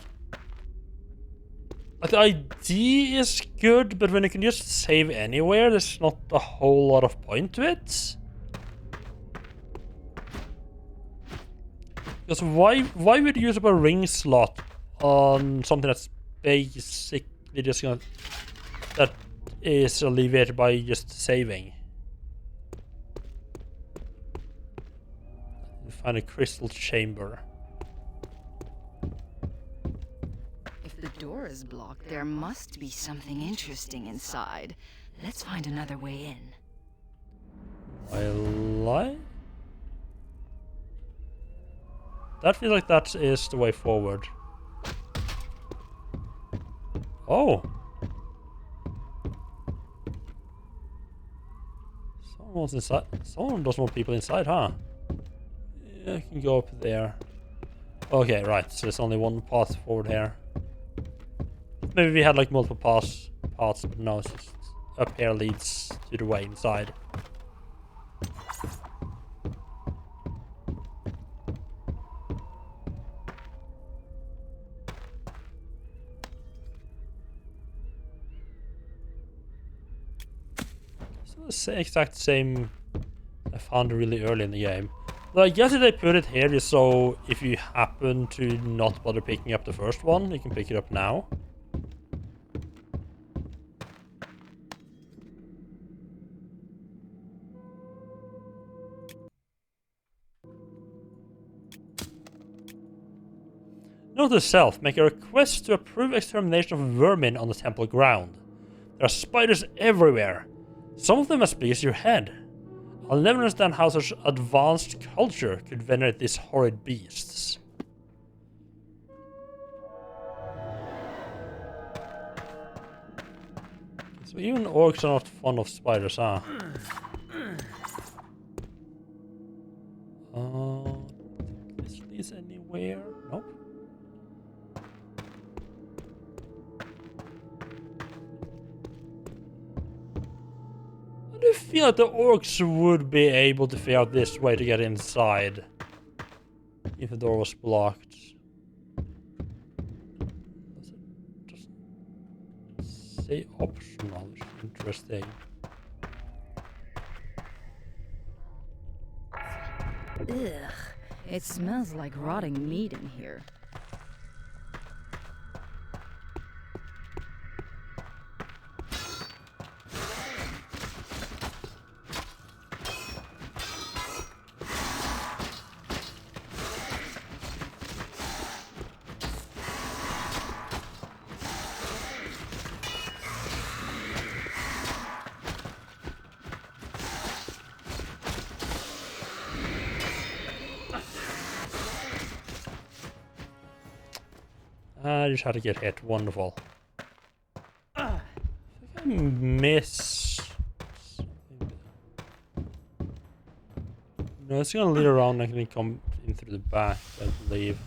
the idea is good, but when you can just save anywhere, there's not a whole lot of point to it. Because why would you use up a ring slot on something that's basically just gonna that is alleviated by just saving? Find a crystal chamber. If the door is blocked, there must be something interesting inside. Let's find another way in. Well, that feels like that is the way forward. Oh. Someone wants inside. Someone doesn't want people inside, huh? Yeah, I can go up there. Okay, right. So there's only one path forward here. Maybe we had like multiple paths, but no, it's just up here leads to the way inside. So it's the exact same I found really early in the game. But I guess they put it here just so if you happen to not bother picking up the first one, you can pick it up now. Note to self, make a request to approve extermination of vermin on the temple ground. There are spiders everywhere. Some of them as big as your head. I'll never understand how such advanced culture could venerate these horrid beasts. So even orcs are not fond of spiders, huh? This leads anywhere? Nope. I do feel like the orcs would be able to figure out this way to get inside. If the door was blocked. Does it just say optional? Which is interesting. Ugh, it smells like rotting meat in here. I just had to get hit. Wonderful. I think I miss something. No, it's gonna lead around and can come in through the back, I believe.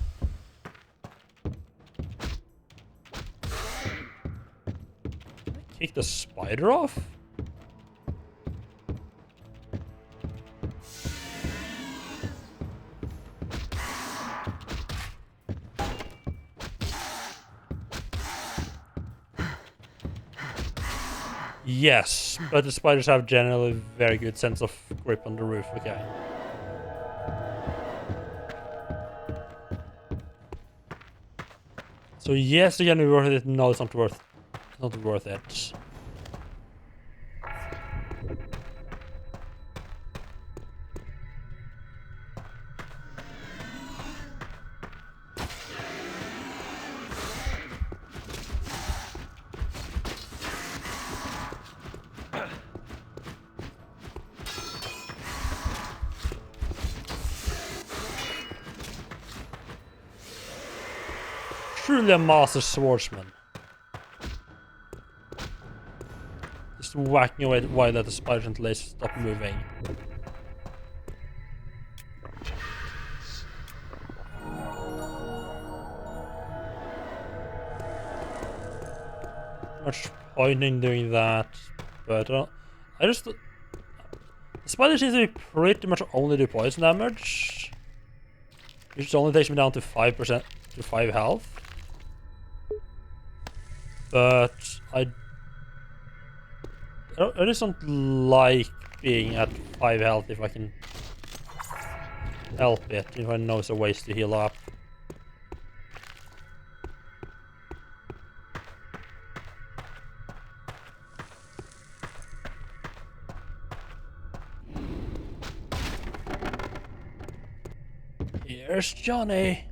Kick the spider off? Yes, but the spiders have generally very good sense of grip on the roof, okay. So yes, again, we worth it. No, it's not worth it. Truly a master swordsman. Just whacking away while let the spiders and lasers stop moving. Much point in doing that, but I just the spider seems to be pretty much only do poison damage, which only takes me down to 5% to 5 health. But I just don't like being at 5 health if I can help it, if I know some ways to heal up. Here's Johnny.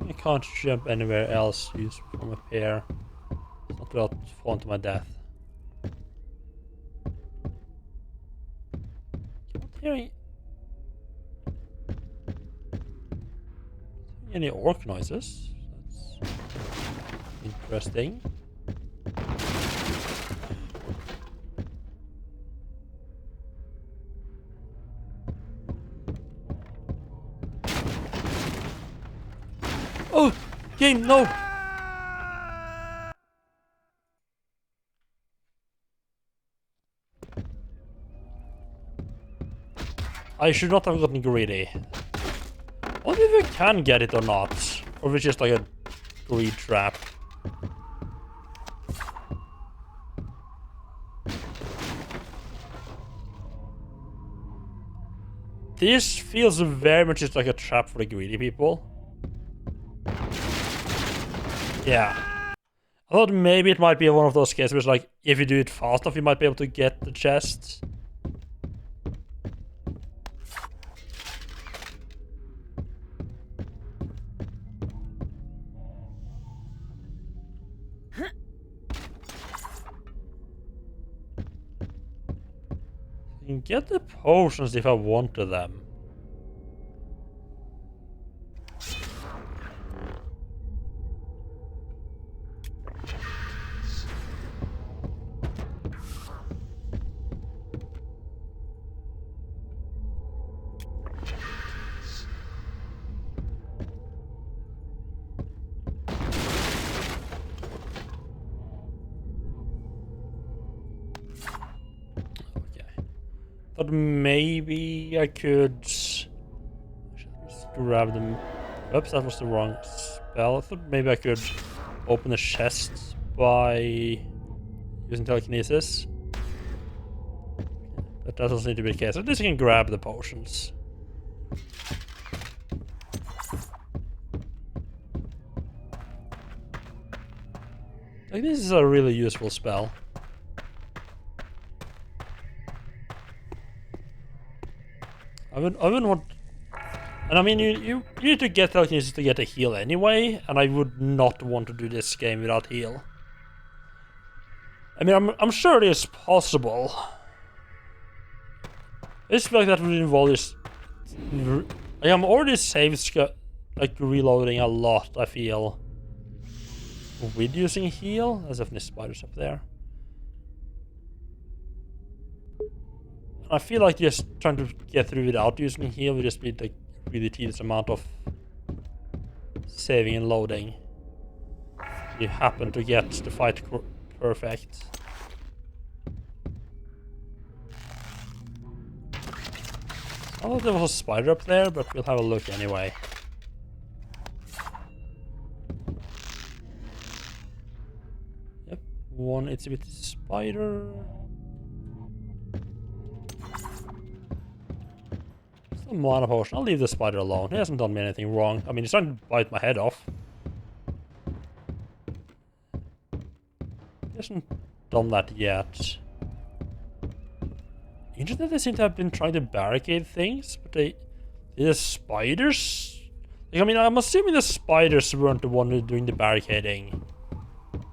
I can't jump anywhere else useful from up here. It's not without falling to my death. I'm not hearing any orc noises. That's interesting. Oh! Game, no! I should not have gotten greedy. I wonder if I can get it or not. Or if it's just like a greed trap. This feels very much just like a trap for the greedy people. Yeah. I thought maybe it might be one of those cases where it's like, if you do it fast enough, you might be able to get the chest. I can get the potions if I wanted them. Thought maybe I could just grab them. Oops, that was the wrong spell. I thought maybe I could open the chest by using telekinesis. But that doesn't need to be the case. At least I can grab the potions. Like, this is a really useful spell. I wouldn't want... And I mean, you need to get telekinesis to get a heal anyway, and I would not want to do this game without heal. I mean, I'm sure it is possible. I just feel like that would involve this... Like, I'm already saved, like, reloading a lot, I feel. With using heal? There's definitely spiders up there. I feel like just trying to get through without using heal would just be like really tedious amount of saving and loading. You happen to get the fight perfect. I thought there was a spider up there, but we'll have a look anyway. Yep, one itsy bitty spider. A mana potion. I'll leave the spider alone. He hasn't done me anything wrong. I mean, he's trying to bite my head off. He hasn't done that yet. Interesting that they seem to have been trying to barricade things, but the spiders? Like, I mean, I'm assuming the spiders weren't the one who were doing the barricading.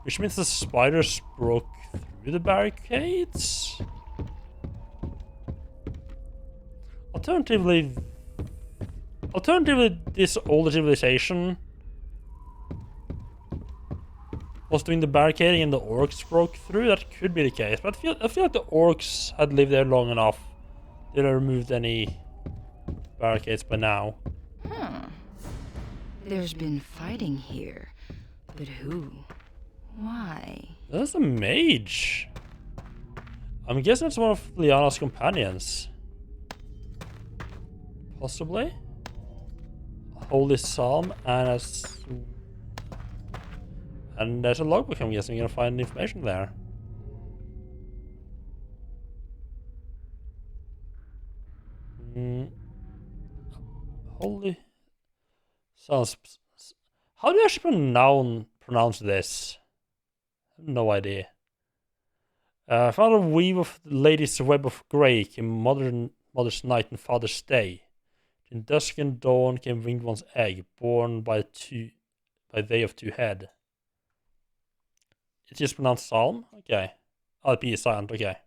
Which means the spiders broke through the barricades? Alternatively, this older civilization was doing the barricading and the orcs broke through. That could be the case, but I feel like the orcs had lived there long enough. They'd have removed any barricades by now. There's been fighting here, but who? Why? That's a mage. I'm guessing it's one of Liana's companions. Possibly. Holy Psalm and there's a logbook. I'm guessing you're gonna find information there. Holy Psalms. How do you actually pronounce this? I have no idea. Found a weave of the Lady's Web of Grey came Mother's Night and Father's Day. In dusk and dawn came Winged One's egg, born by they of two head. It's just pronounced Psalm? Okay. Oh, the P is silent, okay.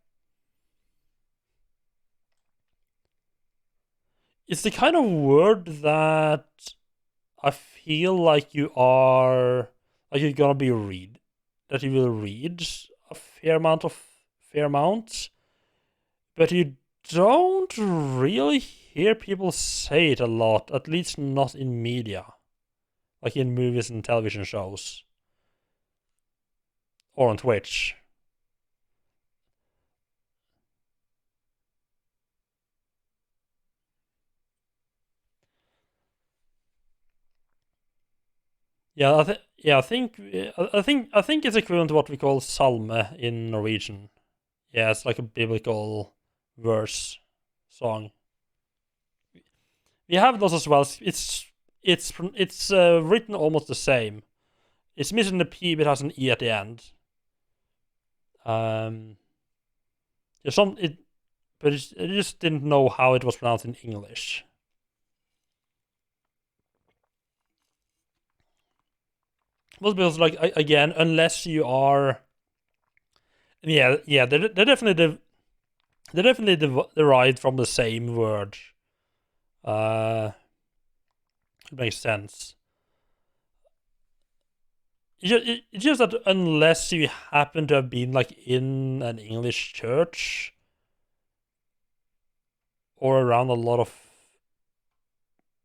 It's the kind of word that I feel like you're gonna be that you will read a fair amount, but you don't really hear people say it a lot, at least not in media. like in movies and television shows, or on Twitch. Yeah, I think it's equivalent to what we call salme in Norwegian. Yeah, it's like a biblical verse song. We have those as well. It's written almost the same. It's missing the P, but it has an E at the end. But I just didn't know how it was pronounced in English. Well, because like again, unless you are, they're definitely derived from the same word. It makes sense. It's just that unless you happen to have been like in an English church or around a lot of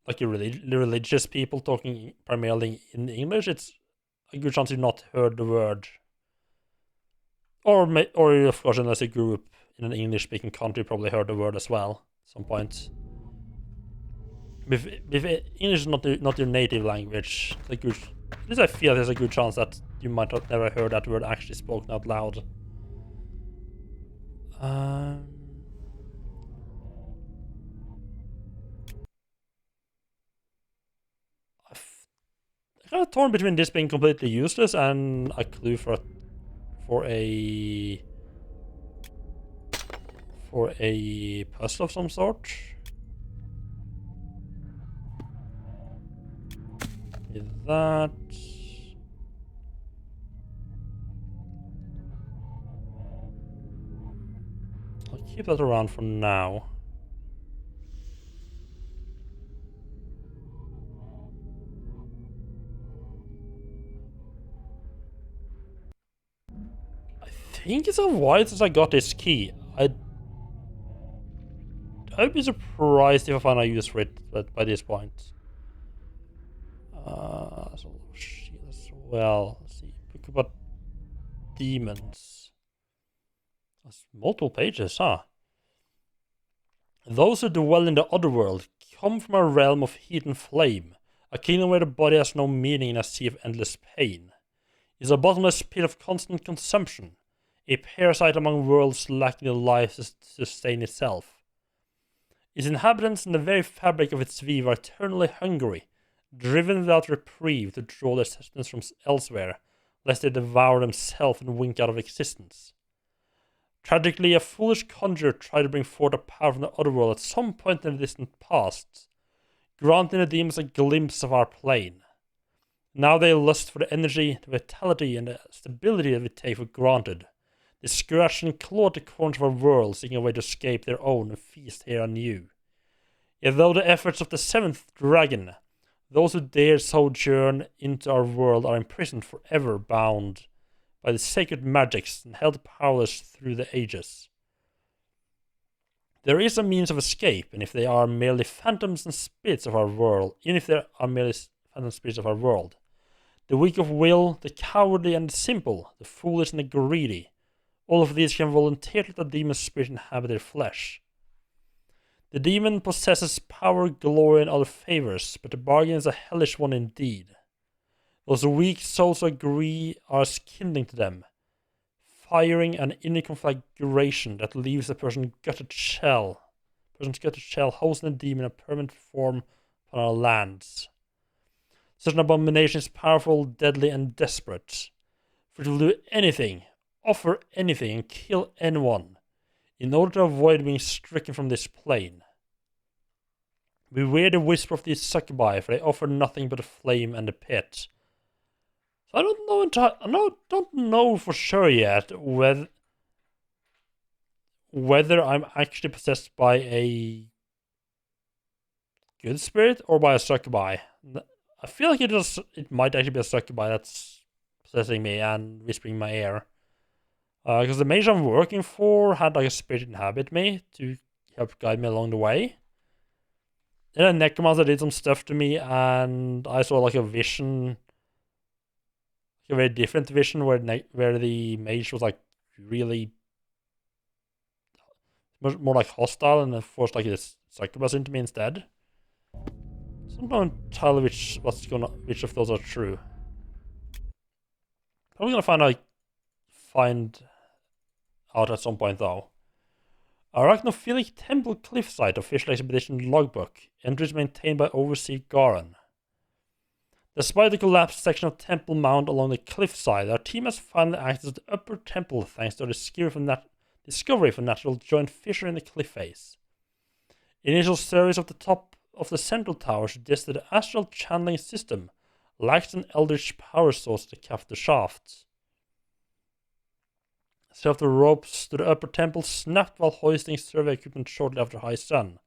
like religious people talking primarily in English, it's a good chance you've not heard the word. Or of course, unless you grew up in an English-speaking country, probably heard the word as well at some point. If English is not your native language, at least I feel there's a good chance that you might have never heard that word actually spoken out loud. I'm kind of torn between this being completely useless and a clue for a puzzle of some sort. With that. I'll keep that around for now. I think it's a while since I got this key. I'd be surprised if I find a use for it by this point. As well. Let's see. Book about demons. That's multiple pages, huh? Those who dwell in the other world come from a realm of heat and flame, a kingdom where the body has no meaning in a sea of endless pain. It is a bottomless pit of constant consumption, a parasite among worlds lacking the life to sustain itself. Its inhabitants and the very fabric of its weave are eternally hungry, driven without reprieve to draw their sustenance from elsewhere, lest they devour themselves and wink out of existence. Tragically, a foolish conjurer tried to bring forth a power from the other world at some point in the distant past, granting the demons a glimpse of our plane. Now they lust for the energy, the vitality, and the stability that we take for granted. They scratch and claw at the corners of our world, seeking a way to escape their own and feast here anew. Yet though the efforts of the seventh dragon, those who dare sojourn into our world are imprisoned forever, bound by the sacred magics and held powerless through the ages. There is a means of escape, and if they are merely phantoms and spirits of our world, the weak of will, the cowardly and the simple, the foolish and the greedy, all of these can volunteer to let the demon spirit inhabit their flesh. The demon possesses power, glory, and other favors, but the bargain is a hellish one indeed. Those weak souls agree are as kindling to them, firing an inner conflagration that leaves a person's gutted shell hosting the demon in a permanent form upon our lands. Such an abomination is powerful, deadly, and desperate, for it will do anything, offer anything, and kill anyone, in order to avoid being stricken from this plane. Beware the whisper of these succubi, for they offer nothing but a flame and a pit. So I don't know for sure yet whether I'm actually possessed by a good spirit or by a succubi. I feel like it might actually be a succubi that's possessing me and whispering in my ear. Because the mage I'm working for had like a spirit inhabit me to help guide me along the way. then a necromancer did some stuff to me, and I saw like a vision, a very different vision where the mage was like really much more like hostile and forced like this succubus into me instead. So I'm not entirely which of those are true. Probably gonna find out at some point though. Arachnophilic Temple Cliffside Official Expedition Logbook. Entries maintained by Overseer Garan. Despite the collapsed section of Temple Mount along the cliffside, our team has finally accessed the upper temple thanks to our discovery from natural joint fissure in the cliff face. Initial surveys of the top of the central tower suggested the astral channeling system lacks an eldritch power source to cap the shafts. Some of the ropes to the upper temple snapped while hoisting survey equipment shortly after high sun.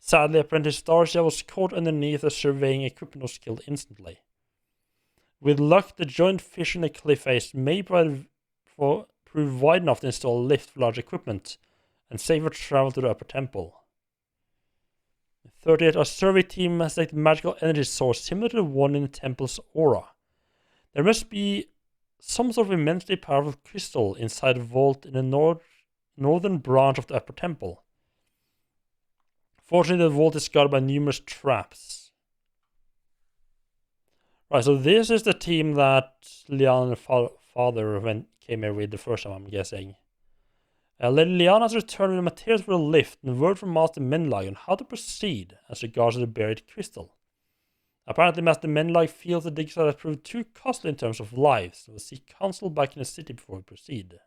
Sadly, Apprentice Starsia was caught underneath as surveying equipment was killed instantly. With luck, the joint fissure in the cliff face may prove wide enough to install a lift for large equipment and safer travel to the upper temple. 38, our survey team has detected a magical energy source similar to the one in the temple's aura. There must be some sort of immensely powerful crystal inside a vault in the northern branch of the upper temple. Fortunately, the vault is guarded by numerous traps. Right, so this is the team that Liana and father came here with the first time, I'm guessing. Lady Liana has returned with the materials for a lift and word from Master Menlag on how to proceed as regards the buried crystal. Apparently, Master Menlag feels the dig site has proved too costly in terms of lives, so will seek counsel back in the city before we proceed.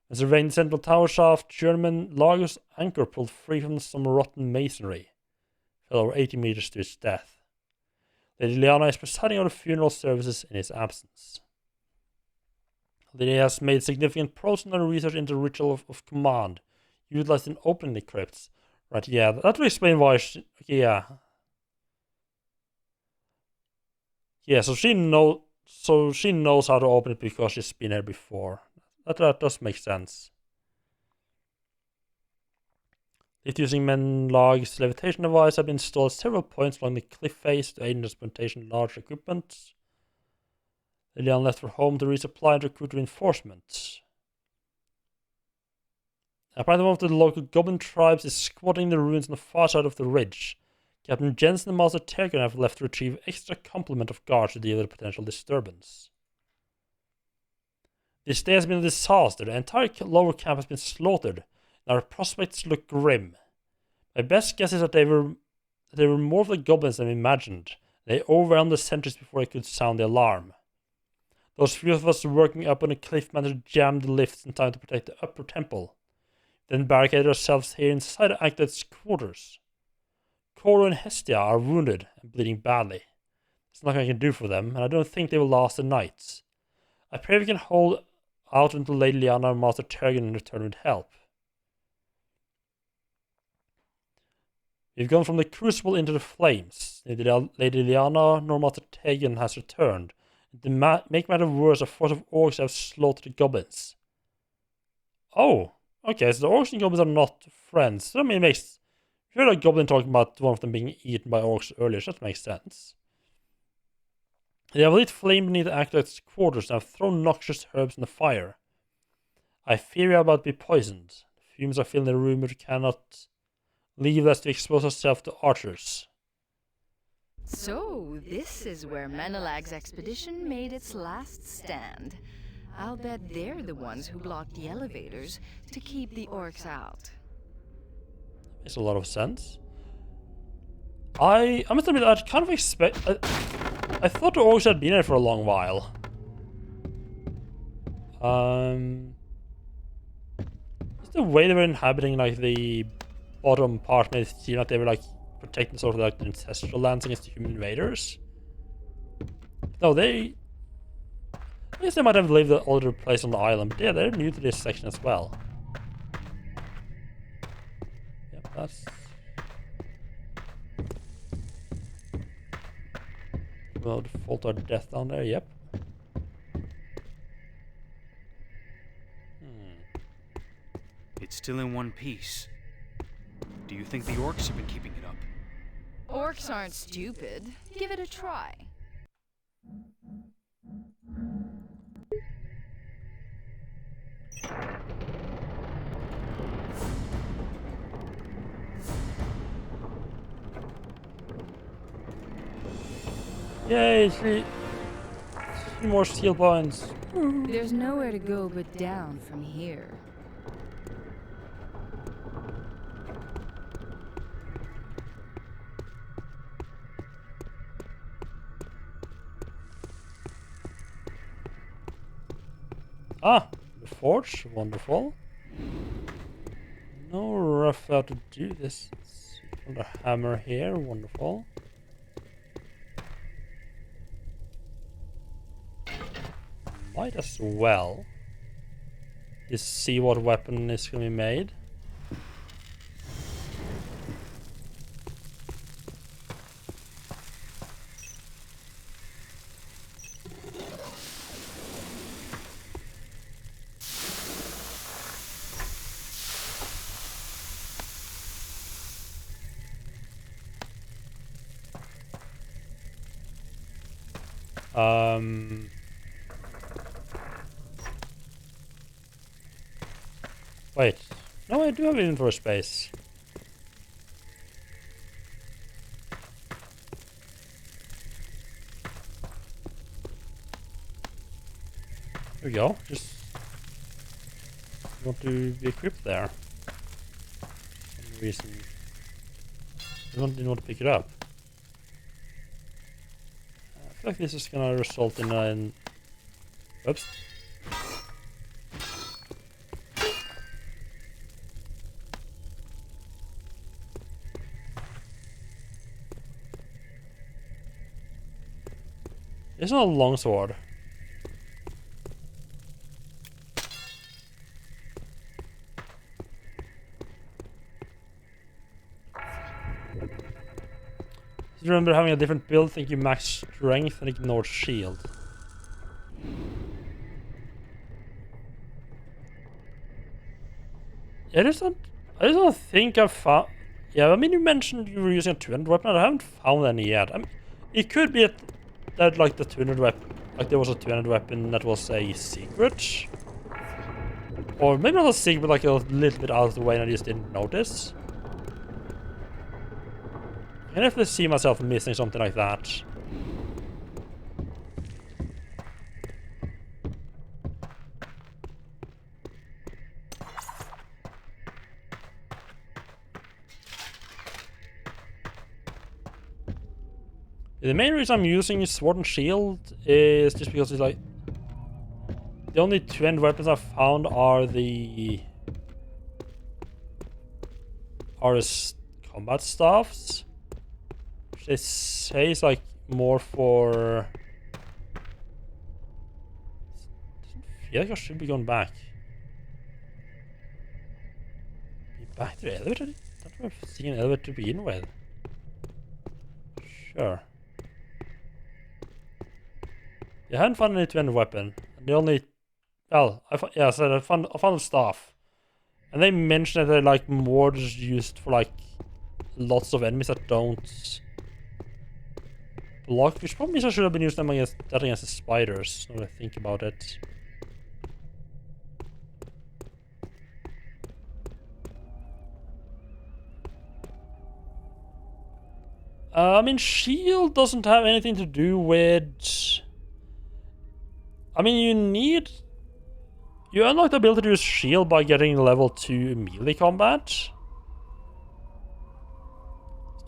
When surveying the central tower shaft, Journeyman Lagos' anchor pulled free from some rotten masonry. Fell over 80 meters to its death. Lady Liana is presiding over the funeral services in his absence. Lady has made significant personal research into the ritual of command, utilized in opening the crypts. Right, yeah, that will explain why she, yeah. Yeah, so she knows how to open it because she's been here before. That does make sense. Lift using Menlag's levitation device have been installed at several points along the cliff face to aid in the transportation of large equipment. Lilian left for home to resupply and recruit reinforcements. Apparently one of the local goblin tribes is squatting in the ruins on the far side of the ridge. Captain Jensen and Master Tergan have left to retrieve extra complement of guards to deal with a potential disturbance. This day has been a disaster. The entire lower camp has been slaughtered, and our prospects look grim. My best guess is that they were more of the goblins than we imagined. They overwhelmed the sentries before they could sound the alarm. Those few of us working up on the cliff managed to jam the lifts in time to protect the upper temple, then barricaded ourselves here inside the Acted's quarters. Koro and Hestia are wounded and bleeding badly. There's nothing I can do for them, and I don't think they will last the night. I pray we can hold out until Lady Liana and Master Tergan return with help. We've gone from the crucible into the flames. Neither Lady Liana nor Master Tergan has returned. To make matters worse, a force of orcs have slaughtered the goblins. Oh, okay, so the orcs and goblins are not friends. So, I mean, it makes... If you heard a goblin talking about one of them being eaten by orcs earlier, so that makes sense. They have lit flame beneath the Acted's quarters and have thrown noxious herbs in the fire. I fear we are about to be poisoned. The fumes are filling the room, but we cannot leave lest we expose ourselves to archers. So, this is where Menelag's expedition made its last stand. I'll bet they're the ones who blocked the elevators to keep the orcs out. Makes a lot of sense. I must admit, I'd kind of expect... I thought the orcs had been here for a long while. Just the way they were inhabiting, like, the bottom part made it seem like they were, like, protecting sort of, like, the ancestral lands against the human invaders. No, I guess they might have lived at older place on the island, but yeah, they're new to this section as well. Yep, that's... Well, default our death down there, yep. It's still in one piece. Do you think the orcs have been keeping it Orcs aren't stupid. Give it a try. Yay, three more skill points. There's nowhere to go but down from here. Ah, the forge, wonderful. No rough how to do this. The hammer here, wonderful. Might as well just see what weapon is gonna be made. Wait. No, I do have inventory space. There we go. Just want to be equipped there. For some reason. I didn't want to pick it up. I feel like this is gonna result in an... Oops. It's not a longsword. Just remember having a different build, think you max strength and ignore shield. I just don't think I've found... Yeah, I mean, you mentioned you were using a 200 weapon, I haven't found any yet. I mean, it could be that like the 200 weapon, like there was a 200 weapon that was a secret. Or maybe not a secret, but like a little bit out of the way and I just didn't notice. I can definitely see myself missing something like that. The main reason I'm using Sword and Shield is just because it's like... The only 200 weapons I've found are the combat staffs. Which they say is like more for... Doesn't feel like I should be going back. Be back to the elevator? I don't know if I've seen an elevator to begin with. Sure. Yeah, I haven't found any 200 weapon. The only... Well, I found a staff. And they mentioned that they're like more just used for like lots of enemies that don't block, which probably means I should have been using them against the spiders, now that I think about it. I mean, shield doesn't have anything to do with... I mean, you unlock the ability to use shield by getting level 2 melee combat.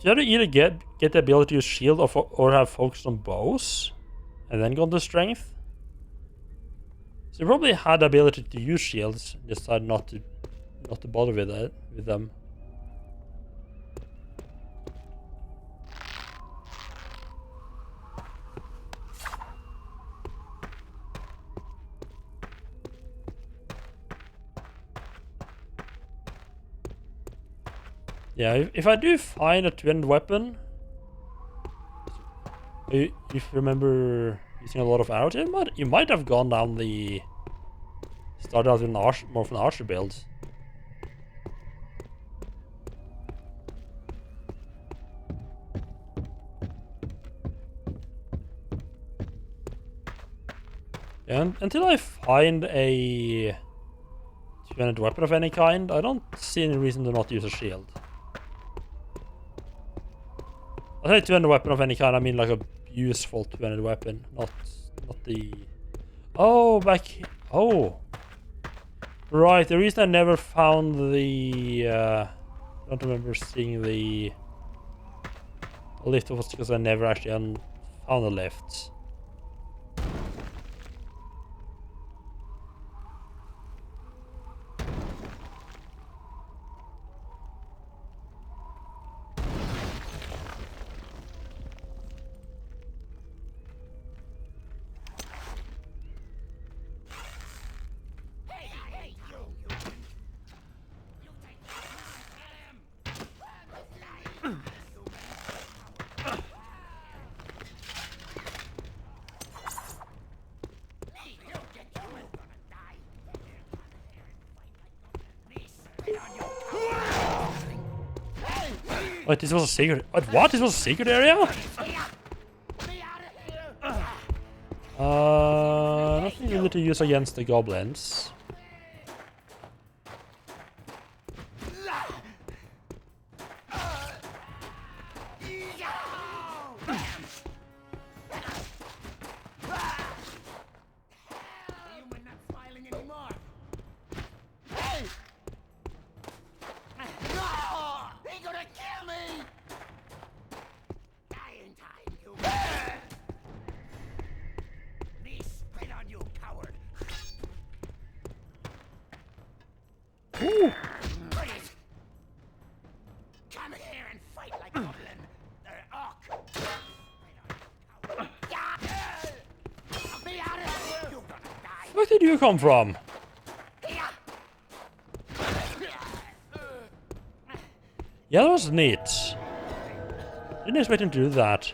You have to either get the ability to use shield or have focus on bows, and then go to strength. So you probably had the ability to use shields, and decided not to bother with them. Yeah, if I do find a 200 weapon, if you remember using a lot of arrows, you might have gone down the... Started out with more of an archer build. And until I find a two-handed weapon of any kind, I don't see any reason to not use a shield. I say two-handed weapon of any kind, I mean like a useful two-handed weapon, not the... Oh, oh! Right, the reason I never found the... I don't remember seeing the lift was because I never actually found the lift. Wait, this was a secret. Wait, what? This was a secret area? Nothing really to use against the goblins. Where did you come from? Yeah, that was neat. Didn't expect him to do that.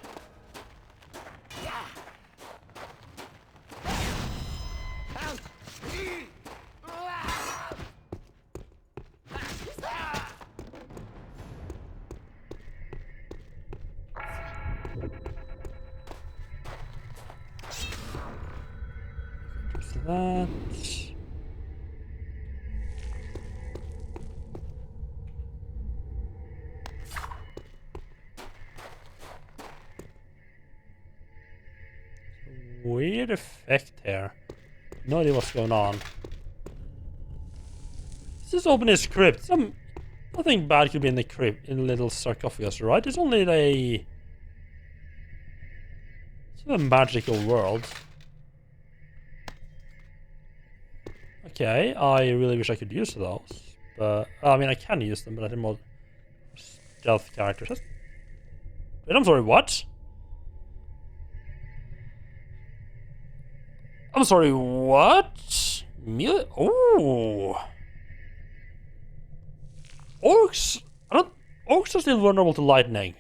That. Weird effect here. No idea what's going on. Let's just open his crypt. Nothing bad could be in the crypt, in the little sarcophagus, right? It's only it's a magical world. Okay, I really wish I could use those, but I mean I can use them, but I think more stealth characters. Wait, I'm sorry, what? I'm sorry, what? Oh, orcs. Orcs are still vulnerable to lightning.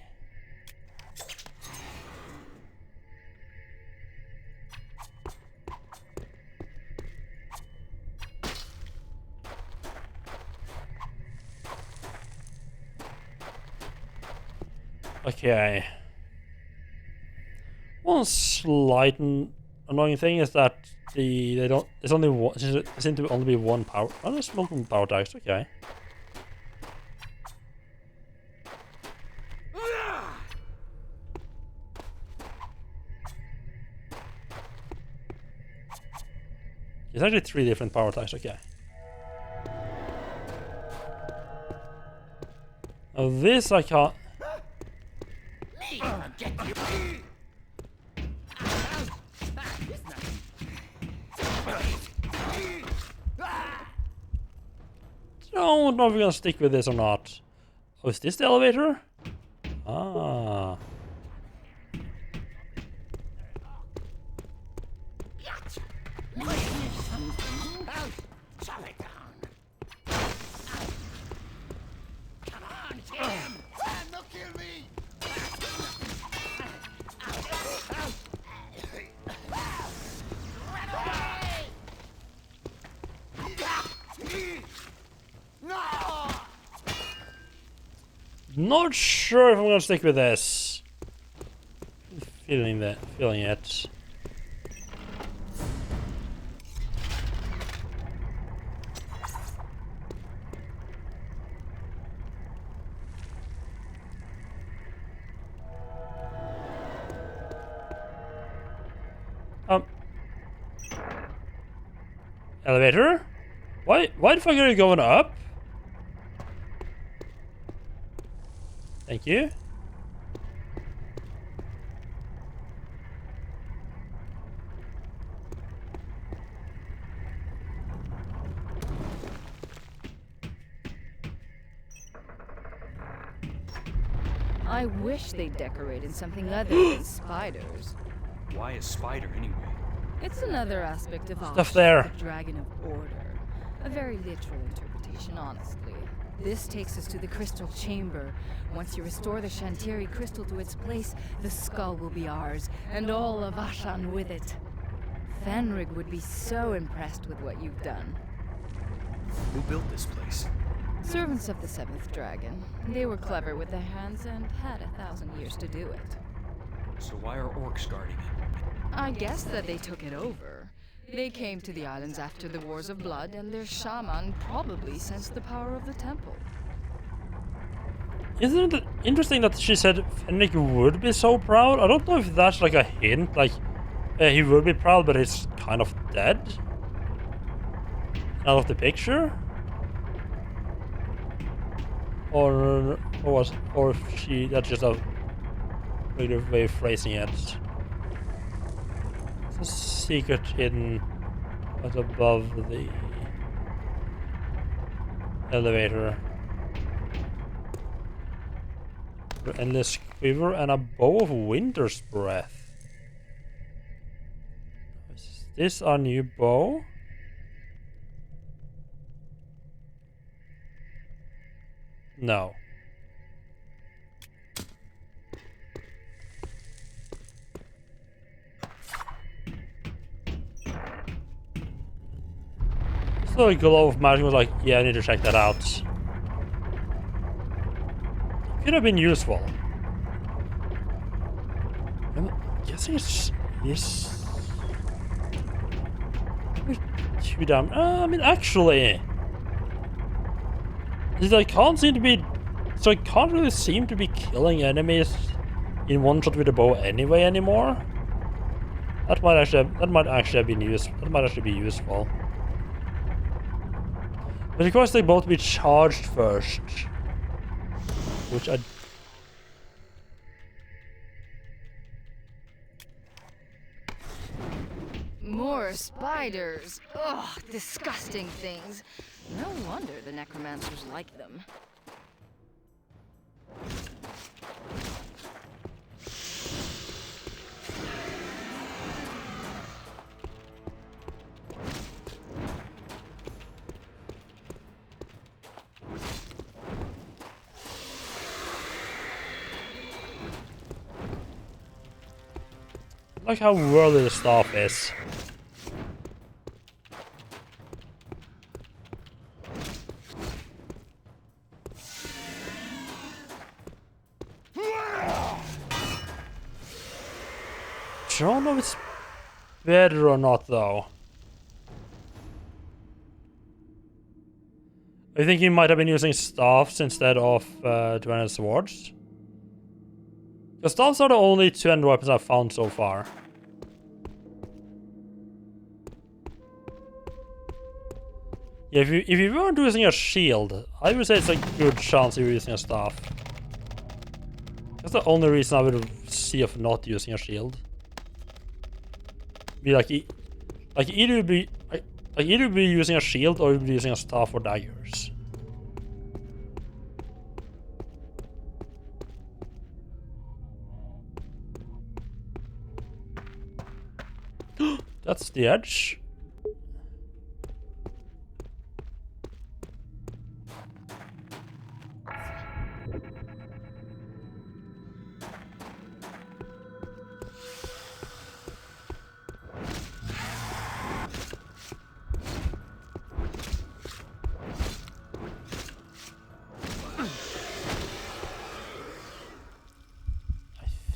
Okay. One slight annoying thing is that there's only one. There seems to only be one power. Oh, there's multiple power attacks. Okay. There's actually 3 different power attacks. Okay. Now this I can't. Don't know if we're gonna stick with this or not. Oh, is this the elevator? Ah. Not sure if I'm gonna stick with this. Feeling it. Elevator? Why the fuck are you going up? Thank you. I wish they decorated something other than spiders. Why a spider anyway? It's another aspect of Stuff Ash, there. the Dragon of Order. A very literal interpretation, honestly. This takes us to the Crystal Chamber. Once you restore the Shantiri crystal to its place, the skull will be ours, and all of Ashan with it. Fenrig would be so impressed with what you've done. Who built this place? Servants of the Seventh Dragon. They were clever with their hands and had 1,000 years to do it. So why are orcs guarding it? I guess that they took it over. They came to the islands after the Wars of Blood, and their shaman probably sensed the power of the temple. Isn't it interesting that she said Fenrik would be so proud? I don't know if that's like a hint, like he would be proud, but he's kind of dead out of the picture, or if she that's just a really way of phrasing it. It's a secret hidden right above the elevator. The endless quiver and a bow of winter's breath. Is this our new bow? No. So the glow of magic was like, yeah, I need to check that out. Could have been useful. I'm guessing it's this. Too damn. I mean, actually, I can't seem to be. So I can't really seem to be killing enemies in one shot with a bow anyway anymore. That might actually be useful. But of course they both be charged first. Which I... More spiders! Ugh, disgusting things. No wonder the necromancers like them. Like how worldly the staff is. I don't know if it's better or not though. I think he might have been using staffs instead of two-handed swords. The staffs are the only two-handed weapons I've found so far. Yeah, if you weren't using a shield, I would say it's a good chance you're using a staff. That's the only reason I would see of not using a shield. Be like either be using a shield or you'd be using a staff or daggers. That's the edge.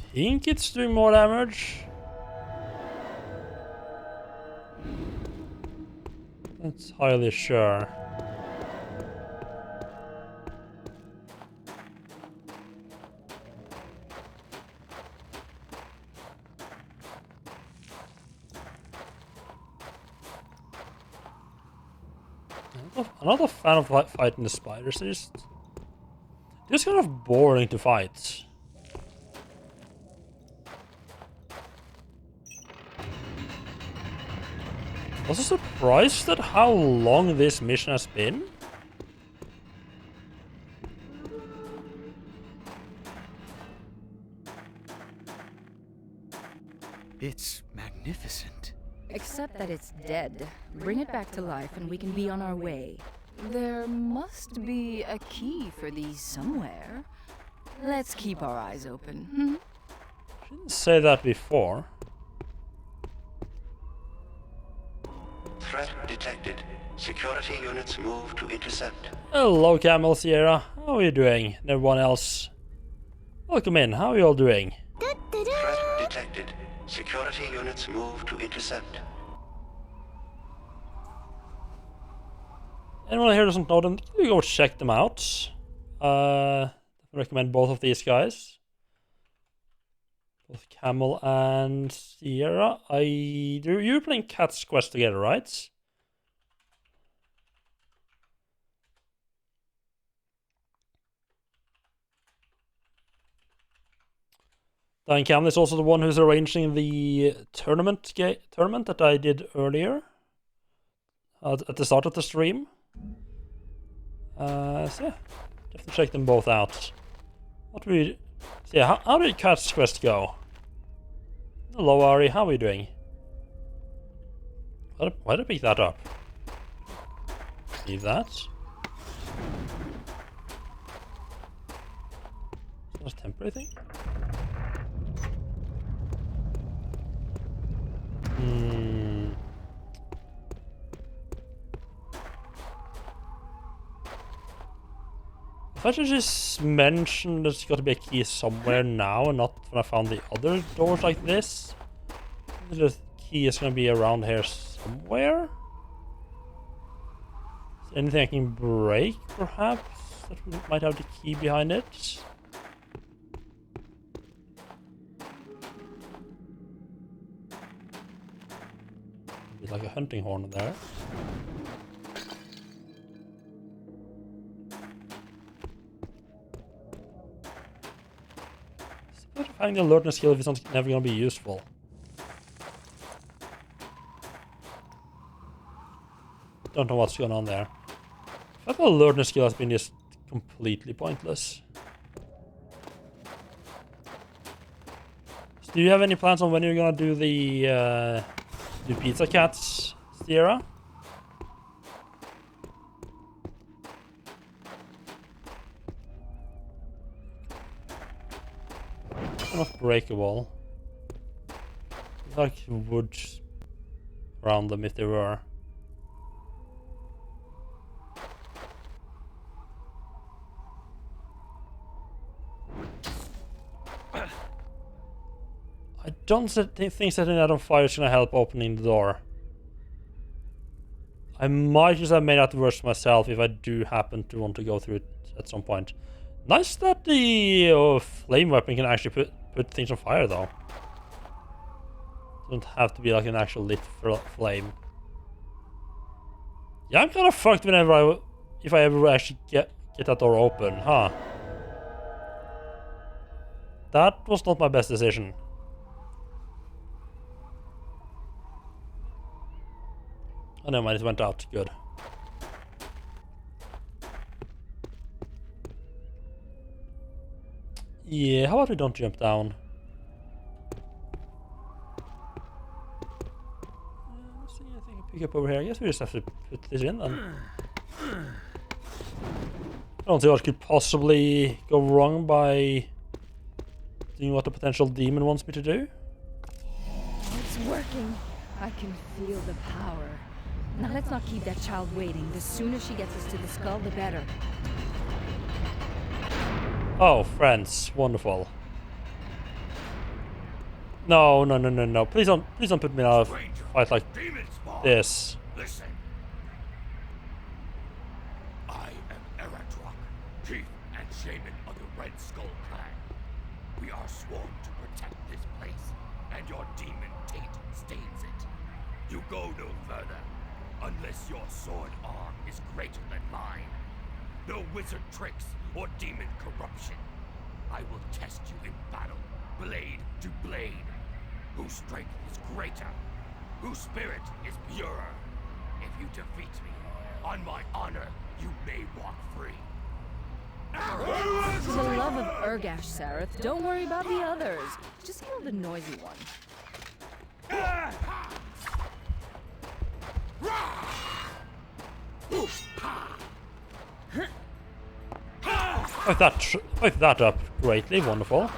I think it's doing more damage. That's highly sure. I'm not a fan of fighting the spiders. It's just kind of boring to fight. Also surprised at how long this mission has been. It's magnificent. Except that it's dead. Bring it back to life and we can be on our way. There must be a key for these somewhere. Let's keep our eyes open. Hmm? Didn't say that before. Threat detected. Security units move to intercept. Hello, Camel Sierra. How are you doing? And everyone else. Welcome in. How are you all doing? Threat detected. Security units move to intercept. Anyone here doesn't know them, you go check them out. I recommend both of these guys. Both Camel and Sierra. You're playing Cat's Quest together, right? Diane Camel is also the one who's arranging the tournament that I did earlier at the start of the stream. So yeah, definitely check them both out. How did Cat's Quest go? Hello, Ari. How are you doing? Why did I pick that up? Leave that. Is that a temporary thing? If I should just mention there's got to be a key somewhere now and not when I found the other doors like this. The key is going to be around here somewhere. Is there anything I can break, perhaps? That might have the key behind it. Be like a hunting horn there. Finding the alertness skill if it's never going to be useful. Don't know what's going on there. I thought the alertness skill has been just completely pointless. So do you have any plans on when you're going to do the Pizza Cats, Sierra? Not breakable. Like wood around them if they were. I don't think setting that on fire is gonna help opening the door. I might just have made that worse myself if I do happen to want to go through it at some point. Nice that the flame weapon can actually put things on fire, though. Doesn't have to be like an actual lit flame. Yeah, I'm kind of fucked whenever if I ever actually get that door open, huh? That was not my best decision. Oh, never mind, it went out. Good. Yeah, how about we don't jump down? Let's see anything I pick up over here. I guess we just have to put this in then. I don't see what could possibly go wrong by doing what the potential demon wants me to do. It's working. I can feel the power. Now let's not keep that child waiting. The sooner she gets us to the skull, the better. Oh, friends, wonderful. No. Please don't put me out of fight like this. Listen. I am Eratrock, chief and shaman of the Red Skull clan. We are sworn to protect this place, and your demon taint stains it. You go no further. unless your sword arm is greater than mine. No wizard tricks or demon corruption. I will test you in battle, blade to blade. Whose strength is greater? Whose spirit is purer? If you defeat me, on my honor, you may walk free. For the love of Urgash, Sareth, don't worry about the others. Just kill the noisy one. Pick that up greatly, wonderful.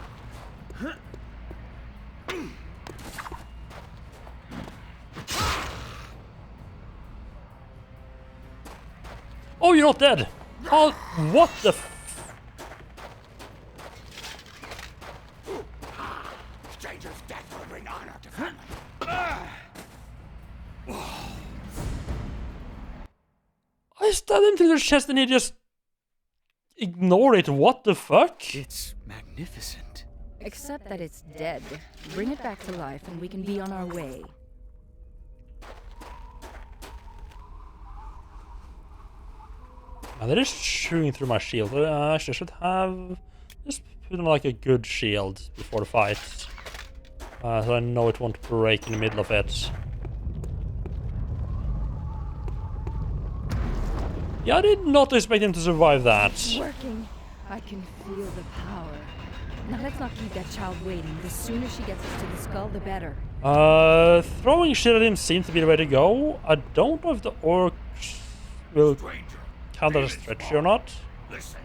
Oh, you're not dead! Oh, what the Stranger's death will bring honor to family. I stabbed him through the chest and he just ignored it. What the fuck? It's magnificent. Except that it's dead. Bring it back to life and we can be on our way. And they're just shooting through my shield. I actually should have just put on like a good shield before the fight. So I know it won't break in the middle of it. Yeah, I did not expect him to survive that. It's working. I can feel the power. Now let's not keep that child waiting. The sooner she gets us to the skull, the better. Throwing shit at him seems to be the way to go. I don't know if the orcs will Stranger, count as a stretch or not. listen.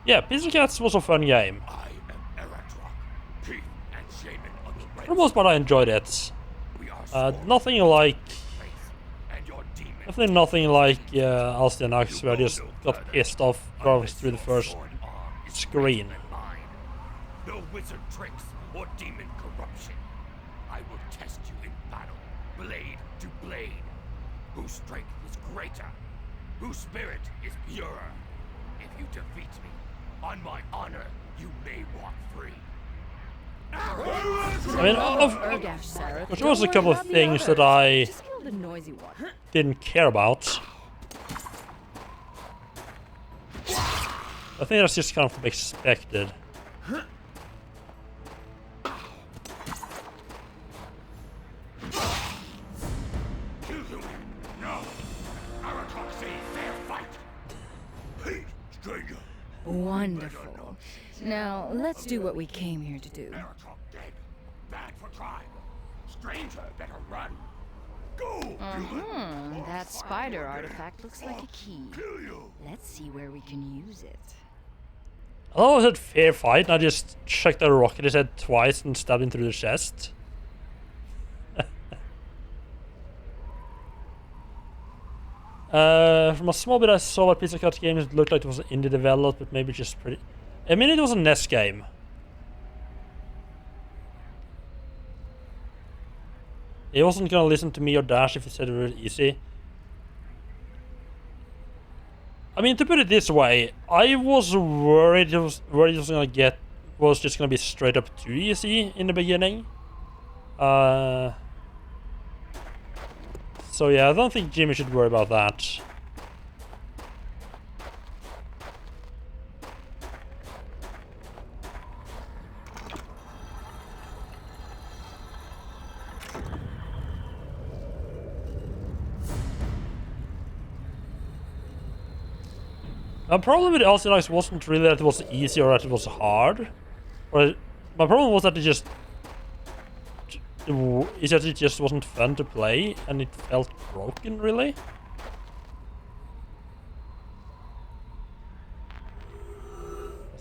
Yeah, Pizza Cats was a fun game. I am Eratrock, chief and shaman of the Red For the most part, I enjoyed it. We are Nothing like, faith, and your demon. definitely nothing like Alstenax, where I just got pissed off going through the first Sword arm is screen. greater than mine. No wizard tricks or demon corruption. I will test you in battle, blade to blade. Whose strength is greater? Whose spirit is purer? If you defeat me, on my honor, you may walk free. I mean, Urgash, Sareth. there was a Don't couple worry of about the things that others. I Just kill the noisy one. didn't care about. I think that's just kind of expected. No! Aratok say fair fight! Hey, stranger! Wonderful. Now, let's do what we came here to do. Aratok dead. Bad for tribe. Stranger better run. Go! That spider artifact looks like a key. Kill you! Let's see where we can use it. I said fair fight, and I just chucked a rock at his head twice and stabbed him through the chest. From a small bit I saw what Pizza Cat games, it looked like it was indie developed, but maybe just pretty... I mean, it was a NES game. He wasn't gonna listen to me or Dash if he said it was easy. I mean, to put it this way, I was worried it was just gonna be straight up too easy in the beginning. So yeah, I don't think Jimmy should worry about that. My problem with Alcinox wasn't really that it was easy or that it was hard. My problem was that it just wasn't fun to play and it felt broken, really.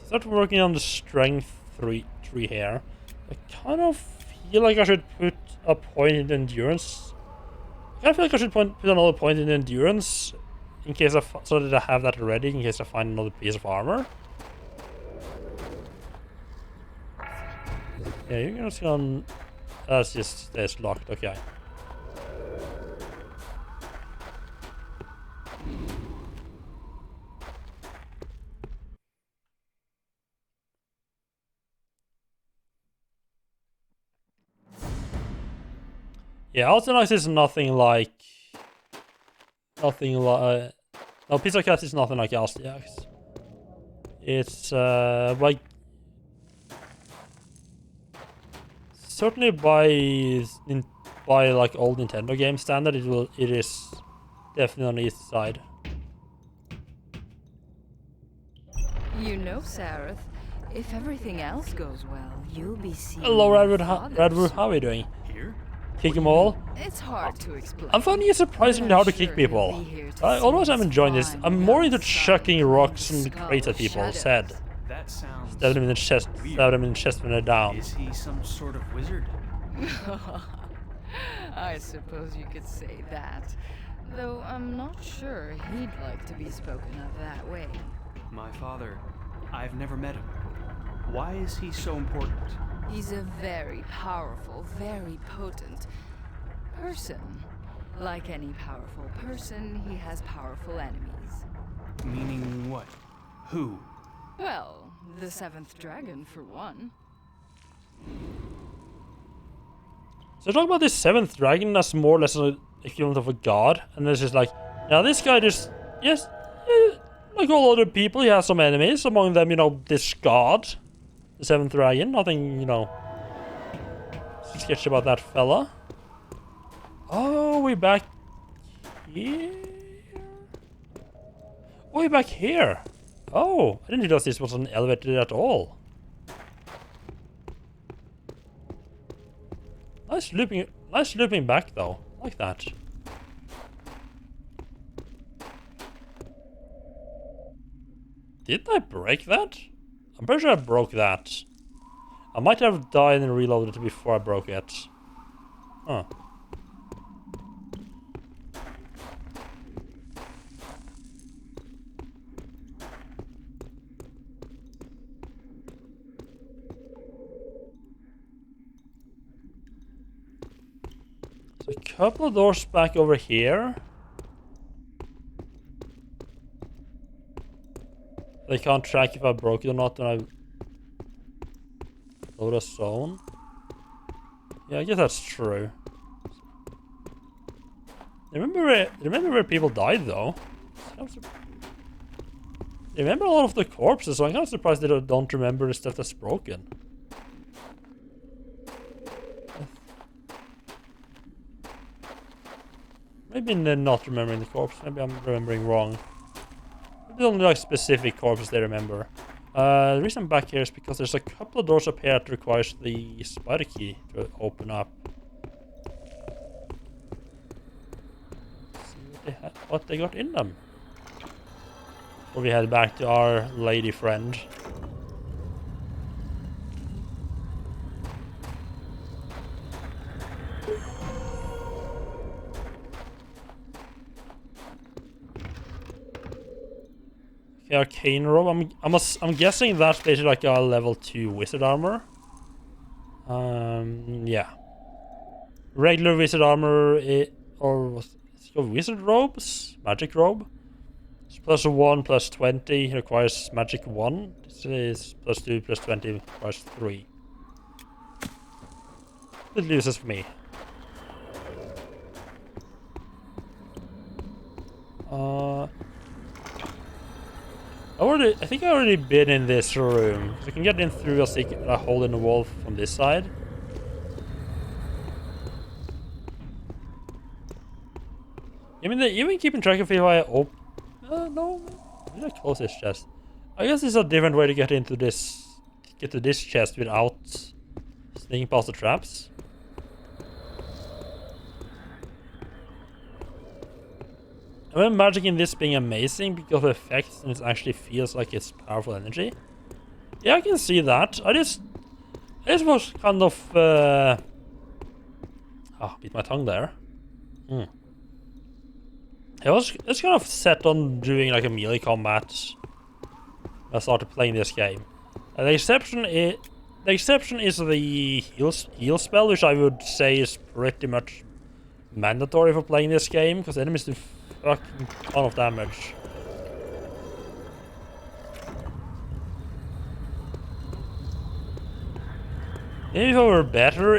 Start working on the strength tree here. I kind of feel like I should put a point in endurance. I kind of feel like I should put another point in endurance in case so that I have that ready in case I find another piece of armor. Yeah, you're just gonna. That's just stays locked. Okay. Yeah, Alcinox is nothing like nothing like... no, Pizza Cat is nothing like Astyx. It's, like... certainly by like old Nintendo game standard, it is definitely on the east side. You know, Sareth, if everything else goes well, you'll be seeing Hello, your Redwood. father Redwood, soon. how are you doing? Here? Kick them all? It's hard to explain. I'm finding it surprisingly hard to kick people. Otherwise, I'm enjoying this. I'm more into chucking rocks and crates at people. Said. That sounds... Stab them in the chest. Stab them in the chest when they're down. Is he some sort of wizard? I suppose you could say that. Though I'm not sure he'd like to be spoken of that way. My father, I've never met him. Why is he so important? He's a very powerful, very potent person. Like any powerful person, he has powerful enemies. Meaning what? Who? Well, the seventh dragon, for one. So talk about this seventh dragon that's more or less an equivalent of a god, and it's just like, now this guy just, yes, like all other people, he has some enemies, among them, you know, this god, the seventh dragon. Nothing, you know, sketchy about that fella. Oh, we're back here? Oh, we're back here. Oh, I didn't realize this was an elevator at all. Nice looping back though. Like that. Did I break that? I'm pretty sure I broke that. I might have died and reloaded it before I broke it. Huh. So a couple of doors back over here. They can't track if I broke it or not when I load a zone. Yeah, I guess that's true. Remember where people died though. I remember a lot of the corpses, so I'm kind of surprised they don't remember the stuff that's broken. Maybe they're not remembering the corpse. Maybe I'm remembering wrong. Maybe only like specific corpses they remember. The reason I'm back here is because there's a couple of doors up here that requires the spider key to open up. See what they got in them. Before we head back to our lady friend. Okay, arcane robe. I'm guessing that's basically like a level 2 wizard armor. Yeah. Regular wizard armor, or what's it called? Wizard robes? Magic robe? It's +1, +20 requires magic 1. This is +2, +20 requires 3. It loses for me. I think I already been in this room. So I can get in through a hole in the wall from this side. Even keeping track of if I open... no. Did I close this chest? I guess there's a different way to get into this... Get to this chest without sneaking past the traps. I remember magic in this being amazing because of effects and it actually feels like it's powerful energy. Yeah, I can see that. I just was kind of beat my tongue there. It's kind of set on doing like a melee combat when I started playing this game. The exception is the heal spell, which I would say is pretty much mandatory for playing this game because enemies do fucking ton of damage. Maybe if I were better,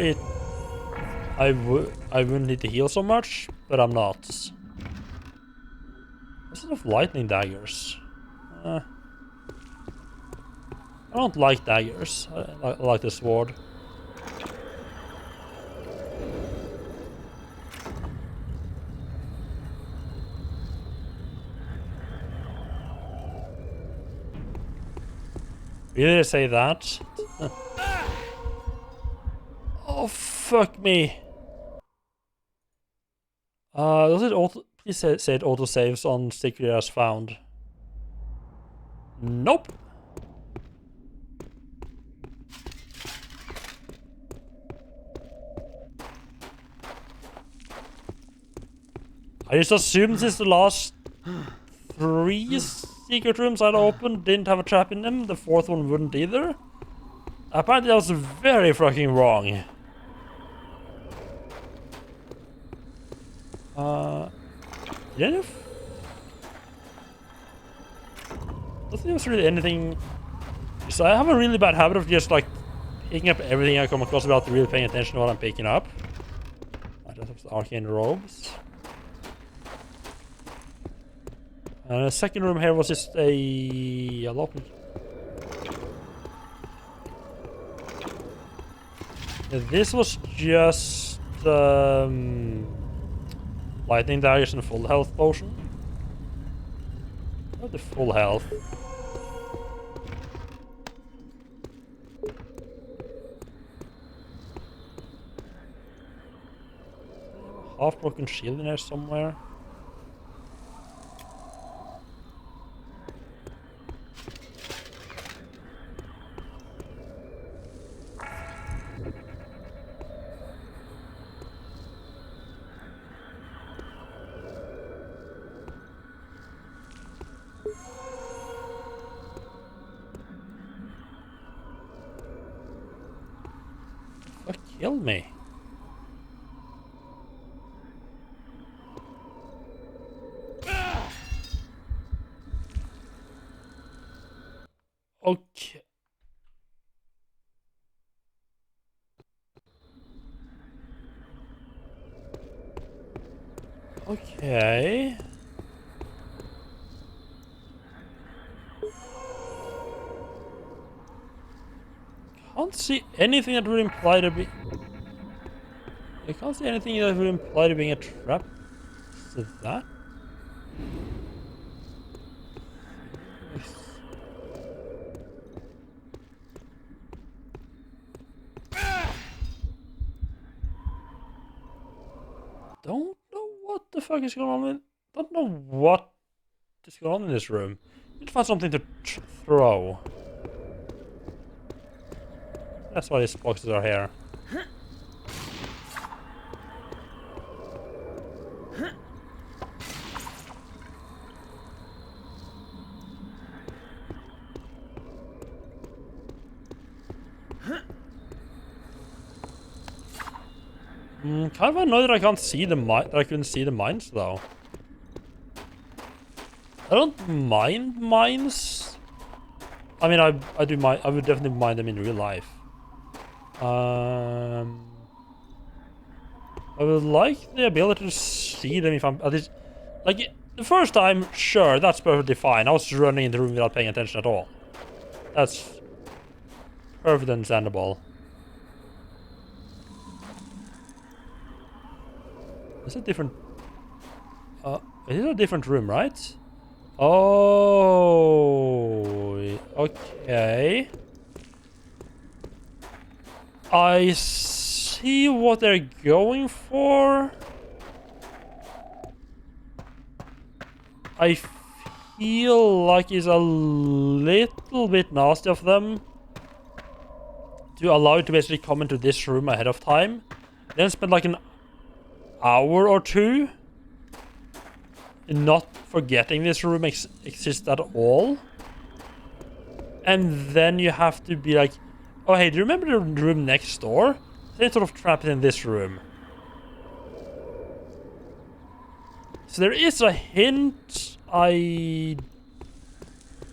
I wouldn't need to heal so much, but I'm not. instead of lightning daggers. I don't like daggers. I like the sword. Really say that? Oh, fuck me. Does it auto... Please say it auto-saves on stick as found. Nope. I just assumed since the last 3 secret rooms I'd opened didn't have a trap in them, the 4th one wouldn't either. Apparently I was very fucking wrong. Yeah. I don't think there's really anything. So I have a really bad habit of just like picking up everything I come across without really paying attention to what I'm picking up. I just have the arcane robes. And the second room here was just a open. This was just lightning daggers and full health potion. Oh, the full health. Half broken shield in there somewhere. Kill me. Okay. Okay. Can't see anything that would imply to be. I can't see anything that would imply to being a trap. Is that? Don't know what the fuck is going on with. Don't know what is going on in this room. Need to find something to throw. That's why these boxes are here. Kind of annoyed that I can't see the that I couldn't see the mines though. I don't mind mines. I mean, I do mind. I would definitely mind them in real life. I would like the ability to see them if I'm at least like the first time. Sure, that's perfectly fine. I was running in the room without paying attention at all. That's perfectly understandable. It's a different. It is a different room, right? Oh, okay. I see what they're going for. I feel like it's a little bit nasty of them to allow you to basically come into this room ahead of time, then spend like an hour or two not forgetting this room exists at all, and then you have to be like, oh hey, do you remember the room next door? They're sort of trapped in this room. So there is a hint. I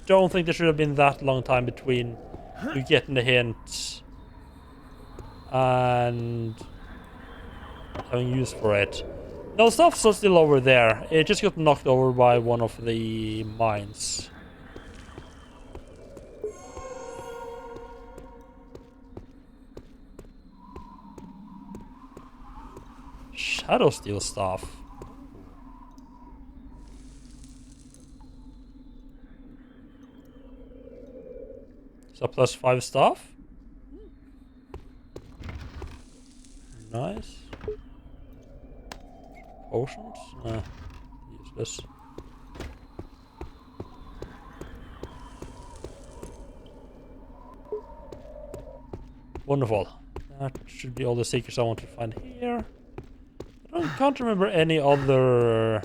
don't think there should have been that long time between you getting the hint and having use for it. No, the stuff's still over there. It just got knocked over by one of the mines. Shadow Steel stuff. So +5 stuff. Nice. Potions? Nah, useless. Wonderful. That should be all the secrets I want to find here. I can't remember any other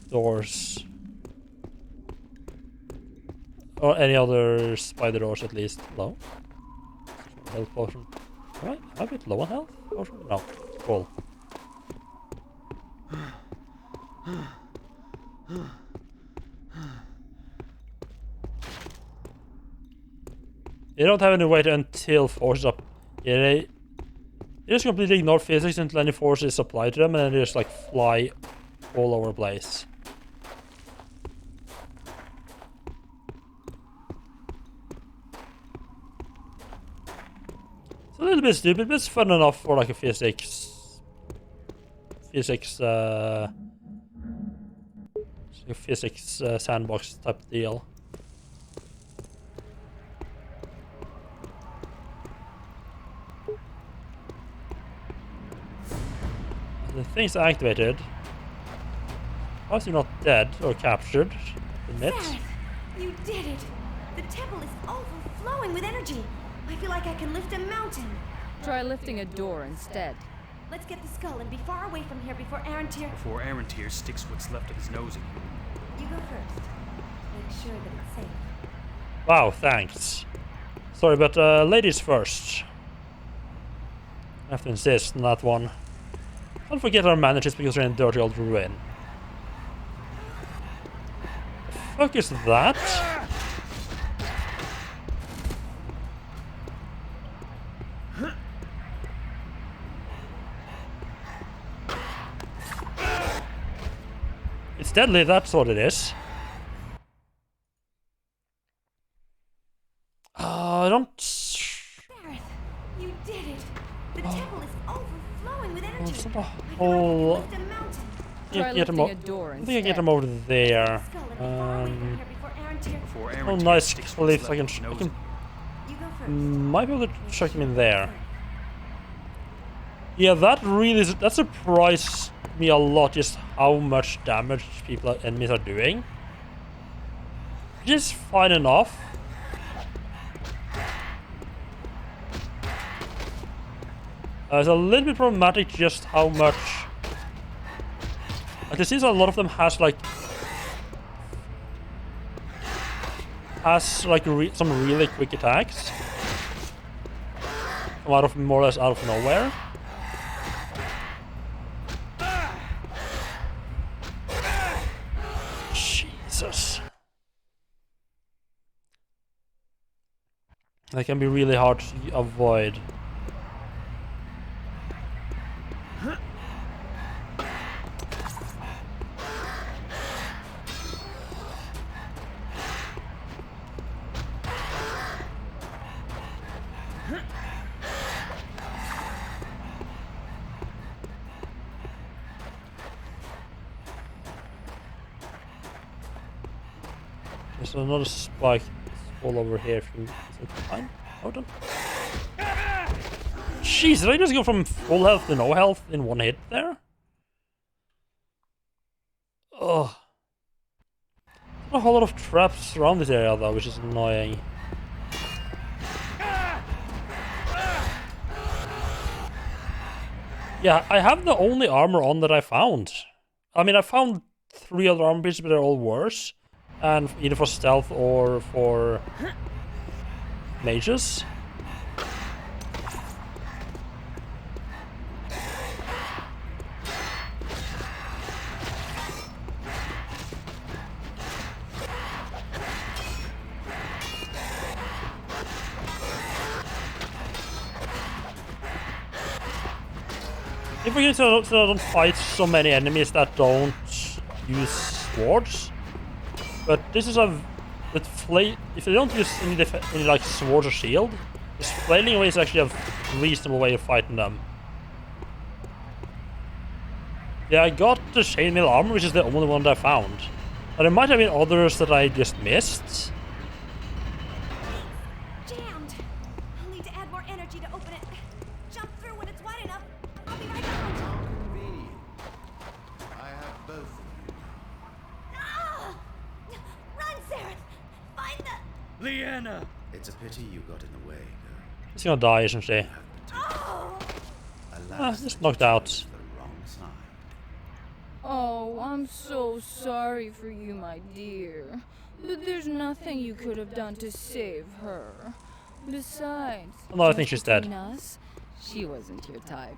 doors. Or any other spider doors at least. Hello? Health potion. Am I a bit low on health potion? No. Full. They don't have any way to until force up. Yeah, they just completely ignore physics until any force is applied to them, and then they just like fly all over the place. It's a little bit stupid, but it's fun enough for like a physics sandbox type deal. The thing's activated. How is he not dead or captured? Admit. Sareth, you did it! The temple is overflowing with energy. I feel like I can lift a mountain. Try lifting a door instead. Let's get the skull and be far away from here before Arantir... Before Arantir sticks what's left of his nose in you. You go first. Make sure that it's safe. Wow, thanks. Sorry, but ladies first. I have to insist on that one. Don't forget our managers because we're in dirty old ruin. The fuck is that? It's deadly, that's what it is. I don't... Sareth, you did it! The temple is overflowing with energy. It's not I a feel like I can whole... lift a mountain. Try Get him lifting o- a door I think I get instead. him over there. Skull and be far away from here before Arantir... Before Oh, Arantir nice sticks what's cliffs. left I of his can nose in you. You go first. might be able to chuck him in there. Yeah, that really that surprised me a lot. Just how much damage enemies are doing. Which is fine enough. It's a little bit problematic just how much. Like, it seems a lot of them has like some really quick attacks. Come out of more or less out of nowhere. Jesus. That can be really hard to avoid. There's another spike all over here. Is it fine? Hold on. Jeez, did I just go from full health to no health in one hit there? Ugh. A whole lot of traps around this area though, which is annoying. Yeah, I have the only armor on that I found. I mean, I found 3 other armor pieces, but they're all worse. And either for stealth or for mages. If we can so don't fight so many enemies that don't use swords, but this is a if they don't use any like sword or shield, this flailing away is actually a reasonable way of fighting them. Yeah, I got the chainmail armor, which is the only one that I found. But there might have been others that I just missed. Jammed. I'll need to add more energy to open it. Jump through when it's wide enough. I'll be right behind you. I have both of you. Ah! Run, Sarah! Find the... Leanna! It's a pity you got in the way, girl. She's gonna die, isn't she? Oh! Alas, Just knocked out. the wrong side. Oh, I'm so sorry for you, my dear. But there's nothing you could have done to save her. Besides, No, I think she's dead. between us, she wasn't your type.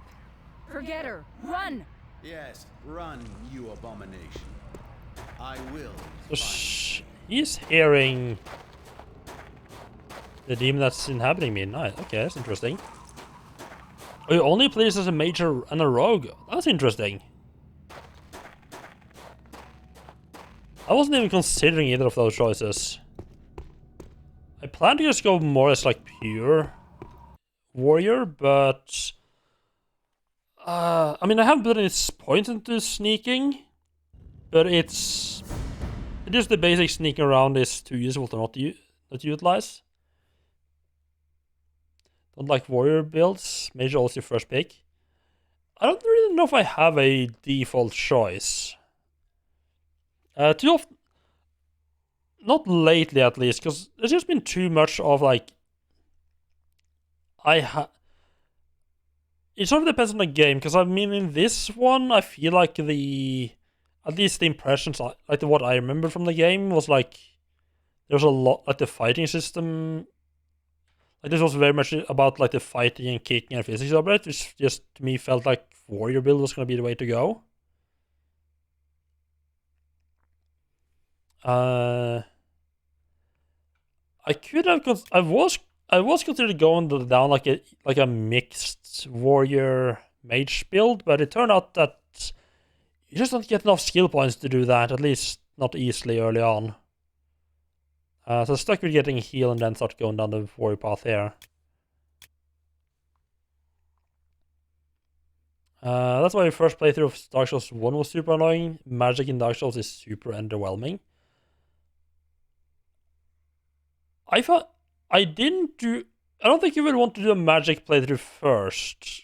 Forget her. Run! Yes, run, you abomination. I will. So he's hearing the demon that's inhabiting me. Nice. Okay, that's interesting. Oh, he only plays as a major and a rogue. That's interesting. I wasn't even considering either of those choices. I plan to just go more as like pure warrior, but I mean I haven't put any points into sneaking, but it's just the basic sneaking around is too useful to not utilize. Don't like warrior builds. Major also your first pick. I don't really know if I have a default choice. Too often, not lately at least, because there's just been too much of like, it sort of depends on the game, because I mean in this one, I feel like at least the impressions, like what I remember from the game was like, there's a lot, like the fighting system, like this was very much about like the fighting and kicking and physics of it, which just to me felt like warrior build was going to be the way to go. I could have I was considered going down like a mixed warrior mage build, but it turned out that you just don't get enough skill points to do that, at least not easily early on. So I stuck with getting a heal and then start going down the warrior path here. That's why the first playthrough of Dark Souls 1 was super annoying. Magic in Dark Souls is super underwhelming. I don't think you would want to do a magic playthrough first.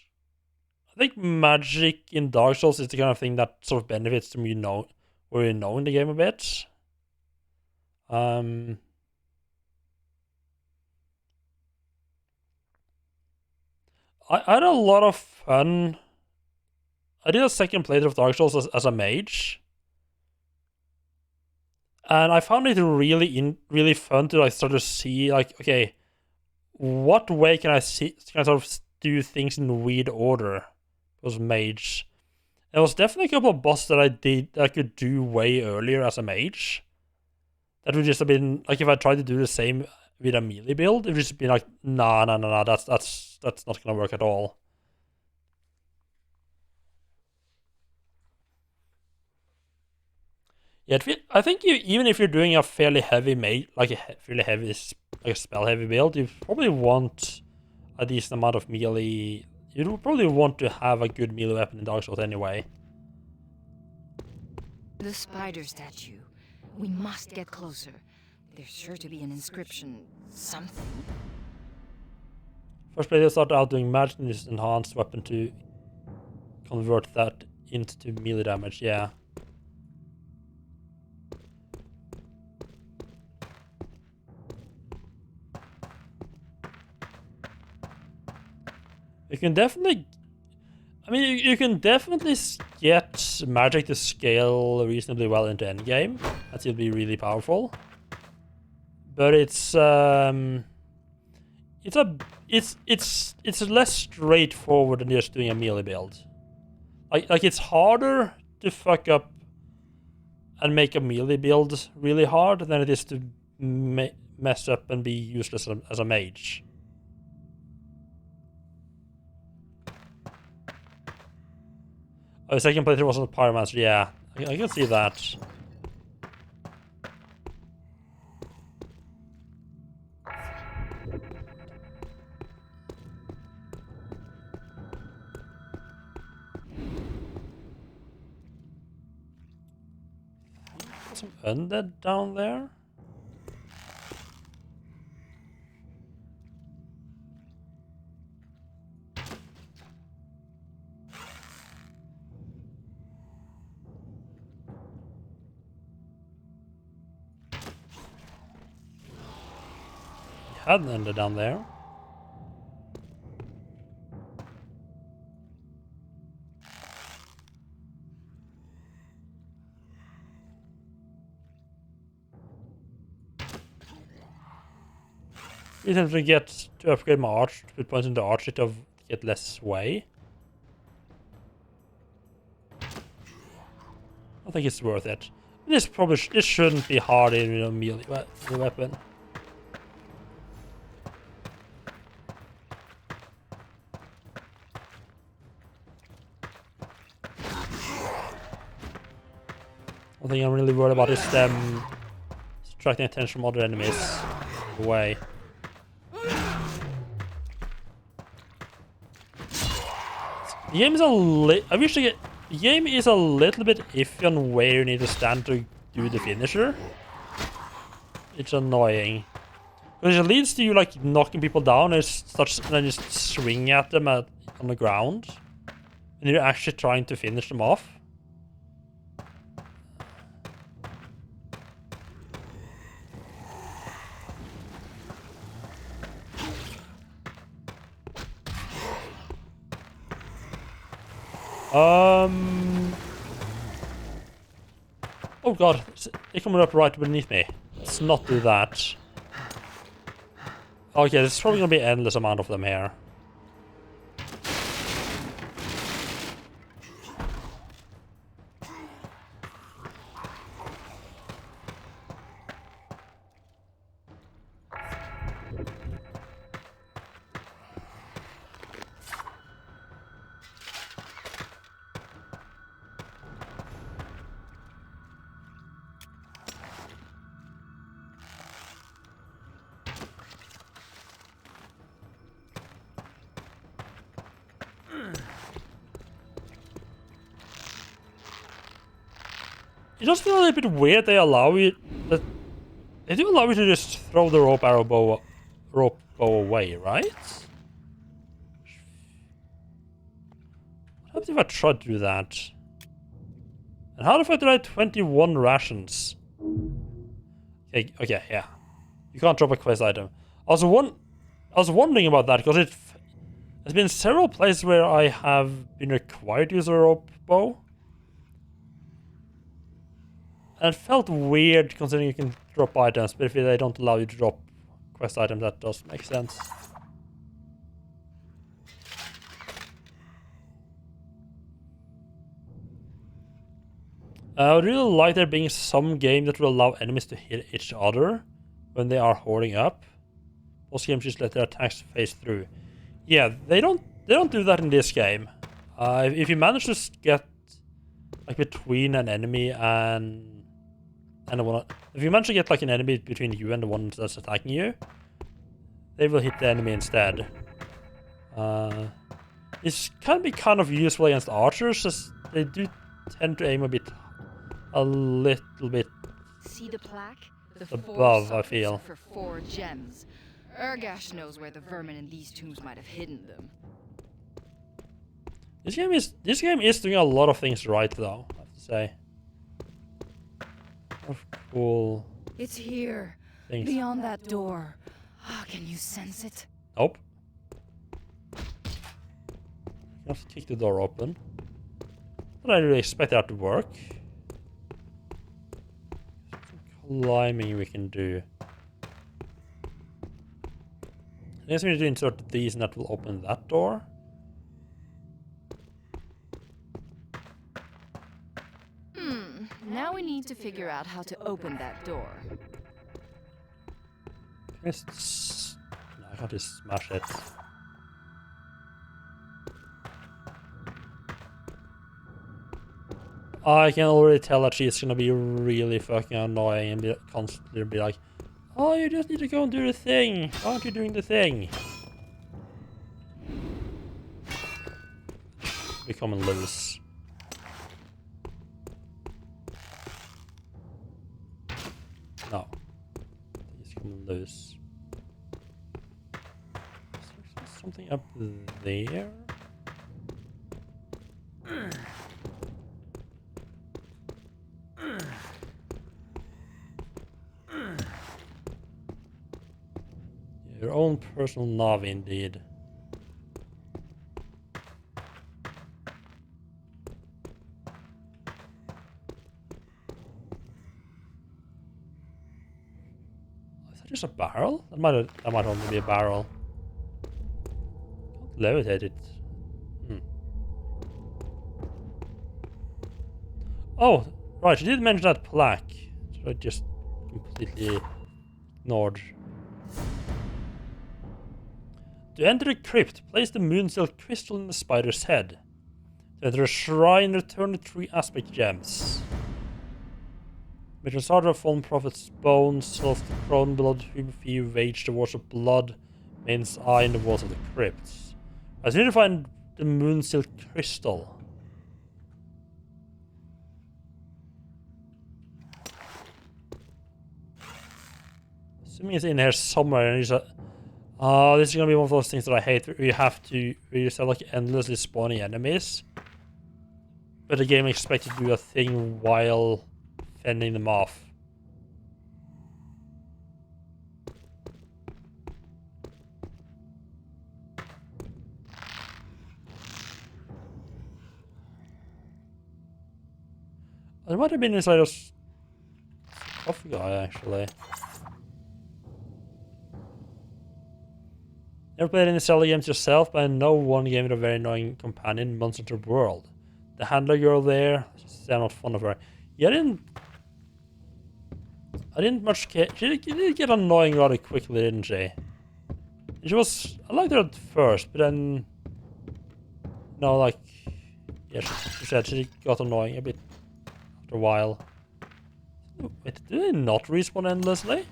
I think magic in Dark Souls is the kind of thing that sort of benefits from where you know in the game a bit. I had a lot of fun. I did a second playthrough of Dark Souls as a mage. And I found it really fun to like start to see like, okay, what way can I sort of do things in weird order? It was mage. There was definitely a couple of bosses that I could do way earlier as a mage. That would just have been like if I tried to do the same with a melee build, it would just be like, nah, that's not gonna work at all. Yeah, I think even if you're doing a fairly heavy spell heavy build, you probably want a decent amount of melee. You probably want to have a good melee weapon in Dark Souls anyway. The spider statue. We must get closer. There's sure to be an inscription. Something. First place I started out doing magic and this enhanced weapon to convert that into melee damage, yeah. You can definitely... I mean, you can definitely get magic to scale reasonably well into endgame. That will be really powerful. But it's less straightforward than just doing a melee build. Like it's harder to fuck up and make a melee build really hard than it is to mess up and be useless as a mage. Oh, the second playthrough wasn't Pyromancer. Yeah, I can see that. Some undead down there. Had an undead down there. We tend to get to upgrade my arch, to put points into arch to get less sway. I think it's worth it. This shouldn't be hard in a melee weapon. One thing I'm really worried about is them distracting attention from other enemies away. The game is the game is a little bit iffy on where you need to stand to do the finisher. It's annoying. Because it leads to you like knocking people down and then just swing at them on the ground. And you're actually trying to finish them off. Oh god, they're coming up right beneath me. Let's not do that. Okay, there's probably gonna be an endless amount of them here. It does feel a little bit weird they allow you that they do allow you to just throw the rope bow away, right? What happens if I try to do that? And how the fuck did I have 21 rations? Okay, yeah. You can't drop a quest item. I was wondering about that because there's been several places where I have been required to use a rope bow. And it felt weird considering you can drop items, but if they don't allow you to drop quest items, that does make sense. I would really like there being some game that will allow enemies to hit each other when they are hoarding up. Most games just let their attacks phase through. Yeah, they don't do that in this game. If you manage to get like between an enemy and the one, if you manage to get like an enemy between you and the one that's attacking you, they will hit the enemy instead. This can be kind of useful against archers, as they do tend to aim a little bit See the plaque? The above, four I feel. sockets for 4 gems. Urgash knows where the vermin in these tombs might have hidden them. This game is doing a lot of things right, though, I have to say. Of cool It's here, things. beyond that door. Ah, can you sense it? Nope. Just kick the door open. But I really expect that to work. Some climbing we can do. I guess we need to insert these and that will open that door. Now we need to figure out how to open that door. No, I can't just smash it. I can already tell that she's gonna be really fucking annoying and constantly be like, oh, you just need to go and do the thing. Why aren't you doing the thing? Becoming loose. No. He's coming loose. Is there something up there? Your own personal Navi, indeed. Is that just a barrel? That might only be a barrel. Can't levitate it. Oh, right, you did mention that plaque. So I just completely ignored. To enter the crypt, place the Moonsil crystal in the spider's head. To enter a shrine, return the 3 aspect gems. With the start of fallen prophet's bones, self the crown blood, whom wage the wars of blood, main's eye in the walls of the crypt. I need to find the Moonsil crystal. Assuming it's in here somewhere, and he's like, oh, this is gonna be one of those things that I hate. Where you have like endlessly spawning enemies, but the game expects you to do a thing while fending them off. There might have been inside a coffee guy actually. Never played any Zelda games yourself, but I know one game with a very annoying companion, Monster Hunter World. The handler girl there, I'm not fond of her. Yeah, I didn't much care. She did get annoying rather quickly, didn't she? I liked her at first, but then, no, like, yeah, she said she got annoying a bit after a while. Wait, did they not respawn endlessly?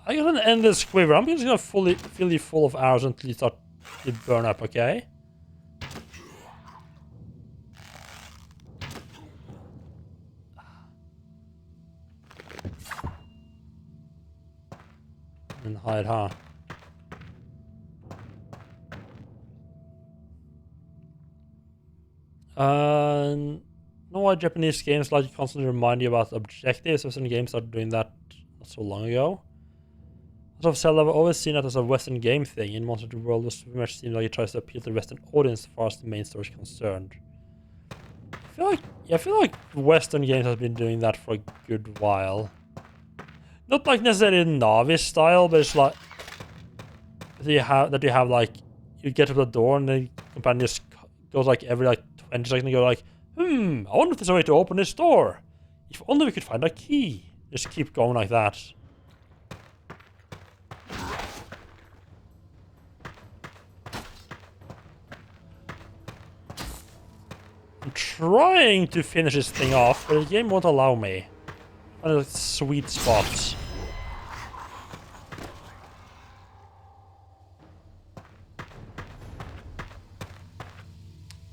I got an endless quiver. I'm just gonna fill you full of arrows until you start to burn up, okay? And hide, huh? No, why Japanese games like to constantly remind you about objectives. Western games started doing that not so long ago. As of Zelda, I've always seen it as a Western game thing. In Monster Hunter World, it very much seems like it tries to appeal to the Western audience as far as the main story is concerned. I feel like Western games have been doing that for a good while. Not like necessarily Navi style, but it's like you have like you get to the door and the companion just goes like every like 20 seconds and go like, I wonder if there's a way to open this door. If only we could find a key. Just keep going like that. I'm trying to finish this thing off, but the game won't allow me. Find a sweet spot.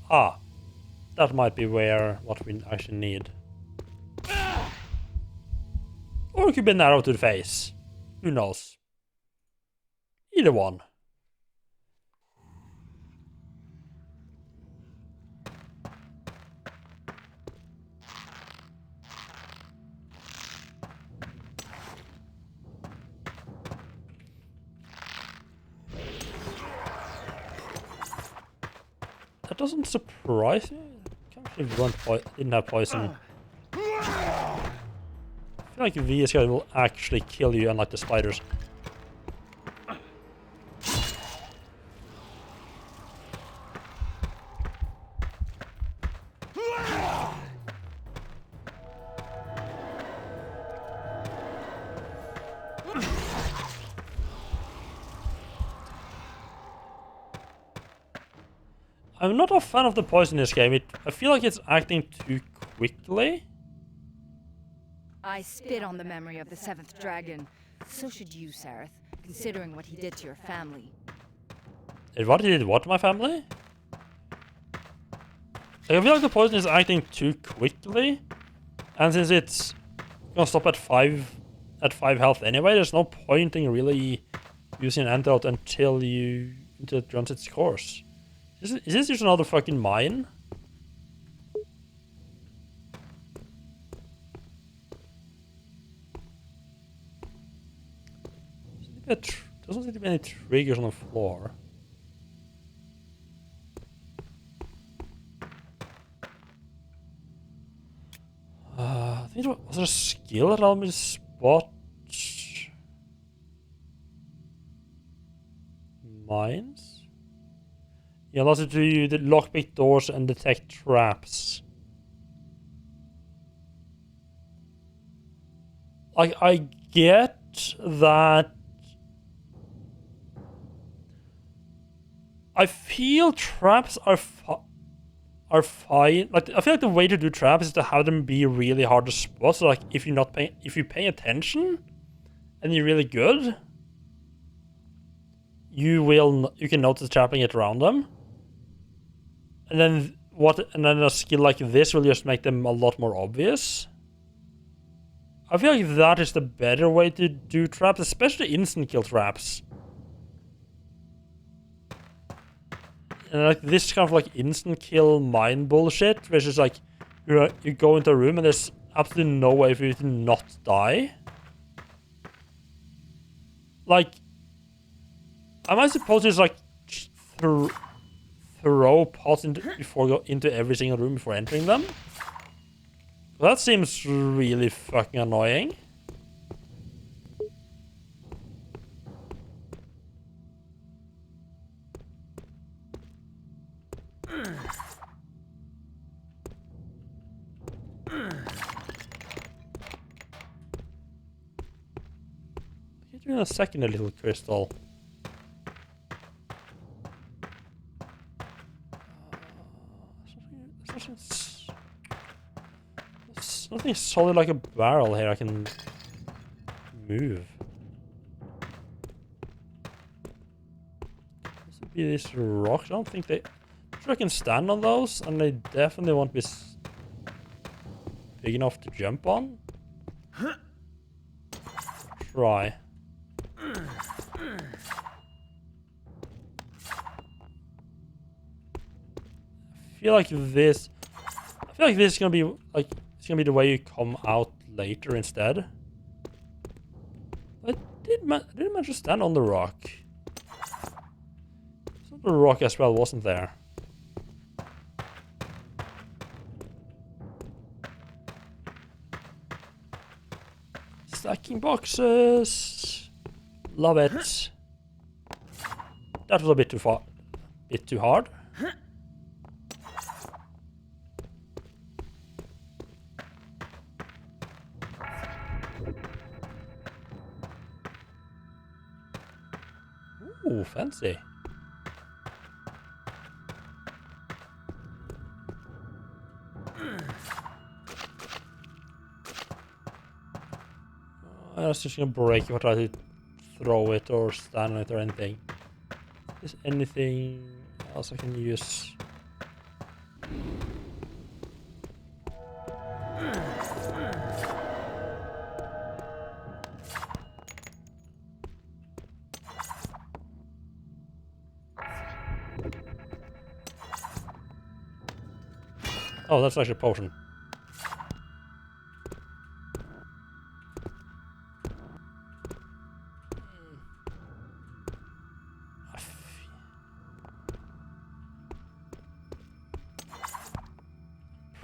Ah, that might be what we actually need. Or it could be an arrow to the face. Who knows? Either one. I doesn't surprise me. I can't believe one didn't have poison. I feel like these guys will actually kill you, unlike the spiders. I'm not a fan of the poison in this game. I feel like it's acting too quickly. I spit on the memory of the seventh dragon. So should you, Sareth, considering what he did to your family. What he did what to my family? Like, I feel like the poison is acting too quickly. And since it's gonna stop at 5 health anyway, there's no point in really using an antidote until it runs its course. Is this just another fucking mine? Doesn't seem to be any triggers on the floor. I think was there a skill that allowed me to spot mines? Yeah, allows you to the lockpick doors and detect traps. I get that. I feel traps are fine. Like, I feel like the way to do traps is to have them be really hard to spot. So, like, if you pay attention and you're really good, you can notice trapping it around them. And then a skill like this will just make them a lot more obvious. I feel like that is the better way to do traps, especially instant kill traps. And like this kind of like instant kill mine bullshit, which is like you go into a room and there's absolutely no way for you to not die. Like, am I supposed to just like throw pots into every single room before entering them? That seems really fucking annoying. Get you in a second, a little crystal. There's nothing solid like a barrel here I can move. This would be these rocks. I don't think they... I'm sure I can stand on those, and they definitely won't be big enough to jump on. Try. I feel like this is gonna be like it's gonna be the way you come out later instead. I didn't manage to stand on the rock. So the rock as well wasn't there. Stacking boxes. Love it. That was a bit too far. Bit too hard. Ooh, fancy. I was just gonna break if I try to throw it or stand on it or anything. Is anything else I can use? Oh, that's actually a potion.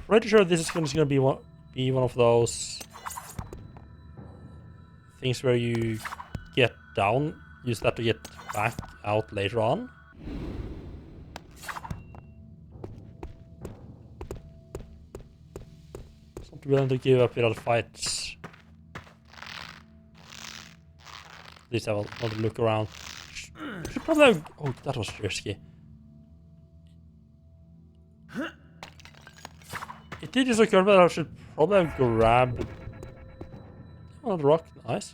pretty sure this is gonna be one of those things where you get down, use that to get back out later on. It's not willing to give up without fights. At least have another look around. Should probably have, oh, that was risky. It did just occur that I should probably have grabbed the rock. Nice.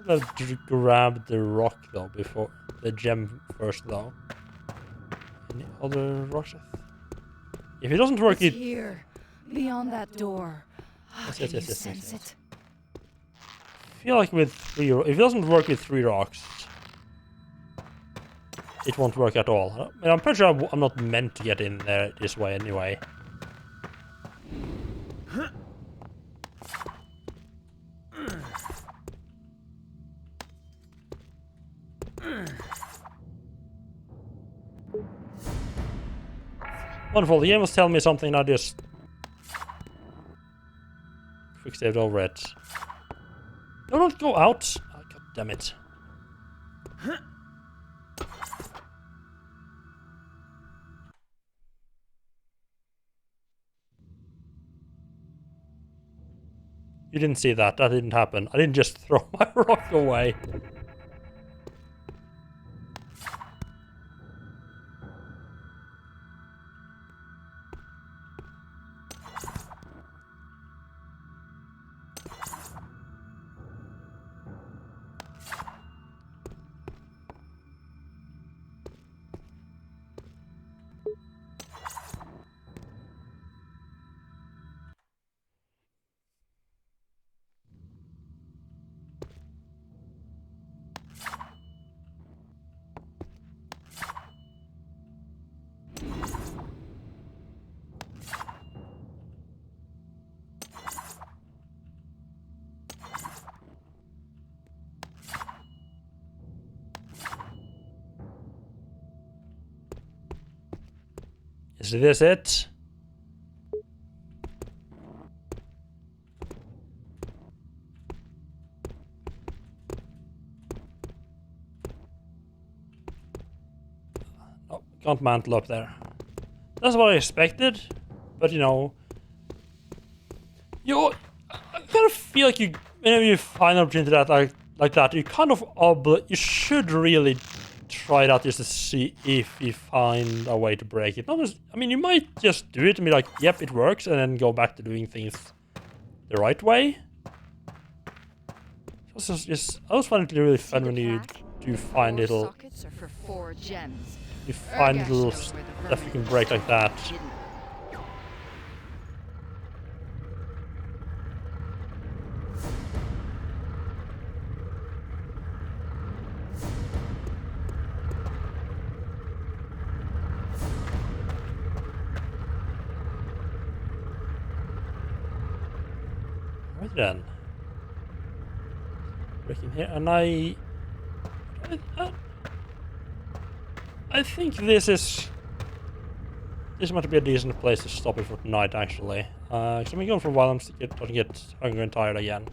I'll grab the rock though before the gem first though. Any other rocks? If it doesn't work, It's here, beyond that door. Yes, Can yes, you yes, yes, sense yes. it? I feel like with if it doesn't work with 3 rocks, it won't work at all. I mean, I'm pretty sure I'm not meant to get in there this way anyway. Wonderful, the game was telling me something, I just quick saved over it. No, don't go out! Oh, God damn it. You didn't see that, that didn't happen. I didn't just throw my rock away. Is this it? Oh, can't mantle up there. That's what I expected, but you know, I kind of feel like whenever you find an opportunity like that, you kind of you should really try it out just to see if you find a way to break it. I mean, you might just do it and be like, yep, it works, and then go back to doing things the right way. I always find it really fun when you do find little, Sockets are for 4 gems. you find Urgash little knows where the stuff you can vermin break like that. hidden. Right then. Breaking here, and I think this might be a decent place to stop it for tonight, actually. Because I'm going for a while, I'm starting to get hungry and tired again.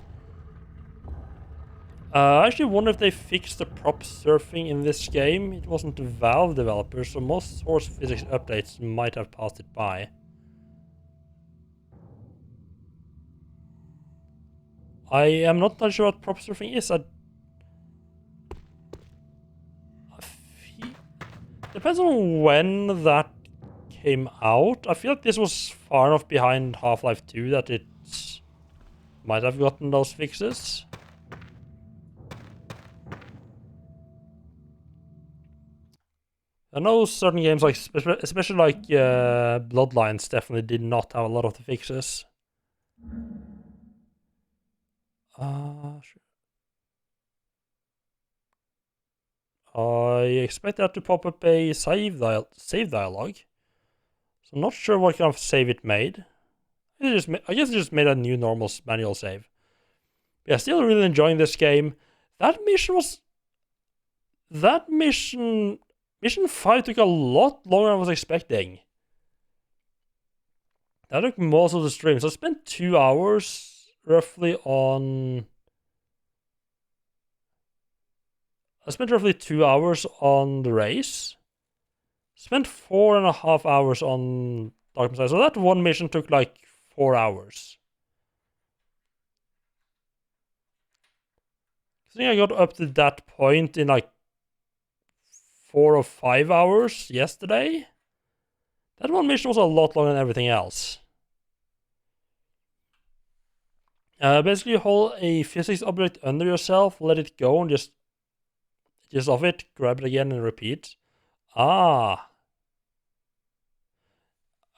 I actually wonder if they fixed the prop surfing in this game. It wasn't the Valve developer, so most source physics updates might have passed it by. I am not sure what prop surfing is. Depends on when that came out. I feel like this was far enough behind Half-Life 2 that it might have gotten those fixes. I know certain games, like especially like Bloodlines, definitely did not have a lot of the fixes. Sure. I expect that to pop up a save dialogue. So I'm not sure what kind of save it made. I guess it just made a new normal manual save. But yeah, still really enjoying this game. Mission 5 took a lot longer than I was expecting. That took most of the stream. So I spent 2 hours roughly on... I spent roughly 2 hours on the race. Spent 4.5 hours on Dark Messiah. So that one mission took like 4 hours. I think I got up to that point in like 4 or 5 hours yesterday. That one mission was a lot longer than everything else. Basically, you hold a physics object under yourself, let it go, and just off it, grab it again, and repeat. Ah.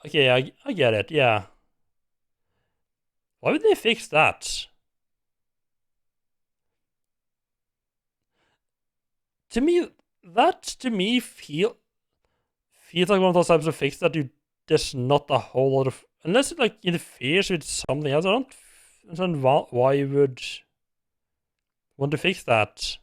Okay, I get it, yeah. Why would they fix that? To me feels like one of those types of fix that there's not a whole lot of, unless it like interferes with something else. I don't understand why you would want to fix that.